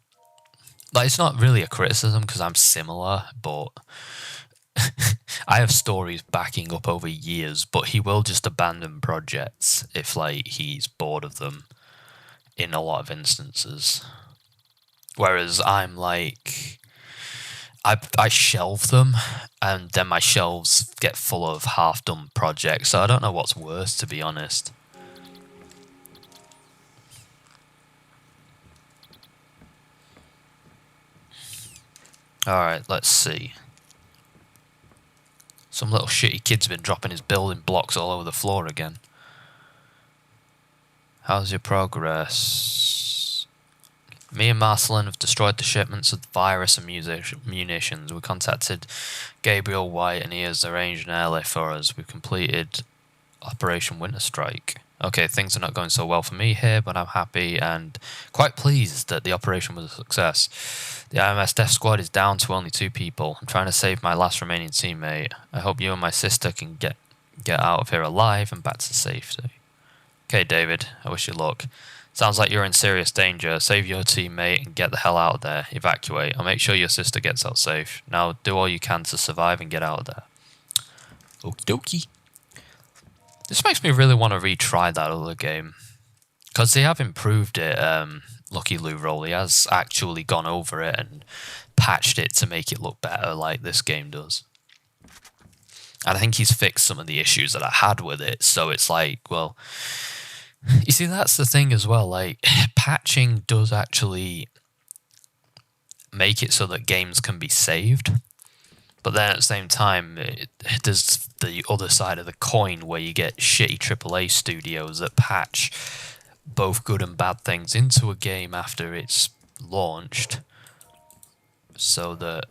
it's not really a criticism because I'm similar, but I have stories backing up over years. But he will just abandon projects if like he's bored of them in a lot of instances. Whereas I'm like, I shelve them, and then my shelves get full of half-done projects, so I don't know what's worse, to be honest. Alright, let's see. Some little shitty kid's been dropping his building blocks all over the floor again. How's your progress? Me and Marcelin have destroyed the shipments of the virus and munitions. We contacted Gabriel White and he has arranged an airlift for us. We've completed Operation Winter Strike. Okay, things are not going so well for me here, but I'm happy and quite pleased that the operation was a success. The IMS Death Squad is down to only 2 people. I'm trying to save my last remaining teammate. I hope you and my sister can get out of here alive and back to safety. Okay, David, I wish you luck. Sounds like you're in serious danger. Save your teammate and get the hell out of there. Evacuate. I'll make sure your sister gets out safe. Now do all you can to survive and get out of there. Okie dokie. This makes me really want to retry that other game. Because they have improved it. Lucky Lou Roll, he has actually gone over it and patched it to make it look better like this game does. And I think he's fixed some of the issues that I had with it. So it's like, well... You see, that's the thing as well, like, patching does actually make it so that games can be saved, but then at the same time, there's the other side of the coin where you get shitty AAA studios that patch both good and bad things into a game after it's launched, so that,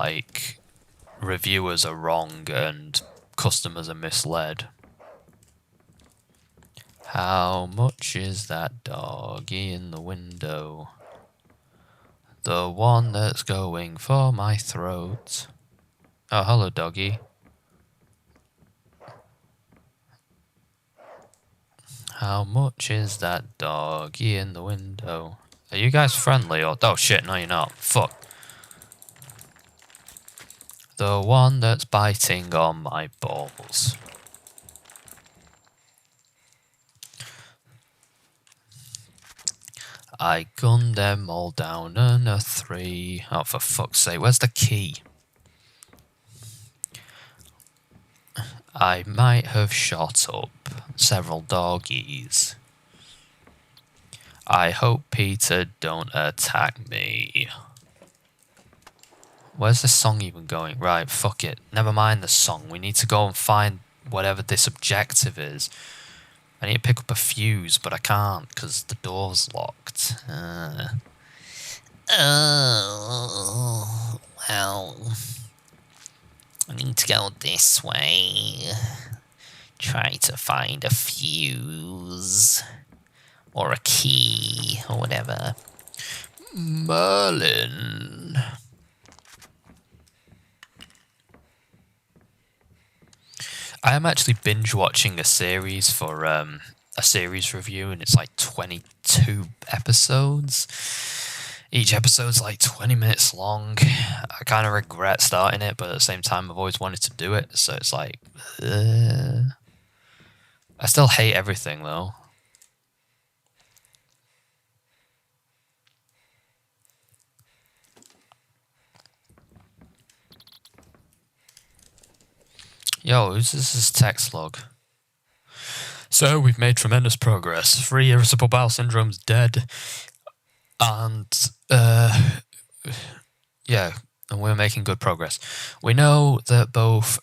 like, reviewers are wrong and customers are misled. How much is that doggy in the window? The one that's going for my throat. Oh, hello, doggy. How much is that doggy in the window? Are you guys friendly or... Oh shit, no you're not. Fuck. The one that's biting on my balls. I gunned them all down in a 3. Oh, for fuck's sake, where's the key? I might have shot up several doggies. I hope Peter don't attack me. Where's this song even going? Right, fuck it. Never mind the song. We need to go and find whatever this objective is. I need to pick up a fuse, but I can't because the door's locked. Oh, well. I need to go this way. Try to find a fuse. Or a key, or whatever. Merlin. I am actually binge watching a series for a series review, and it's like 22 episodes. Each episode's like 20 minutes long. I kind of regret starting it, but at the same time, I've always wanted to do it, so it's like... I still hate everything, though. Yo, who's this text log? So, we've made tremendous progress. 3 irritable bowel syndrome's dead. And, yeah, and we're making good progress. We know that both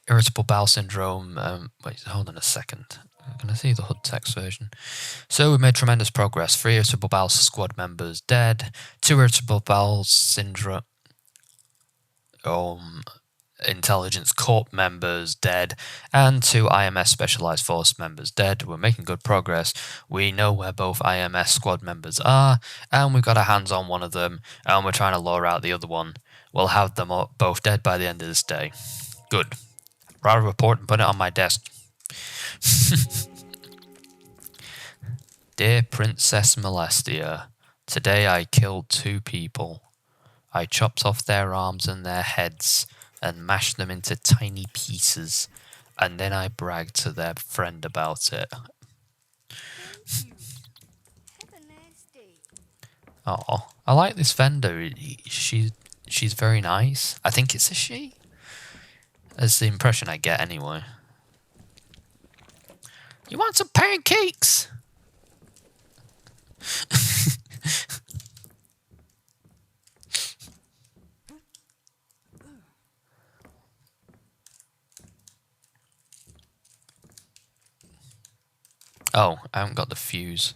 irritable bowel syndrome... wait, hold on a second. Can I see the HUD text version? So, we've made tremendous progress. 3 irritable bowel squad members dead. 2 irritable bowel syndrome... Intelligence Corp members dead, and 2 IMS Specialized Force members dead. We're making good progress. We know where both IMS squad members are, and we've got our hands on one of them, and we're trying to lure out the other one. We'll have them both dead by the end of this day. Good. Write a report and put it on my desk. Dear Princess Molestia, today I killed 2 people. I chopped off their arms and their heads and mashed them into tiny pieces, and then I bragged to their friend about it. Thank you. Have a nice day. Oh, I like this vendor. She's very nice. I think it's a she. That's the impression I get anyway. You want some pancakes? Oh, I haven't got the fuse.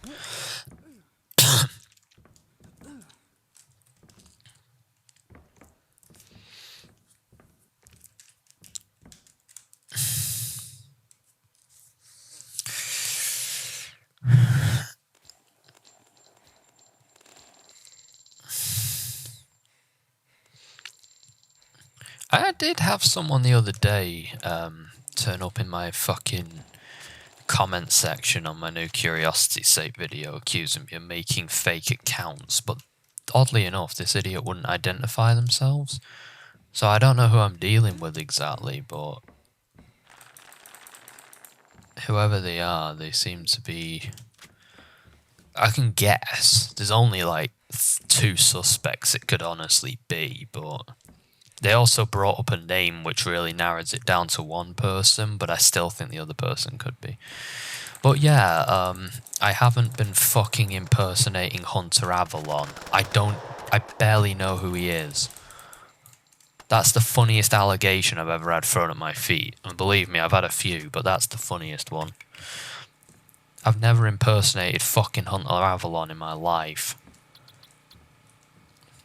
did have someone the other day turn up in my fucking comment section on my new Curiosity Sake video accusing me of making fake accounts, but oddly enough, this idiot wouldn't identify themselves. So I don't know who I'm dealing with exactly, but whoever they are, they seem to be... I can guess. There's only like 2 suspects it could honestly be, but they also brought up a name which really narrows it down to one person, but I still think the other person could be. But yeah, I haven't been fucking impersonating Hunter Avalon. I barely know who he is. That's the funniest allegation I've ever had thrown at my feet. And believe me, I've had a few, but that's the funniest one. I've never impersonated fucking Hunter Avalon in my life.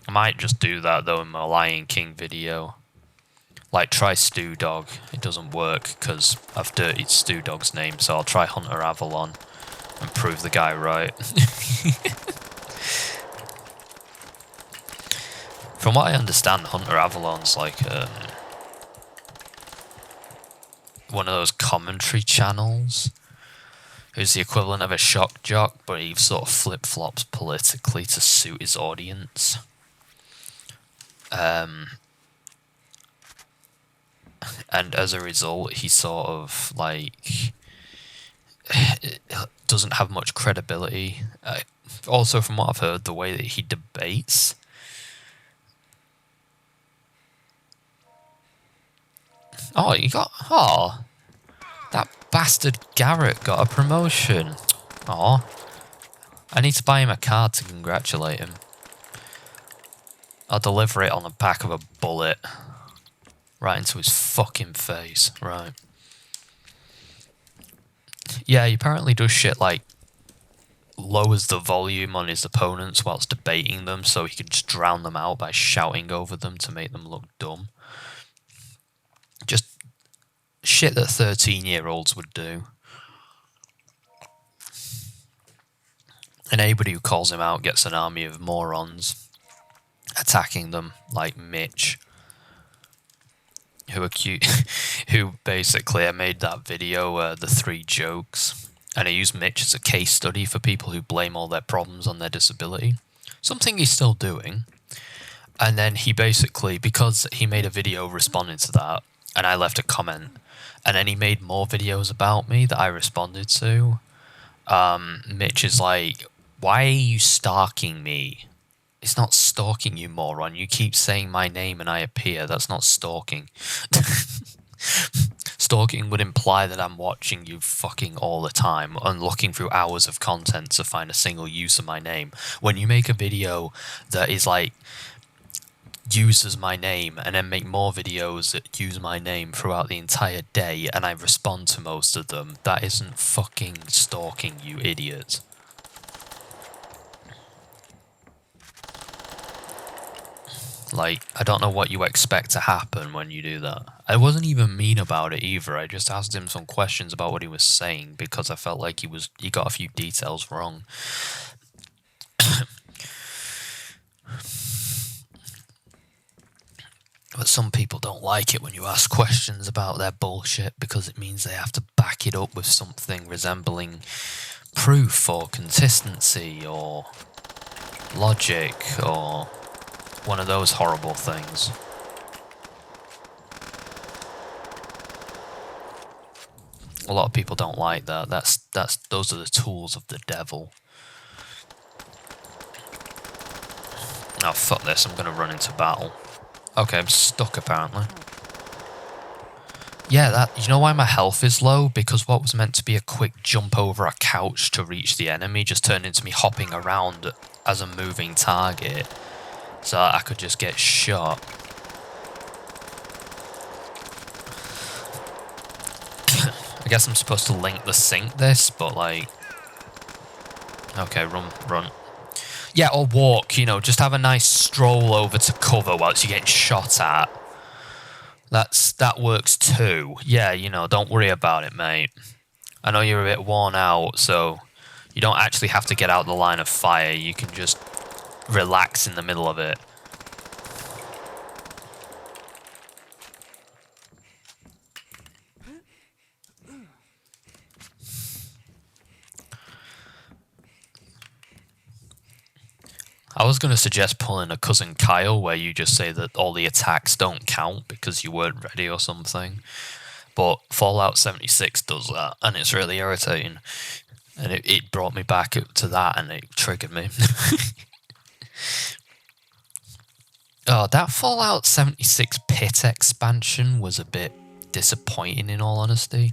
I might just do that though in my Lion King video. Like, try Stew Dog. It doesn't work because I've dirtied Stew Dog's name, so I'll try Hunter Avalon and prove the guy right. From what I understand, Hunter Avalon's like one of those commentary channels. Who's the equivalent of a shock jock, but he sort of flip-flops politically to suit his audience. And as a result, he sort of, like, doesn't have much credibility. Also, from what I've heard, the way that he debates... Oh, you got... Oh, that bastard Garrett got a promotion. Oh, I need to buy him a card to congratulate him. I'll deliver it on the back of a bullet. Right into his fucking face. Right. Yeah, he apparently does shit like lowers the volume on his opponents whilst debating them so he can just drown them out by shouting over them to make them look dumb. Just shit that 13-year-olds would do. And anybody who calls him out gets an army of morons attacking them, like Mitch, who basically, I made that video, the 3 jokes, and I used Mitch as a case study for people who blame all their problems on their disability, something he's still doing. And then he basically, because he made a video responding to that, and I left a comment, and then he made more videos about me that I responded to. Mitch is like, why are you stalking me? It's not stalking, you moron. You keep saying my name and I appear. That's not stalking. Stalking would imply that I'm watching you fucking all the time and looking through hours of content to find a single use of my name. When you make a video that is like, uses my name and then make more videos that use my name throughout the entire day and I respond to most of them, that isn't fucking stalking, you idiot. Like, I don't know what you expect to happen when you do that. I wasn't even mean about it either. I just asked him some questions about what he was saying because I felt like he got a few details wrong. But some people don't like it when you ask questions about their bullshit because it means they have to back it up with something resembling proof or consistency or logic or one of those horrible things. A lot of people don't like that. Those are the tools of the devil. Oh, fuck this. I'm gonna run into battle. Okay, I'm stuck apparently. Yeah, you know why my health is low? Because what was meant to be a quick jump over a couch to reach the enemy just turned into me hopping around as a moving target. So I could just get shot. I guess I'm supposed to link the sync this, but like... Okay, run. Yeah, or walk, you know, just have a nice stroll over to cover whilst you're getting shot at. That works too. Yeah, you know, don't worry about it, mate. I know you're a bit worn out, so you don't actually have to get out the line of fire. You can just relax in the middle of it. I was going to suggest pulling a Cousin Kyle where you just say that all the attacks don't count because you weren't ready or something. But Fallout 76 does that, and it's really irritating. And it brought me back to that, and it triggered me. Oh, that Fallout 76 pit expansion was a bit disappointing, in all honesty.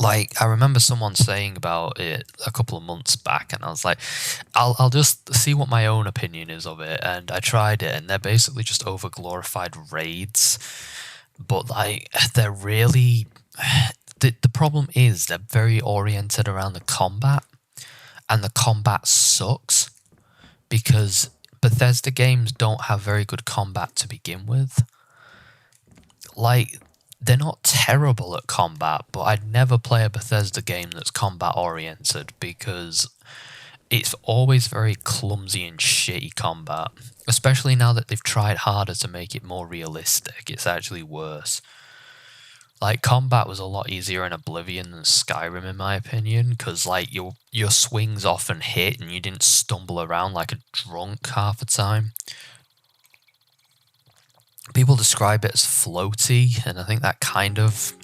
Like, I remember someone saying about it a couple of months back, and I was like, I'll just see what my own opinion is of it. And I tried it, and they're basically just over glorified raids. But like, they're really the problem is they're very oriented around the combat, and the combat sucks because Bethesda games don't have very good combat to begin with. Like, they're not terrible at combat, but I'd never play a Bethesda game that's combat oriented because it's always very clumsy and shitty combat. Especially now that they've tried harder to make it more realistic, it's actually worse. Like, combat was a lot easier in Oblivion than Skyrim, in my opinion, because like your swings often hit and you didn't stumble around like a drunk half the time. People describe it as floaty, and I think that kind of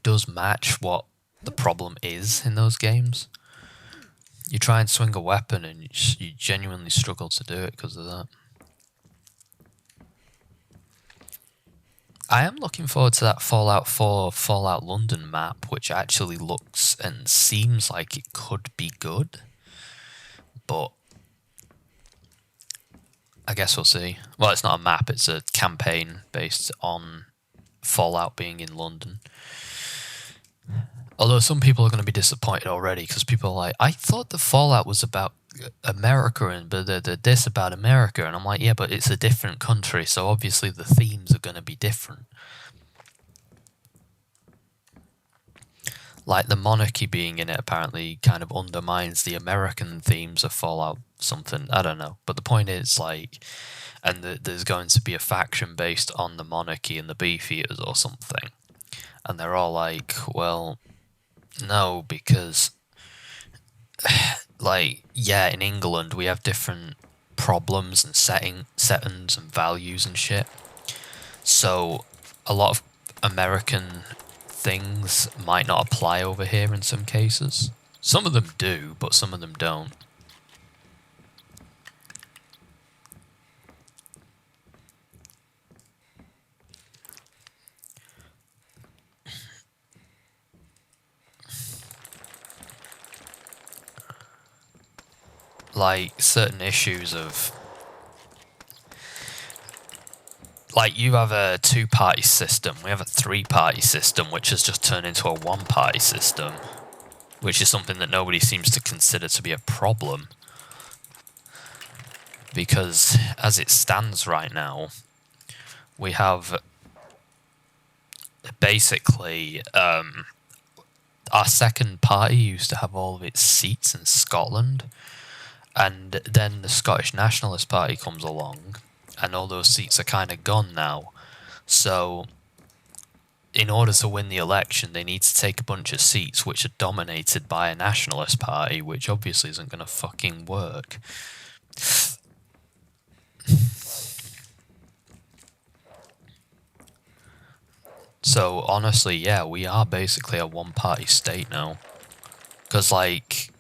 does match what the problem is in those games. You try and swing a weapon and you genuinely struggle to do it because of that. I am looking forward to that Fallout 4 Fallout London map, which actually looks and seems like it could be good. But I guess we'll see. Well, it's not a map, it's a campaign based on Fallout being in London. Although some people are going to be disappointed already because people are like, I thought the Fallout was about America and this about America, and I'm like, yeah, but it's a different country, so obviously the themes are going to be different. Like, the monarchy being in it apparently kind of undermines the American themes of Fallout something, I don't know. But the point is, like, and there's going to be a faction based on the monarchy and the Beefeaters or something. And they're all like, well, no, because like, yeah, in England we have different problems and settings and values and shit. So a lot of American things might not apply over here in some cases. Some of them do, but some of them don't. Like, certain issues of... Like, you have a two-party system, we have a three-party system, which has just turned into a one-party system, which is something that nobody seems to consider to be a problem. Because, as it stands right now, we have basically... our second party used to have all of its seats in Scotland, and then the Scottish Nationalist Party comes along, and all those seats are kind of gone now. So, in order to win the election, they need to take a bunch of seats which are dominated by a nationalist party, which obviously isn't going to fucking work. So, honestly, yeah, we are basically a one-party state now. Because, like,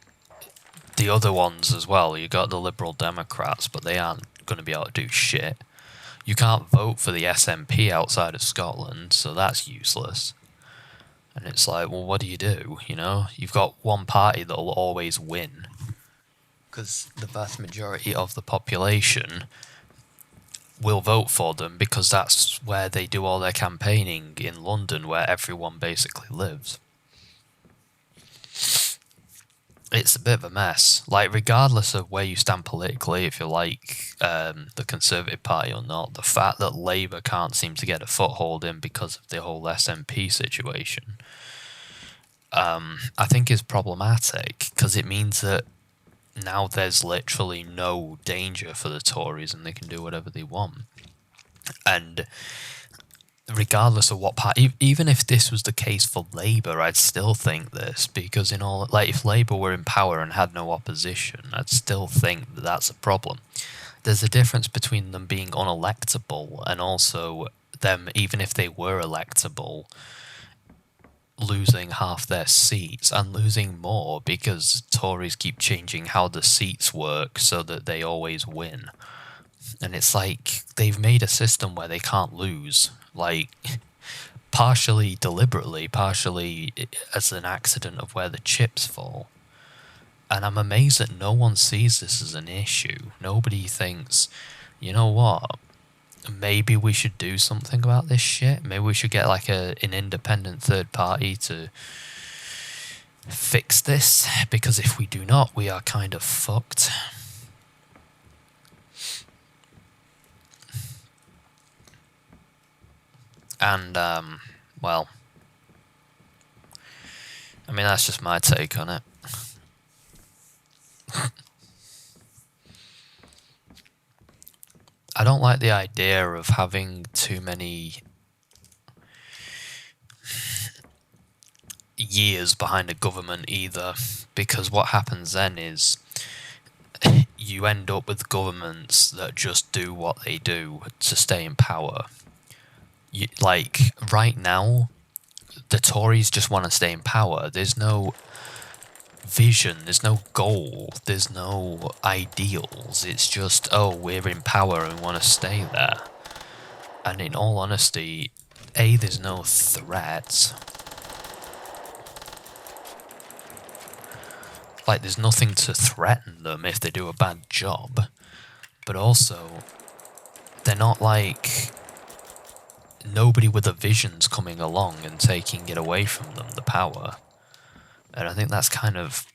the other ones as well, you got the Liberal Democrats, but they aren't going to be able to do shit. You can't vote for the SNP outside of Scotland, so that's useless. And it's like, well, what do, you know? You've got one party that'll always win. Because the vast majority of the population will vote for them because that's where they do all their campaigning in London, where everyone basically lives. It's a bit of a mess. Like, regardless of where you stand politically, if you like the Conservative Party or not, the fact that Labour can't seem to get a foothold in because of the whole SNP situation, I think is problematic, because it means that now there's literally no danger for the Tories and they can do whatever they want. And regardless of what party, even if this was the case for Labour, I'd still think this, because if Labour were in power and had no opposition, I'd still think that that's a problem. There's a difference between them being unelectable and also them, even if they were electable, losing half their seats and losing more because Tories keep changing how the seats work so that they always win. And it's like they've made a system where they can't lose, like partially deliberately, partially as an accident of where the chips fall. And I'm amazed that no one sees this as an issue. Nobody thinks, you know what, maybe we should do something about this shit. Maybe we should get like an independent third party to fix this, because if we do not, we are kind of fucked. And well, I mean, that's just my take on it. I don't like the idea of having too many years behind a government either, because what happens then is you end up with governments that just do what they do to stay in power. Like, right now, the Tories just want to stay in power. There's no vision, there's no goal, there's no ideals. It's just, oh, we're in power and we want to stay there. And in all honesty, there's no threat. Like, there's nothing to threaten them if they do a bad job. But also, they're not like... Nobody with a vision's coming along and taking it away from them, the power. And I think that's kind of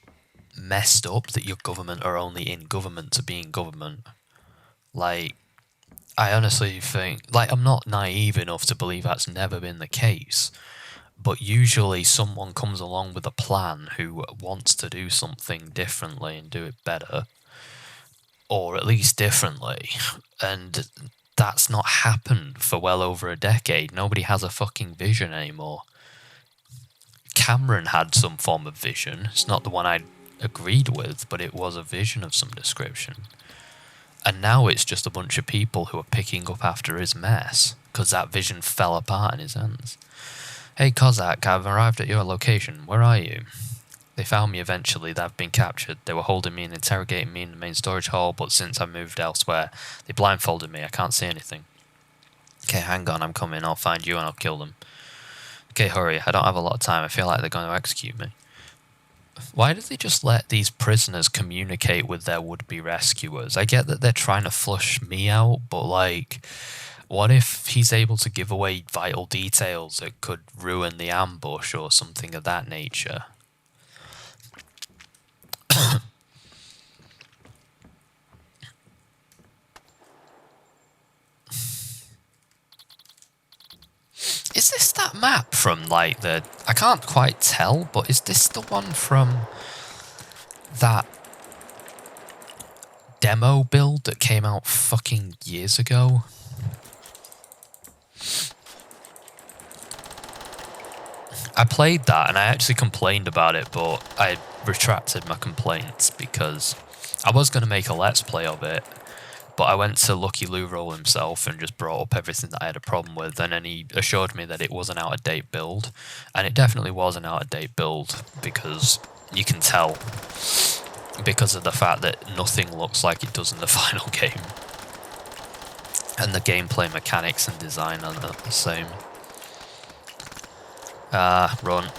messed up, that your government are only in government to be in government. Like, I honestly think... Like, I'm not naive enough to believe that's never been the case. But usually someone comes along with a plan who wants to do something differently and do it better. Or at least differently. And that's not happened for well over a decade. Nobody has a fucking vision anymore. Cameron had some form of vision. It's not the one I agreed with, but it was a vision of some description. And now it's just a bunch of people who are picking up after his mess, because that vision fell apart in his hands. Hey Kozak, I've arrived at your location. Where are you? They found me eventually. They've been captured. They were holding me and interrogating me in the main storage hall, but since I moved elsewhere, they blindfolded me. I can't see anything. Okay, hang on, I'm coming. I'll find you and I'll kill them. Okay, hurry. I don't have a lot of time. I feel like they're going to execute me. Why did they just let these prisoners communicate with their would-be rescuers? I get that they're trying to flush me out, but like... What if he's able to give away vital details that could ruin the ambush or something of that nature? Is this that map from, like, the... I can't quite tell, but is this the one from that demo build that came out fucking years ago? I played that and I actually complained about it, but I retracted my complaints because I was going to make a let's play of it, but I went to Lucky Lou Roll himself and just brought up everything that I had a problem with, and then he assured me that it was an out-of-date build, and it definitely was an out-of-date build, because you can tell, because of the fact that nothing looks like it does in the final game, and the gameplay mechanics and design are not the same. Run.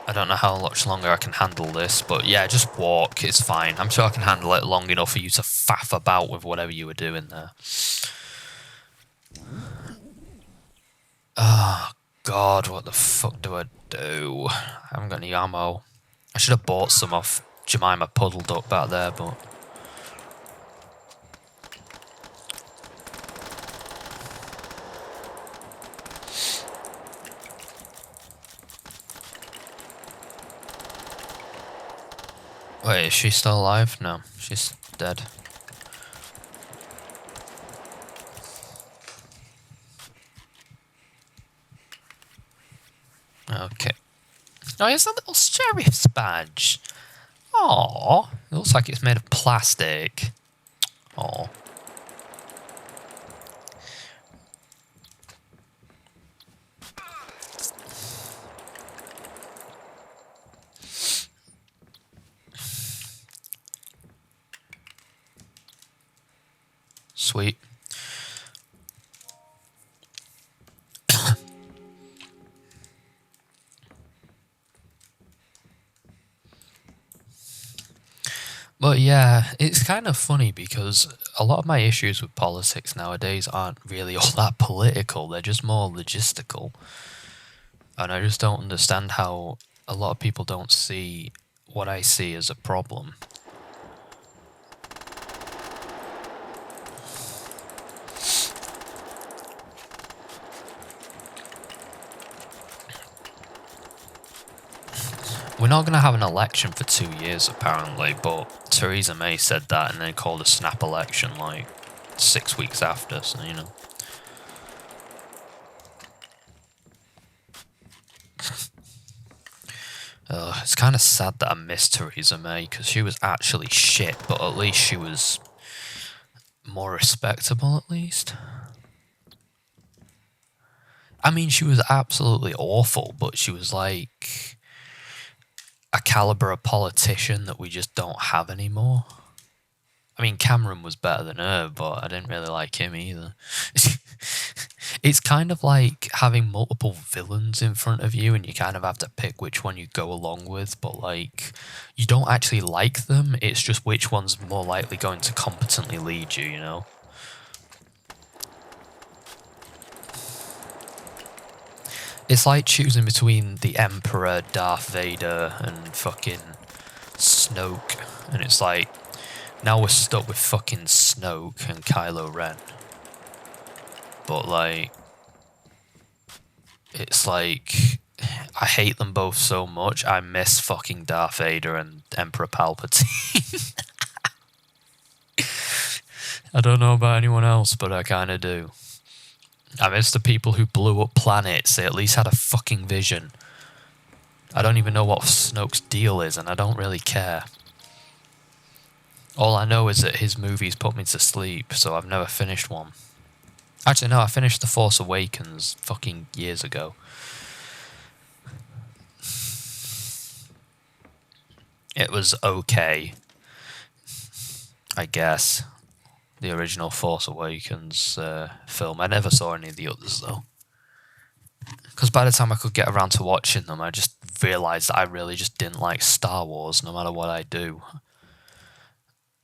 I don't know how much longer I can handle this, but yeah, just walk, it's fine. I'm sure I can handle it long enough for you to faff about with whatever you were doing there. Oh, God, what the fuck do I do? I haven't got any ammo. I should have bought some off Jemima Puddle Duck back there, but... Wait, is she still alive? No, she's dead. Oh, it's a little sheriff's badge. Aww. It looks like it's made of plastic. Aww. Sweet. But yeah, it's kind of funny because a lot of my issues with politics nowadays aren't really all that political, they're just more logistical. And I just don't understand how a lot of people don't see what I see as a problem. We're not going to have an election for 2 years, apparently, but Theresa May said that and then called a snap election like 6 weeks after, so you know. It's kind of sad that I missed Theresa May because she was actually shit, but at least she was more respectable, at least. I mean, she was absolutely awful, but she was like a caliber of politician that we just don't have anymore. I mean, Cameron was better than her, but I didn't really like him either. It's kind of like having multiple villains in front of you and you kind of have to pick which one you go along with, but like, you don't actually like them, it's just which one's more likely going to competently lead you, you know? It's like choosing between the Emperor, Darth Vader, and fucking Snoke, and it's like, now we're stuck with fucking Snoke and Kylo Ren. But like, it's like, I hate them both so much, I miss fucking Darth Vader and Emperor Palpatine. I don't know about anyone else, but I kinda do. I miss the people who blew up planets, they at least had a fucking vision. I don't even know what Snoke's deal is, and I don't really care. All I know is that his movies put me to sleep, so I've never finished one. Actually, no, I finished The Force Awakens fucking years ago. It was okay, I guess. The original Force Awakens film. I never saw any of the others, though. Because by the time I could get around to watching them, I just realised that I really just didn't like Star Wars, no matter what I do.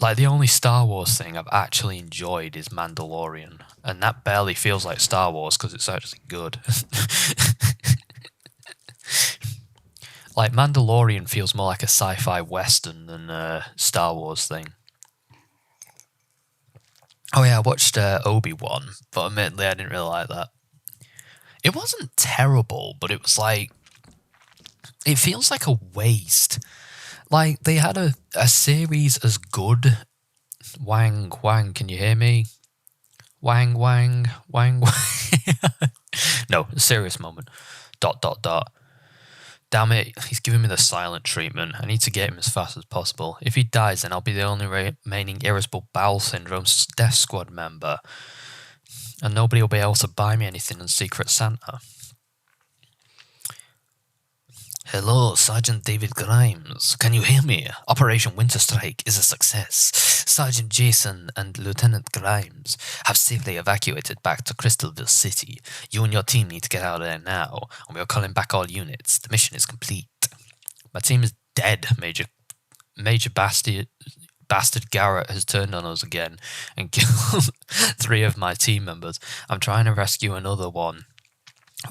Like, the only Star Wars thing I've actually enjoyed is Mandalorian. And that barely feels like Star Wars because it's actually good. Like, Mandalorian feels more like a sci-fi western than a Star Wars thing. Oh yeah, I watched Obi-Wan, but admittedly I didn't really like that. It wasn't terrible, but it was like, it feels like a waste. Like, they had a series as good. Wang, can you hear me? Wang, wang. No, a serious moment. ... Damn it, he's giving me the silent treatment. I need to get him as fast as possible. If he dies, then I'll be the only remaining irritable bowel syndrome Death Squad member. And nobody will be able to buy me anything in Secret Santa. Hello, Sergeant David Grimes. Can you hear me? Operation Winter Strike is a success. Sergeant Jason and Lieutenant Grimes have safely evacuated back to Crystalville City. You and your team need to get out of there now, and we are calling back all units. The mission is complete. My team is dead, Major Bastard Garrett has turned on us again and killed 3 of my team members. I'm trying to rescue another one,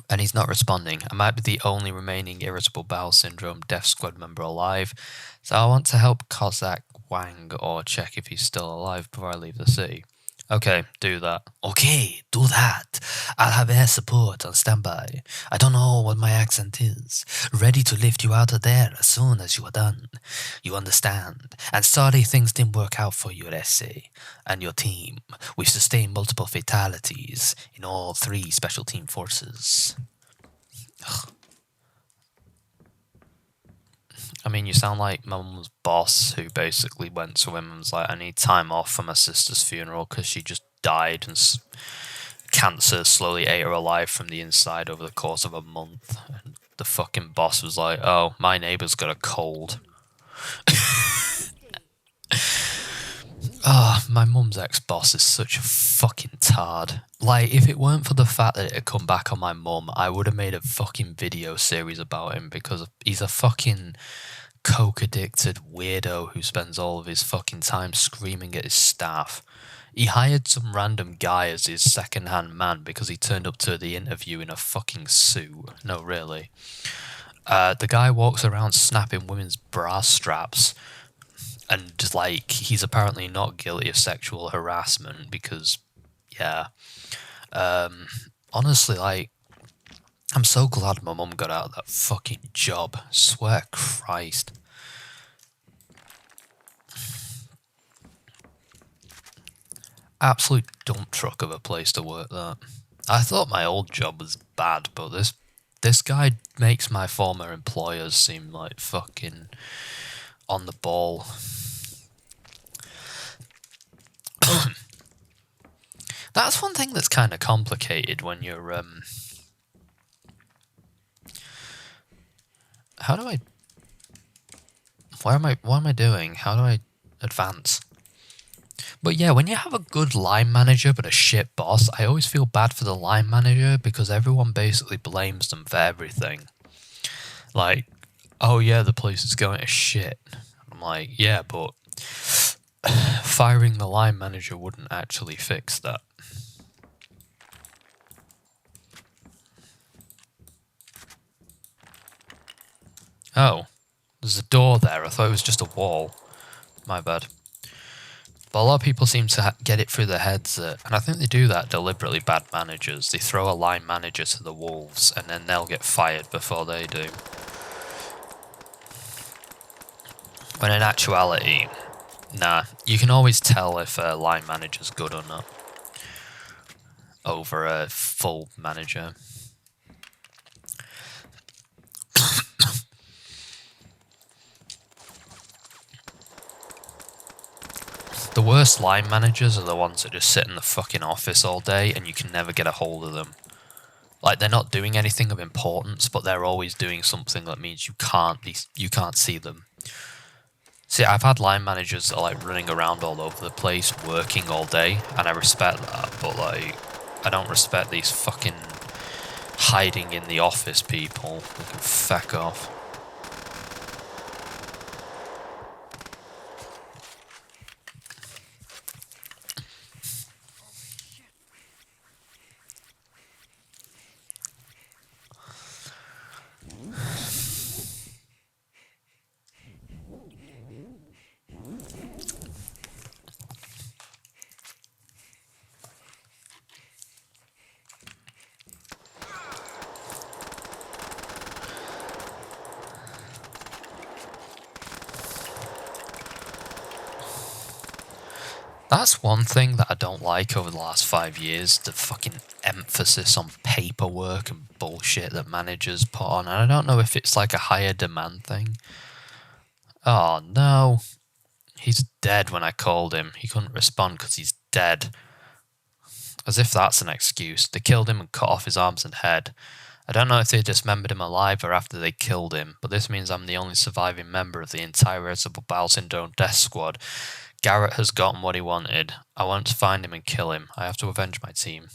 and he's not responding. I might be the only remaining irritable bowel syndrome Death Squad member alive, so I want to help Cossack Wang or check if he's still alive before I leave the city. Okay, do that. Okay, do that. I'll have air support on standby. I don't know what my accent is. Ready to lift you out of there as soon as you are done. You understand. And sorry things didn't work out for you at SA and your team. We've sustained multiple fatalities in all 3 special team forces. Ugh. I mean, you sound like my mum's boss, who basically went to him and was like, I need time off for my sister's funeral because she just died and cancer slowly ate her alive from the inside over the course of a month. And the fucking boss was like, oh, my neighbour's got a cold. Ah, my mum's ex-boss is such a fucking tard. Like, if it weren't for the fact that it had come back on my mum, I would have made a fucking video series about him, because he's a fucking coke-addicted weirdo who spends all of his fucking time screaming at his staff. He hired some random guy as his second-hand man because he turned up to the interview in a fucking suit. No, really. The guy walks around snapping women's bra straps. And just like, he's apparently not guilty of sexual harassment because, yeah. Honestly, like, I'm so glad my mum got out of that fucking job. Swear Christ. Absolute dump truck of a place to work, that. I thought my old job was bad, but this guy makes my former employers seem like fucking on the ball. That's one thing that's kind of complicated when you're what am I doing? How do I advance? But yeah, when you have a good line manager but a shit boss, I always feel bad for the line manager because everyone basically blames them for everything. Like, oh yeah, the place is going to shit. I'm like, yeah, but firing the line manager wouldn't actually fix that. Oh, there's a door there. I thought it was just a wall. My bad. But a lot of people seem to get it through their heads that, and I think they do that deliberately, bad managers. They throw a line manager to the wolves and then they'll get fired before they do. When in actuality, nah, you can always tell if a line manager's good or not over a full manager. The worst line managers are the ones that just sit in the fucking office all day and you can never get a hold of them. Like, they're not doing anything of importance, but they're always doing something that means you can't see them. See, I've had line managers that are like running around all over the place, working all day, and I respect that, but like, I don't respect these fucking hiding in the office people who can feck off. That's one thing that I don't like over the last 5 years, the fucking emphasis on paperwork and bullshit that managers put on. And I don't know if it's like a higher demand thing. Oh no. He's dead when I called him. He couldn't respond because he's dead. As if that's an excuse. They killed him and cut off his arms and head. I don't know if they dismembered him alive or after they killed him, but this means I'm the only surviving member of the entire Irritable Bowel Syndrome Death Squad. Garrett has gotten what he wanted. I want to find him and kill him. I have to avenge my team.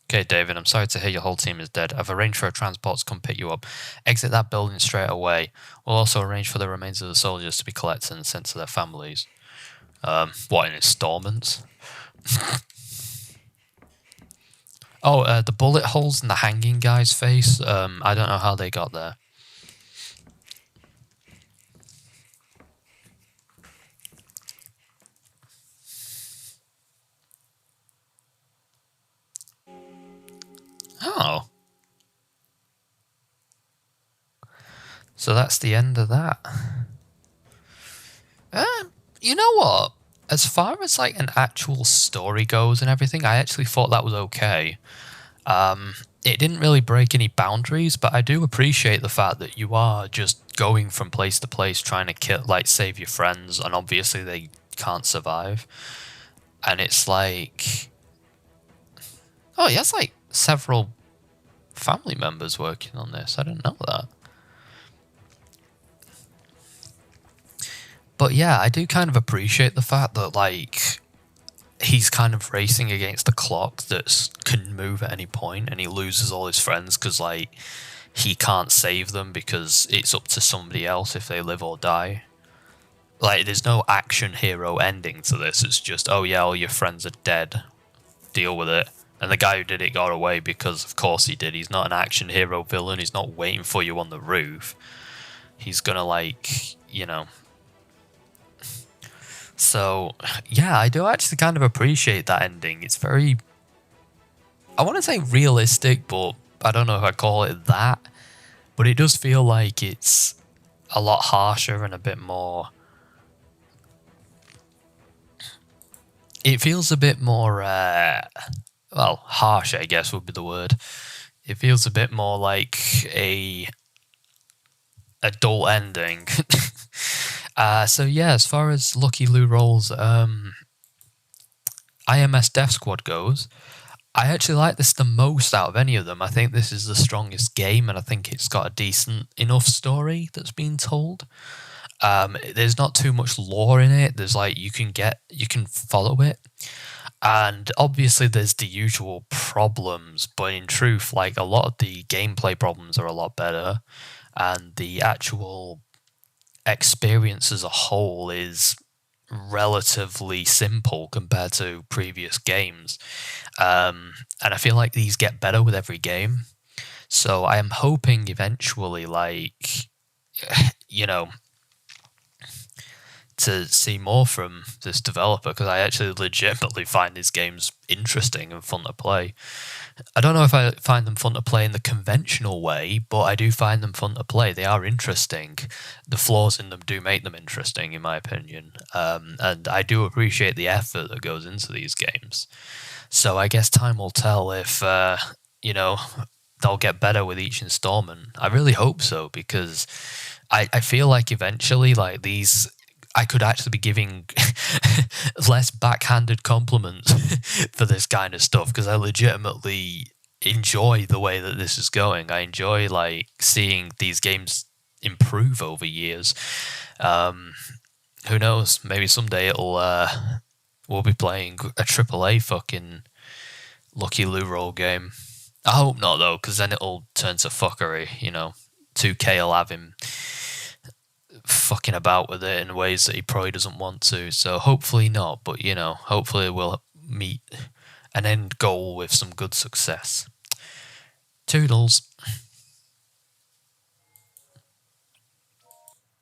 Okay, David, I'm sorry to hear your whole team is dead. I've arranged for a transport to come pick you up. Exit that building straight away. We'll also arrange for the remains of the soldiers to be collected and sent to their families. What, in installments? Oh, the bullet holes in the hanging guy's face. I don't know how they got there. Oh. So that's the end of that. You know what? As far as like an actual story goes and everything, I actually thought that was okay. It didn't really break any boundaries, but I do appreciate the fact that you are just going from place to place trying to kill, like, save your friends, and obviously they can't survive. And it's like, oh, he has like several family members working on this. I didn't know that. But yeah, I do kind of appreciate the fact that, like, he's kind of racing against the clock that can move at any point, and he loses all his friends because, like, he can't save them because it's up to somebody else if they live or die. Like, there's no action hero ending to this. It's just, oh yeah, all your friends are dead. Deal with it. And the guy who did it got away because, of course, he did. He's not an action hero villain. He's not waiting for you on the roof. He's gonna, like, you know. So, yeah, I do actually kind of appreciate that ending. It's very, I want to say realistic, but I don't know if I call it that. But it does feel like it's a lot harsher and a bit more. It feels a bit more, well, harsh, I guess would be the word. It feels a bit more like a adult ending. So yeah, as far as Lucky Lou Roll's IMS Death Squad goes, I actually like this the most out of any of them. I think this is the strongest game, and I think it's got a decent enough story that's being told. There's not too much lore in it. There's like, you can follow it. And obviously there's the usual problems, but in truth, like, a lot of the gameplay problems are a lot better, and the actual experience as a whole is relatively simple compared to previous games. And I feel like these get better with every game. So I am hoping eventually, like, you know, to see more from this developer, because I actually legitimately find these games interesting and fun to play. I don't know if I find them fun to play in the conventional way, but I do find them fun to play. They are interesting. The flaws in them do make them interesting, in my opinion. And I do appreciate the effort that goes into these games. So I guess time will tell if, you know, they'll get better with each installment. I really hope so, because I feel like eventually, like, these, I could actually be giving less backhanded compliments for this kind of stuff, because I legitimately enjoy the way that this is going. I enjoy, like, seeing these games improve over years. Who knows? Maybe someday we'll be playing a AAA fucking Lucky Lou Roll game. I hope not, though, because then it'll turn to fuckery, you know. 2K will have him fucking about with it in ways that he probably doesn't want to. So hopefully not, but, you know, hopefully we'll meet an end goal with some good success. Toodles.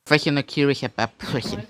Welche Markierung ich habe abbrüchen.